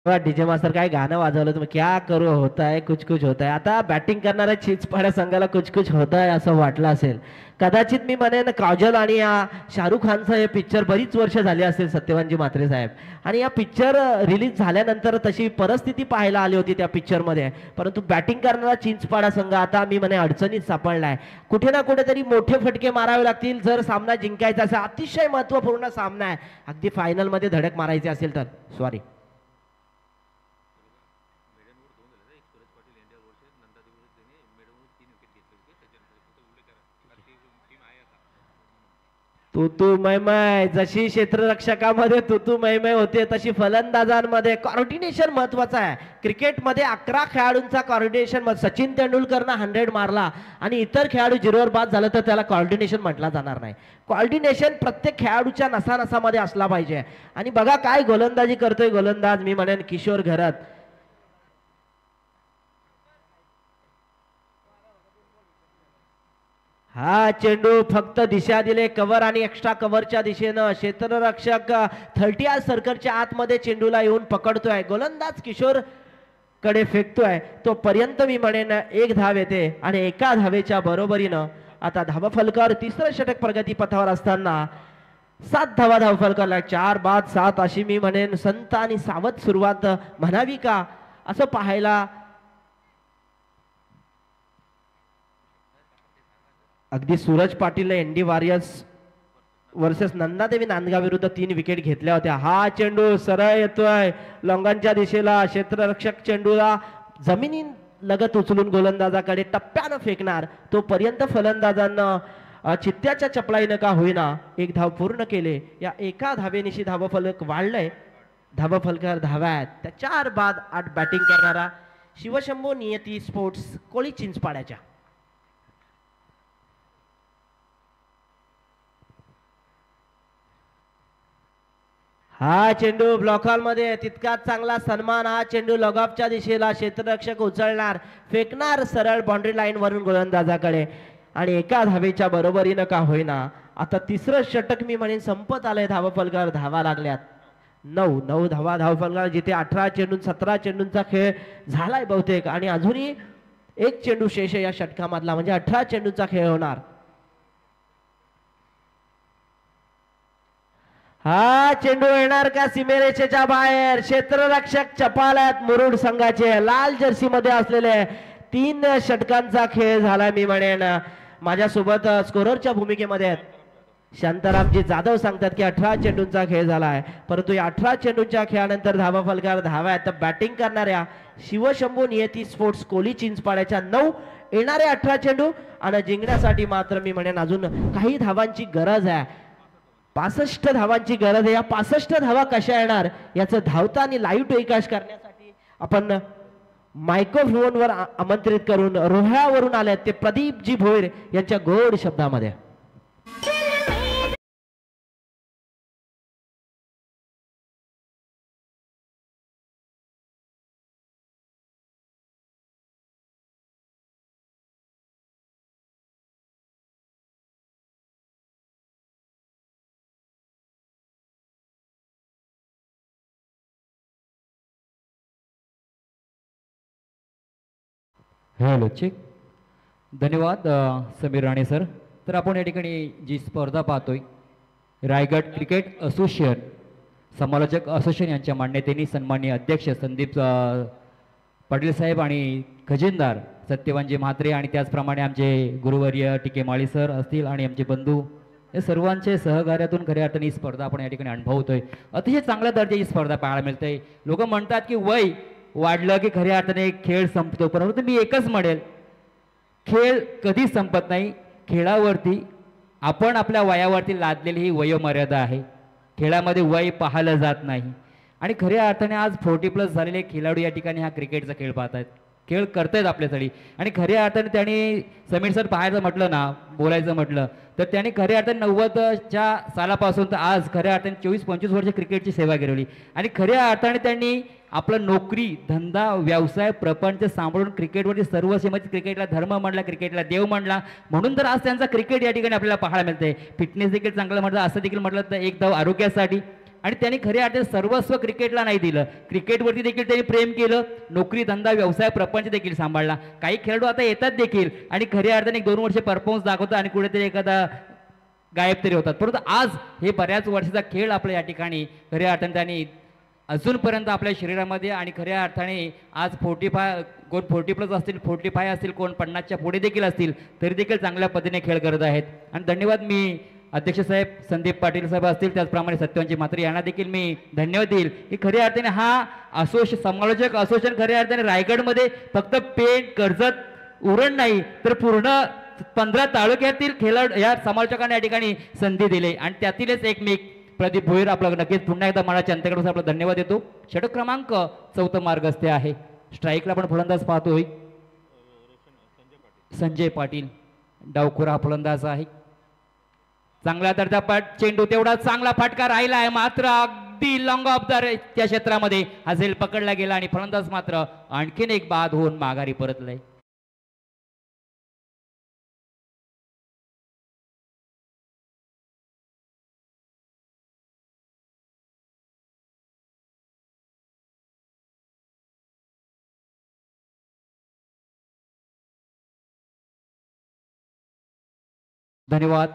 डीजे मास्टर काय गाणं वाजवलं तुम्ही, क्या करू होता है कुछ कुछ होता है. आता बॅटिंग करणाऱ्या चिंचपाड्या संघाला कुछ कुछ होत आहे असं वाटलं असेल कदाचित. मी म्हणेन काजल आणि या शाहरुख खानचं हे पिक्चर बरीच वर्ष झाली असेल सत्यवानजी म्हात्रे साहेब, आणि या पिक्चर रिलीज झाल्यानंतर तशी परिस्थिती पाहायला आली होती त्या पिक्चरमध्ये. परंतु बॅटिंग करणारा चिंचपाडा संघ आता मी म्हणे अडचणीत सापडलाय. कुठे ना कुठेतरी मोठे फटके मारावे लागतील जर सामना जिंकायचा असेल. अतिशय महत्वपूर्ण सामना आहे. अगदी फायनलमध्ये धडक मारायची असेल तर. सॉरी तुतू मैमय, जशी क्षेत्ररक्षकामध्ये तुतू मैमय होते तशी फलंदाजांमध्ये कॉर्डिनेशन महत्वाचं आहे. क्रिकेटमध्ये 11 खेळाडूंचा कॉर्डिनेशन. सचिन तेंडुलकरनं 100 मारला आणि इतर खेळाडू 0वर बाद झालं तर त्याला कॉर्डिनेशन म्हटला जाणार नाही. कॉर्डिनेशन प्रत्येक खेळाडूच्या नसानसामध्ये असला पाहिजे. आणि बघा काय गोलंदाजी करतोय गोलंदाज मी म्हणेन किशोर घरत. हा चेंडू फक्त दिशा दिले कव्हर आणि एक्स्ट्रा कव्हरच्या दिशेनं. क्षेत्ररक्षक 30 सर्कलच्या आतमध्ये चेंडूला येऊन पकडतोय. गोलंदाज किशोर कडे फेकतोय. तो पर्यंत मी म्हणेन 1 धाव येते आणि 1 धावेच्या बरोबरीनं आता धावा फलकावर तिसरं षटक प्रगती पथावर असताना 7 धावा धाव फलकाला. 4 बाद 7 अशी मी म्हणेन संत आणि सावध सुरुवात म्हणावी का असं पाहायला. अगदी Suraj Patil ND warriors versus Nandadevi Nandgaon विरुद्ध 3 विकेट घेतल्या होत्या. हा चेंडू सरळ येतोय लॉंगांच्या दिशेला. क्षेत्ररक्षक चेंडूला जमिनी लगत उचलून गोलंदाजाकडे टप्प्यानं फेकणार. तोपर्यंत फलंदाजांना चित्त्याच्या चपलाईनं का होईना 1 धाव पूर्ण केले. या 1 धावेनिशी धावफलक वाढलंय. धावफलकावर धाव्या आहेत त्या 4 बाद 8 बॅटिंग करणारा शिवशंभू नियती स्पोर्ट्स कोळी चिंचपाड्याच्या. हा चेंडू ब्लॉक हॉल मध्ये तितकाच चांगला सन्मान. हा चेंडू लगॉफच्या दिशेला क्षेत्ररक्षक उचलणार, फेकणार सरळ बाउंड्री लाईन वरून गोलंदाजाकडे आणि एका धावेच्या बरोबरीनं का होईना आता तिसरं षटक मी म्हणेन संपत आलंय. धावफलकावर धावा लागल्यात 9 धावा धावफलकावर, जिथे 18 चेंडू 17 चेंडूंचा खेळ झालाय बहुतेक आणि अजूनही एक चेंडू शेष आहे या षटकामधला, म्हणजे 18 चेंडूचा खेळ होणार. हा चेंडू येणार का सीमेरेषेच्या बाहेर. क्षेत्ररक्षक चपाल आहेत मुरुड संघाचे, लाल जर्सी मध्ये असलेले. 3 षटकांचा खेळ झाला मी म्हणेन. माझ्यासोबत स्कोररच्या भूमिकेमध्ये आहेत शांतारामजी जाधव, सांगतात की 18 चेंडूंचा खेळ झाला आहे. परंतु या 18 चेंडूंच्या खेळानंतर धावा फलकावर धावा आहेत. तर बॅटिंग करणाऱ्या शिवशंभू नियती स्पोर्ट्स कोली चिंचपाड्याच्या 9 येणारे 18 चेंडू आणि जिंकण्यासाठी मात्र मी म्हणेन अजून काही धावांची गरज आहे. 65 धावांची गरज आहे. या 65 धावा कशा येणार याचं धावता आणि लाईव्ह टेलिकास्ट करण्यासाठी आपण मायक्रोफोनवर आमंत्रित करून रोह्यावरून आले ते प्रदीपजी भोईर यांच्या गोड शब्दामध्ये. Hello check. धन्यवाद समीर राणे सर. तर आपण या ठिकाणी जी स्पर्धा पाहतोय रायगड क्रिकेट असोसिएशन समालोचक असोसिएशन यांच्या मान्यतेने सन्माननीय अध्यक्ष संदीप पाटील साहेब आणि खजिनदार सत्यवानजी म्हात्रे आणि त्याचप्रमाणे आमचे गुरुवर्य टीके माळी सर असतील आणि आमचे बंधू या सर्वांचे सहकार्यातून खऱ्या अर्थाने ही स्पर्धा आपण या ठिकाणी अनुभवतोय. अतिशय चांगल्या दर्जाची स्पर्धा पाहायला मिळते. लोक म्हणतात की वय वाढलं की खऱ्या अर्थाने खेळ संपतो, परंतु मी एकच म्हणेल खेळ कधीच संपत नाही. खेळावरती आपण आपल्या वयावरती लादलेली ही वयोमर्यादा आहे. खेळामध्ये वय पाहिलं जात नाही आणि खऱ्या अर्थाने आज 40+ झालेले खेळाडू या ठिकाणी हा क्रिकेटचा खेळ पाहत आहेत, खेळ करतायत आपल्यासाठी. आणि खऱ्या अर्थाने त्यांनी समीर सर पाहायचं म्हटलं ना, बोलायचं म्हटलं तर त्यांनी खऱ्या अर्थाने 90च्या सालापासून तर आज खऱ्या अर्थाने 24-25 वर्ष क्रिकेटची सेवा केलेली आणि खऱ्या अर्थाने त्यांनी आपलं नोकरी धंदा व्यवसाय प्रपंच सांभाळून क्रिकेटवरती सर्व सीमेत क्रिकेटला धर्म म्हणला, क्रिकेटला देव म्हणला, म्हणून तर आज त्यांचा क्रिकेट या ठिकाणी आपल्याला पाहायला मिळते. फिटनेस देखील चांगलं म्हटलं, असं देखील म्हटलं तर एक धाव आरोग्यासाठी. आणि त्यांनी खऱ्या अर्थाने सर्वस्व क्रिकेटला नाही दिलं, क्रिकेटवरती देखील त्यांनी प्रेम केलं, नोकरी धंदा व्यवसाय प्रपंच देखील सांभाळला. काही खेळाडू आता येतात देखील आणि खऱ्या अर्थाने 1-2 वर्ष परफॉर्मन्स दाखवतात आणि कुठेतरी एखादा गायब तरी होतात, परंतु आज हे बऱ्याच वर्षाचा खेळ आपल्या या ठिकाणी खऱ्या अर्थाने त्यांनी अजूनपर्यंत आपल्या शरीरामध्ये आणि खऱ्या अर्थाने आज 45 कोण 40+ असतील, 45 असतील, कोण 50च्या पुढे देखील असतील तरी देखील चांगल्या पद्धतीने खेळ करत आहेत. आणि धन्यवाद मी अध्यक्ष साहेब संदीप पाटील साहेब असतील त्याचप्रमाणे सत्यवानजी म्हात्रे यांना देखील मी धन्यवाद देईल की खऱ्या अर्थाने हा समालोचक असोसिएशन खऱ्या अर्थाने रायगडमध्ये फक्त पेठ कर्जत उरण नाही तर पूर्ण 15 तालुक्यातील खेळाडू या समालोचकांना या ठिकाणी संधी दिली आणि त्यातीलच एक मी प्रदीप भोईर आपला नक्कीच पुन्हा एकदा मला जनतेकडून आपला धन्यवाद देतो. षटक क्रमांक 4 मार्गस्थ आहे. स्ट्राईकला आपण फलंदाज पाहतोय संजय पाटील, डावखुरा फलंदाज आहे. चांगला दर्जा चेंडू तेवढा चांगला फटका राहिला आहे मात्र अगदी लॉंग ऑफ द त्या क्षेत्रामध्ये हा झेल पकडला गेला आणि फलंदाज मात्र आणखीन एक बाद होऊन माघारी परतलाय. धन्यवाद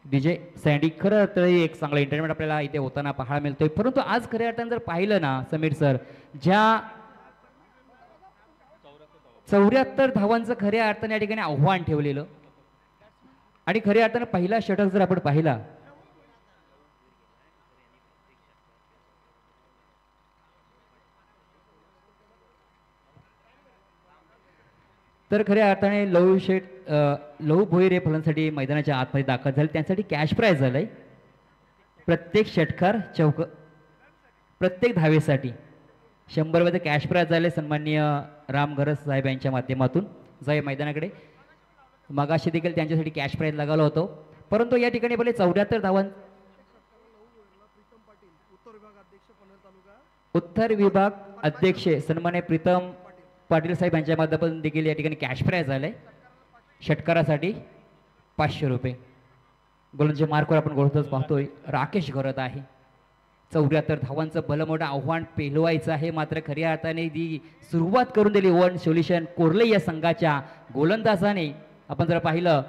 डीजे सँडी. खरं तर एक चांगला एंटरटेनमेंट आपल्याला इथे होताना पाहायला मिळतोय, परंतु आज खऱ्या अर्थाने जर पाहिलं ना समीर सर, ज्या 74 धावांचं खऱ्या अर्थाने या ठिकाणी आव्हान ठेवलेलं आणि खऱ्या अर्थाने पहिला षटक जर आपण पाहिला तर खऱ्या अर्थाने लहू भोईर हे फलंदाजासाठी मैदानाच्या आतमध्ये दाखल झाले, त्यांसाठी कॅश प्राइज झालंय. प्रत्येक षटकार प्रत्येक धावेसाठी 100 कॅश प्राइज झाले सन्माननीय राम घरस साहेब यांच्या माध्यमातून. साहेब मैदानाकडे मगाशी देखील त्यांच्यासाठी कॅश प्राइज लागवला होतो, परंतु या ठिकाणी बोले 74 धावां उत्तर विभाग अध्यक्ष सन्मान्य प्रीतम पाटील साहेब यांच्या माध्यमातून देखील या ठिकाणी कॅश प्राइज झालंय षटकारासाठी 500 रुपये. गोलंदाजी मार्कवर आपण गोलंदाज पाहतोय राकेश घरत आहे. 74 धावांचं भलं मोठं आव्हान पेलवायचं आहे, मात्र खऱ्या अर्थाने ती सुरुवात करून दिली वन सोल्युशन कोर्ले या संघाच्या गोलंदाजाने. आपण जर पाहिलं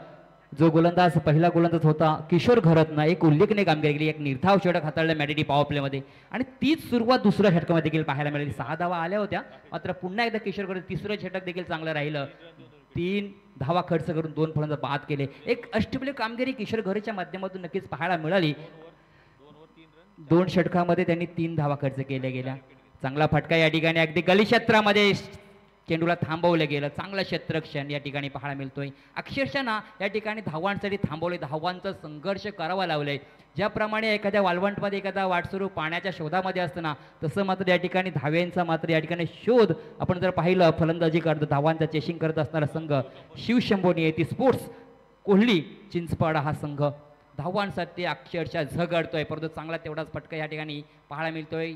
जो गोलंदाज पहिला गोलंदाज होता किशोर घरतनं एक उल्लेखनीय कामगिरी केली, एक निर्धाव षटक हाताळलं मॅडेटी पॉवर प्लेमध्ये आणि तीच सुरुवात दुसऱ्या षटकामध्ये देखील पाहायला मिळाली. 6 धावा आल्या होत्या, मात्र पुन्हा एकदा किशोर घरत तिसरं षटक देखील चांगलं राहिलं. 3 धावा खर्च करून 2 फलंदाज बाद केले. एक अष्टपैलू कामगिरी किशोर घरच्या माध्यमातून नक्कीच पाहायला मिळाली. 2 षटकामध्ये त्यांनी 3 धावा खर्च केल्या गेल्या. चांगला फटका या ठिकाणी अगदी गली क्षेत्रामध्ये चेंडूला थांबवलं गेलं. चांगला क्षेत्रक्षण या ठिकाणी पाहायला मिळतोय. अक्षरशः ना या ठिकाणी धावांसाठी थांबवले, धावांचा संघर्ष करावा लावलाय. ज्याप्रमाणे एखाद्या वाळवंटमध्ये एखादा वाटसरू पाण्याच्या शोधामध्ये असताना तसं मात्र या ठिकाणी धाव्यांचा मात्र या ठिकाणी शोध आपण जर पाहिलं फलंदाजी करत धावांचा चेसिंग करत असणारा संघ शिवशंभो नियती स्पोर्ट्स कोल्ही चिंचपाडा हा संघ धावांसाठी अक्षरशः झगडतोय, परंतु चांगला तेवढाच फटका या ठिकाणी पाहायला मिळतोय.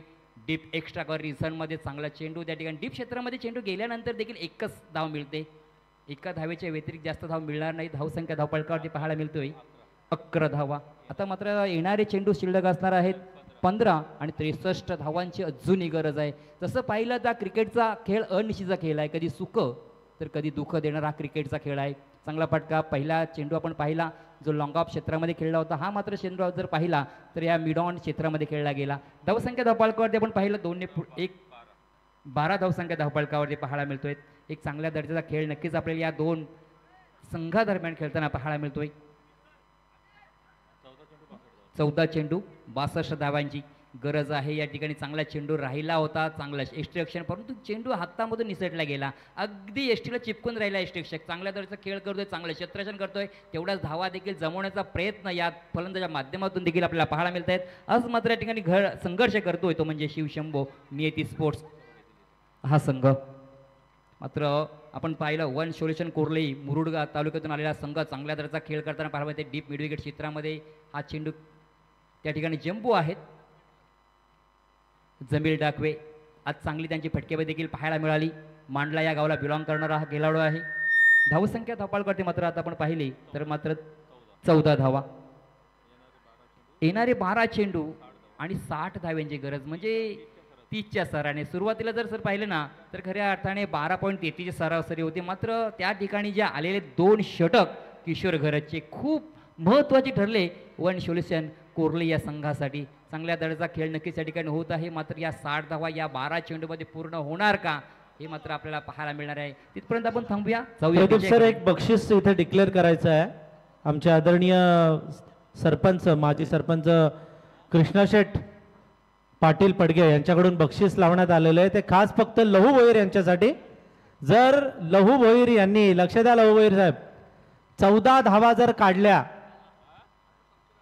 डीप एक्स्ट्रा कव्हर रिझनमध्ये चांगला चेंडू त्या ठिकाणी डीप क्षेत्रामध्ये चेंडू गेल्यानंतर देखील एकच धाव मिळते. एका धावेच्या व्यतिरिक्त जास्त धाव मिळणार नाही. धावसंख्या धावपळकावरती पाहायला मिळतोय 11 धावा. आता मात्र येणारे चेंडू शिल्लक असणार आहेत 15 आणि 63 धावांची अजूनही गरज आहे. जसं पाहिलं तर क्रिकेटचा खेळ अनिश्चितचा खेळ आहे, कधी सुख तर कधी दुःख देणारा क्रिकेटचा खेळ आहे. चांगला फटका पहिला चेंडू आपण पाहिला जो लॉंग ऑफ क्षेत्रामध्ये खेळला होता, हा मात्र चेंडू जर पाहिला तर या मिड ऑन क्षेत्रामध्ये खेळला गेला. धावसंख्या धावपळकावरती आपण पाहिलं 12 धावसंख्या धावपळकावरती पाहायला मिळतोय. एक चांगल्या दर्जाचा खेळ नक्कीच आपल्याला या 2 संघादरम्यान खेळताना पाहायला मिळतोय. 14 चेंडू 62 धावांची गरज आहे या ठिकाणी. चांगला चेंडू राहिला होता, चांगला एक्स्ट्रॅक्शन, परंतु चेंडू हातामधून निसटला गेला. अगदी एसटीला चिपकून राहिला एक्स्ट्रॅक्शन. चांगल्या दर्जाचा खेळ करतोय, चांगलं क्षेत्ररक्षण करतोय, तेवढ्याच धावा देखील जमवण्याचा प्रयत्न या फलंदाच्या माध्यमातून देखील आपल्याला पाहायला मिळत आहेत. आज मात्र या ठिकाणी संघर्ष करतोय तो म्हणजे शिवशंभो नियती स्पोर्ट्स हा संघ. मात्र आपण पाहिलं वन सोल्युशन कोर्ले मुरुड तालुक्यातून आलेला संघ चांगल्या दर्जाचा खेळ करताना पाहायला मिळते. डीप मिड विकेट क्षेत्रामध्ये हा चेंडू त्या ठिकाणी जम्बो आहेत. जमील डाकवे आज चांगली त्यांची फटकेबाजी देखील पाहायला मिळाली. मांडला या गावाला बिलॉंग करणारा हा खेळाडू आहे. धावसंख्या धावपाल करते मात्र आता आपण पाहिली तर मात्र 14 धावा. येणारे 12 चेंडू आणि 60 धाव्यांची गरज म्हणजे 30च्या सराने. सुरुवातीला जर सर पाहिलं ना तर खऱ्या अर्थाने 12.33 सरासरी होती, मात्र त्या ठिकाणी जे आलेले 2 षटक किशोर घरतचे खूप महत्त्वाचे ठरले वन सोल्युशन कोर्ले या संघासाठी. चांगल्या दर्जाचा खेळ नक्कीच या ठिकाणी होत आहे, मात्र या 60 धावा या 12 चेंडूमध्ये पूर्ण होणार का हे मात्र आपल्याला पाहायला मिळणार आहे. तिथपर्यंत आपण थांबूया. सर एक बक्षीस इथे डिक्लेअर करायचं आहे. आमचे आदरणीय सरपंच माजी सरपंच कृष्णाशेठ पाटील पडगे यांच्याकडून बक्षीस लावण्यात आलेलं आहे. ते खास फक्त लहू भोईर यांच्यासाठी. जर लहू भोईर यांनी, लक्ष द्या लहू भोईर साहेब, 14 धावा जर काढल्या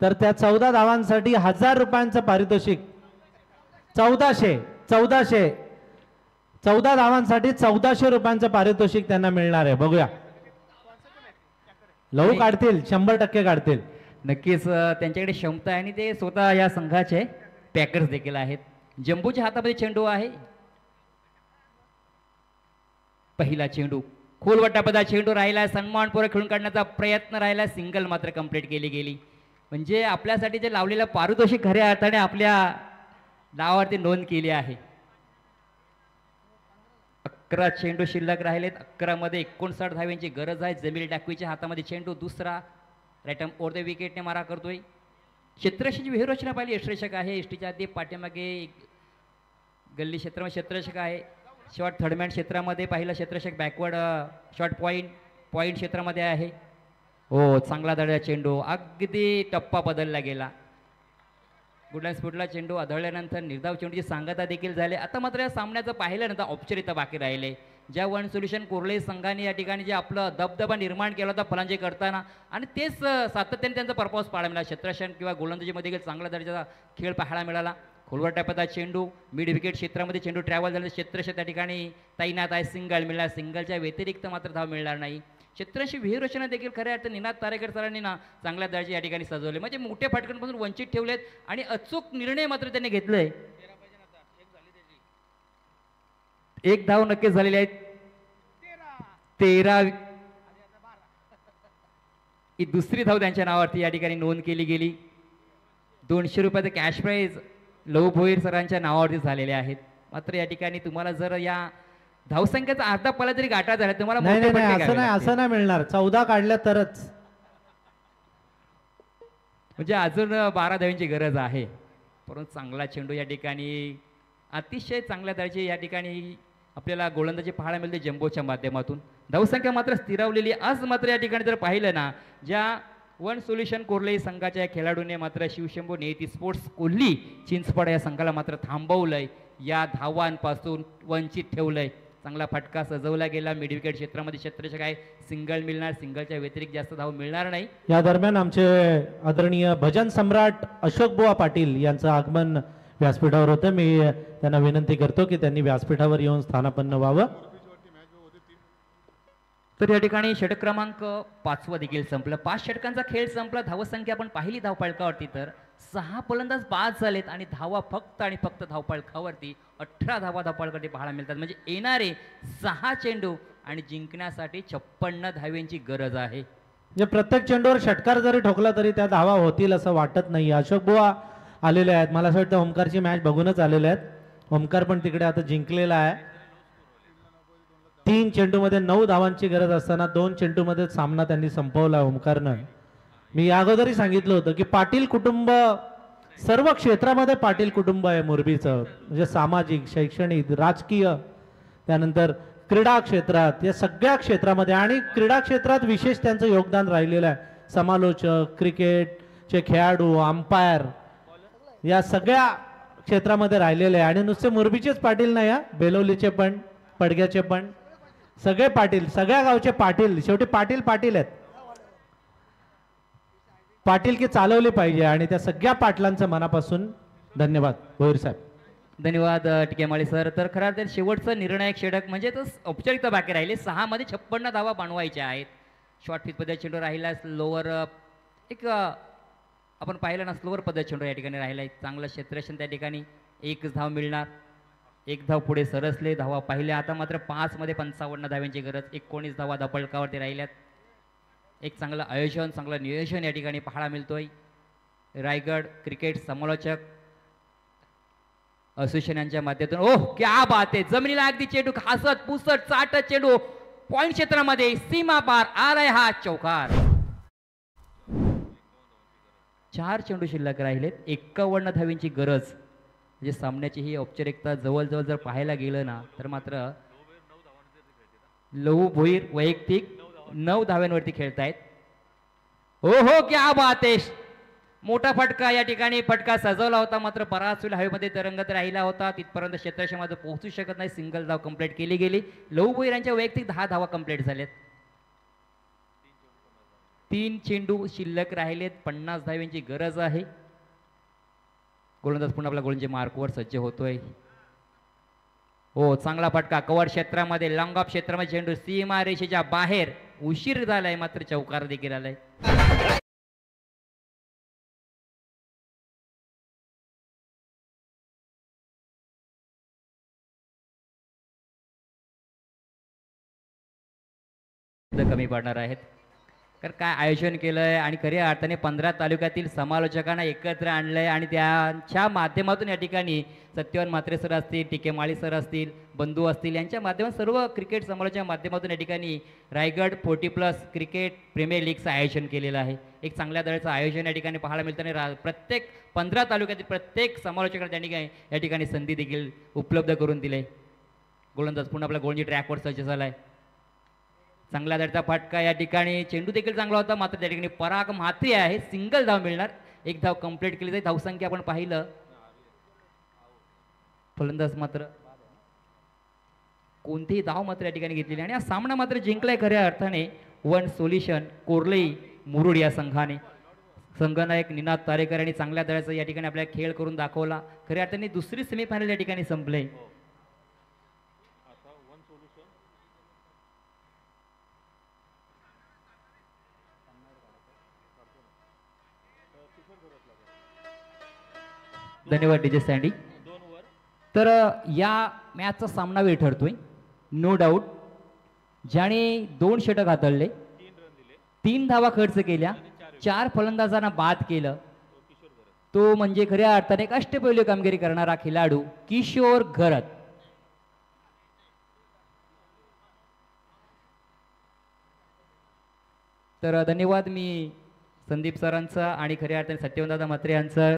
तर त्या 14 धावांसाठी 1000 रुपयांचं पारितोषिक. 14 धावांसाठी 1400 रुपयांचं पारितोषिक त्यांना मिळणार आहे. बघूया लहू काढतील, 100% काढतील. नक्कीच त्यांच्याकडे क्षमता आहे आणि ते स्वतः या संघाचे पॅकर्स देखील आहेत. जम्बूच्या हातामध्ये चेंडू आहे. पहिला चेंडू खोलवटापदा चेंडू राहिला, सन्मानपूर्वक खेळून काढण्याचा प्रयत्न राहिला, सिंगल मात्र कंप्लीट केली गेली. म्हणजे आपल्यासाठी जे लावलेलं पारितोषिक खऱ्या अर्थाने आपल्या नावावरती नोंद केली आहे. 11 चेंडू शिल्लक राहिलेत. 11 मध्ये 59 धाव्यांची गरज आहे. जमील डाकवीच्या हातामध्ये चेंडू दुसरा राईटम ओर द विकेटने मारा करतोय. क्षेत्ररक्षणाची व्यूहरचना पाहिली यष्टरक्षक आहे. एसटीच्या आधी पाठीमागे गल्ली क्षेत्रामध्ये क्षेत्ररक्षक आहे. शॉर्ट थर्डमॅन क्षेत्रामध्ये पाहिलं क्षेत्ररक्षक बॅकवर्ड शॉर्ट पॉईंट क्षेत्रामध्ये आहे. हो चांगला दर्जा चेंडू, अगदी टप्पा बदलला गेला. गुडलाईन स्फुटला चेंडू आदळल्यानंतर निर्धाव चेंडूची सांगता देखील झाली. आता मात्र या सामन्याचं पाहिल्यानंतर औपचारिकता बाकी राहिले. ज्या वन सोल्युशन कोर्ले संघाने या ठिकाणी जे आपलं दबदबा निर्माण केला होता फलंदाजी करताना आणि तेच सातत्याने त्यांचा परफॉर्मन्स पाहायला मिळाला. क्षेत्ररक्षण किंवा गोलंदाजीमध्ये देखील चांगल्या दर्जाचा खेळ पाहायला मिळाला. खोलवर टापता चेंडू मिड विकेट क्षेत्रामध्ये चेंडू ट्रॅव्हल झाला. क्षेत्ररक्षक त्या ठिकाणी तैनात आहे. सिंगल मिळणार, सिंगलच्या व्यतिरिक्त मात्र धाव मिळणार नाही. क्षेत्राशी व्यूहरचना देखील खऱ्या अर्थाने निनाद तारेकर सरांनी ना चांगल्या दर्जाचे या ठिकाणी सजवले. म्हणजे मोठ्या फटकांपासून वंचित ठेवलेत आणि अचूक निर्णय मात्र त्यांनी घेतले. एक धाव नक्कीच झालेली आहे. 13 ही दुसरी धाव त्यांच्या नावावरती या ठिकाणी नोंद केली गेली. 200 रुपयाचे कॅश प्राईज लहू भोईर सरांच्या नावावरती झालेले आहेत. मात्र या ठिकाणी तुम्हाला जर या धावसंख्येचा अर्धा पल्ला जरी गाठा झाला तुम्हाला नाही मोठे नाही नाही, फटके असं घ्यावे नाही लागतील. असं नाही मिळणार. 14 काढल्या तरच. म्हणजे अजून 12 धावांची गरज आहे. परंतु चांगला चेंडू या ठिकाणी अतिशय चांगल्या दर्जाची या ठिकाणी आपल्याला गोलंदाजी पाहायला मिळते जम्बोच्या माध्यमातून. धावसंख्या मात्र स्थिरावलेली. आज मात्र या ठिकाणी जर पाहिलं ना, ज्या वन सोल्युशन कोर्ले संघाच्या या खेळाडूने मात्र शिवशंभू नियती स्पोर्ट्स कोल्ही चिंचपड या संघाला मात्र थांबवलंय, या धावांपासून वंचित ठेवलंय. चांगला फटका सजवला गेला. मिड विकेट क्षेत्रामध्ये क्षेत्ररक्षक आहे, सिंगल मिळणार, सिंगलच्या व्यतिरिक्त जास्त धाव मिळणार नाही. या दरम्यान आमचे आदरणीय भजन सम्राट अशोक बुवा पाटील यांचं आगमन व्यासपीठावर होतं. मी त्यांना विनंती करतो की त्यांनी व्यासपीठावर येऊन स्थानापन्न व्हावं. तर या ठिकाणी षटक क्रमांक 5 देखील संपलं. 5 षटकांचा खेळ संपला. धावसंख्या आपण पाहिली धावफलकावरती तर 6 फलंदाज बाद झालेत आणि धावा फक्त आणि फक्त धावफलकावरती 18 धावा धावफलकावरती पाहायला मिळतात. म्हणजे येणारे 6 चेंडू आणि जिंकण्यासाठी 56 धावेंची गरज आहे. म्हणजे प्रत्येक चेंडूवर षटकार जरी ठोकला तरी त्या धावा होतील असं वाटत नाही. अशोक बुवा आलेले आहेत. मला असं वाटतं ओमकारची मॅच बघूनच आलेले आहेत. ओमकार पण तिकडे आता जिंकलेला आहे. 3 चेंडूमध्ये 9 धावांची गरज असताना 2 चेंडूमध्ये सामना त्यांनी संपवला ओमकारनं. मी या अगोदरही सांगितलं होतं की पाटील कुटुंब सर्व क्षेत्रामध्ये पाटील कुटुंब आहे मोरबीचं. म्हणजे सामाजिक, शैक्षणिक, राजकीय, त्यानंतर क्रीडा क्षेत्रात, या सगळ्या क्षेत्रामध्ये आणि क्रीडा क्षेत्रात विशेष त्यांचं योगदान राहिलेलं आहे. समालोचक, क्रिकेटचे खेळाडू, अंपायर या सगळ्या क्षेत्रामध्ये राहिलेले आहे. आणि नुसते मोरबीचेच पाटील नाही, बेलवलीचे पण, पडग्याचे पण, सगळे पाटील, सगळ्या गावचे पाटील. शेवटी पाटील पाटील आहेत. पाटील की चालवली पाहिजे आणि त्या सगळ्या पाटलांचं मनापासून धन्यवाद भोईर साहेब. धन्यवाद टिकेमाळी सर. तर खरं तर शेवटचं निर्णायक षटक म्हणजे तर औपचारिकता बाकी राहिली. 6 मध्ये 56 धावा बनवायच्या आहेत. शॉर्ट पिच पद्धत चेंडू राहिला. स्लोवर एक आपण पाहिलं ना, स्लोवर पद्धत चेंडू या ठिकाणी राहिला आहे. चांगलं क्षेत्ररक्षण त्या ठिकाणी. 1 धाव मिळणार. 1 धाव पुढे सरसले. धावा पाहिल्या. आता मात्र 5 मध्ये 55 धाव्यांची गरज. 19 धावा धावफलकावरती राहिल्यात. एक चांगलं आयोजन, चांगलं नियोजन या ठिकाणी पाहायला मिळतोय. रायगड क्रिकेट समालोचक असोसिएशन यांच्या माध्यमातून. ओह क्या बात आहे. जमिनीला अगदी चेंडू हसत पुसत चाटत चेंडू पॉइंट क्षेत्रामध्ये सीमा पार आलाय हा चौकार. 4 चेंडू शिल्लक राहिलेत. 51 धावींची गरज. म्हणजे सामन्याची ही औपचारिकता जवळजवळ जर पाहायला गेलं ना तर मात्र लहू भोईर वैयक्तिक 9 धाव्यांवरती खेळतायत. हो हो क्या बात आहे. मोठा फटका या ठिकाणी. फटका सजवला होता मात्र बराच वेळ हवेमध्ये तरंगत राहिला होता. तिथपर्यंत क्षेत्ररक्षणामध्ये पोहोचू शकत नाही. सिंगल धाव कंप्लीट केली गेली. लहू भोईर यांच्या वैयक्तिक 10 धावा कंप्लीट झाल्यात. 3 चेंडू शिल्लक राहिलेत. 50 धाव्यांची गरज आहे. गोलंदाज पुन्हा आपल्या गोलंदाजी मार्कवर सज्ज होतोय. हो चांगला फटका. कव्हर क्षेत्रामध्ये, लॉंग ऑफ क्षेत्रामध्ये चेंडू सीमा रेषेच्या बाहेर. उशीर झालाय मात्र चौकार देखील आलाय. कमी पडणार आहेत. तर काय आयोजन केलंय आणि खऱ्या अर्थाने 15 तालुक्यातील समालोचकांना एकत्र आणलंय आणि त्यांच्या माध्यमातून या ठिकाणी सत्यवान म्हात्रे सर असतील, टिकेमाळी सर असतील, बंधू असतील, यांच्या माध्यमातून सर्व क्रिकेट समालोचकांच्या माध्यमातून या ठिकाणी रायगड 40+ क्रिकेट प्रीमियर लीगचं आयोजन केलेलं आहे. एक चांगल्या दर्जाचं आयोजन या ठिकाणी पाहायला मिळतं आणि प्रत्येक 15 तालुक्यातील प्रत्येक समालोचकांना त्या ठिकाणी या ठिकाणी संधी देखील उपलब्ध करून दिली. गोलंदाज पुन्हा आपला गोलंदाजी ट्रॅकवर सज्ज झालाय. चांगला दर्जा फटका या ठिकाणी. चेंडू देखील चांगला होता मात्र त्या ठिकाणी पराग म्हात्रे आहे. सिंगल धाव मिळणार. 1 धाव कंप्लीट केली जाईल. धावसंख्या आपण पाहिलं. फलंदाज मात्र कोणतीही धाव मात्र या ठिकाणी घेतलेली आणि हा सामना मात्र जिंकलाय खऱ्या अर्थाने वन सोल्युशन कोर्लई मुरुड या संघाने. संघनायक निनाद तारेकर यांनी चांगल्या दर्जाचा या ठिकाणी आपल्याला खेळ करून दाखवला. खऱ्या अर्थाने दुसरी सेमीफायनल या ठिकाणी संपले. धन्यवाद डीजे सँडी. तर या मॅचचा सामना वेळ ठरतोय नो डाऊट. ज्याने 2 षटक हाताळले, 3 धावा खर्च केल्या, 4 फलंदाजांना बाद केलं, तो म्हणजे खऱ्या अर्थाने एक अष्टपैलू कामगिरी करणारा खेळाडू किशोर घरत. तर धन्यवाद मी संदीप सरांचा आणि खऱ्या अर्थाने सत्यवंतदादा म्हात्रे यांचा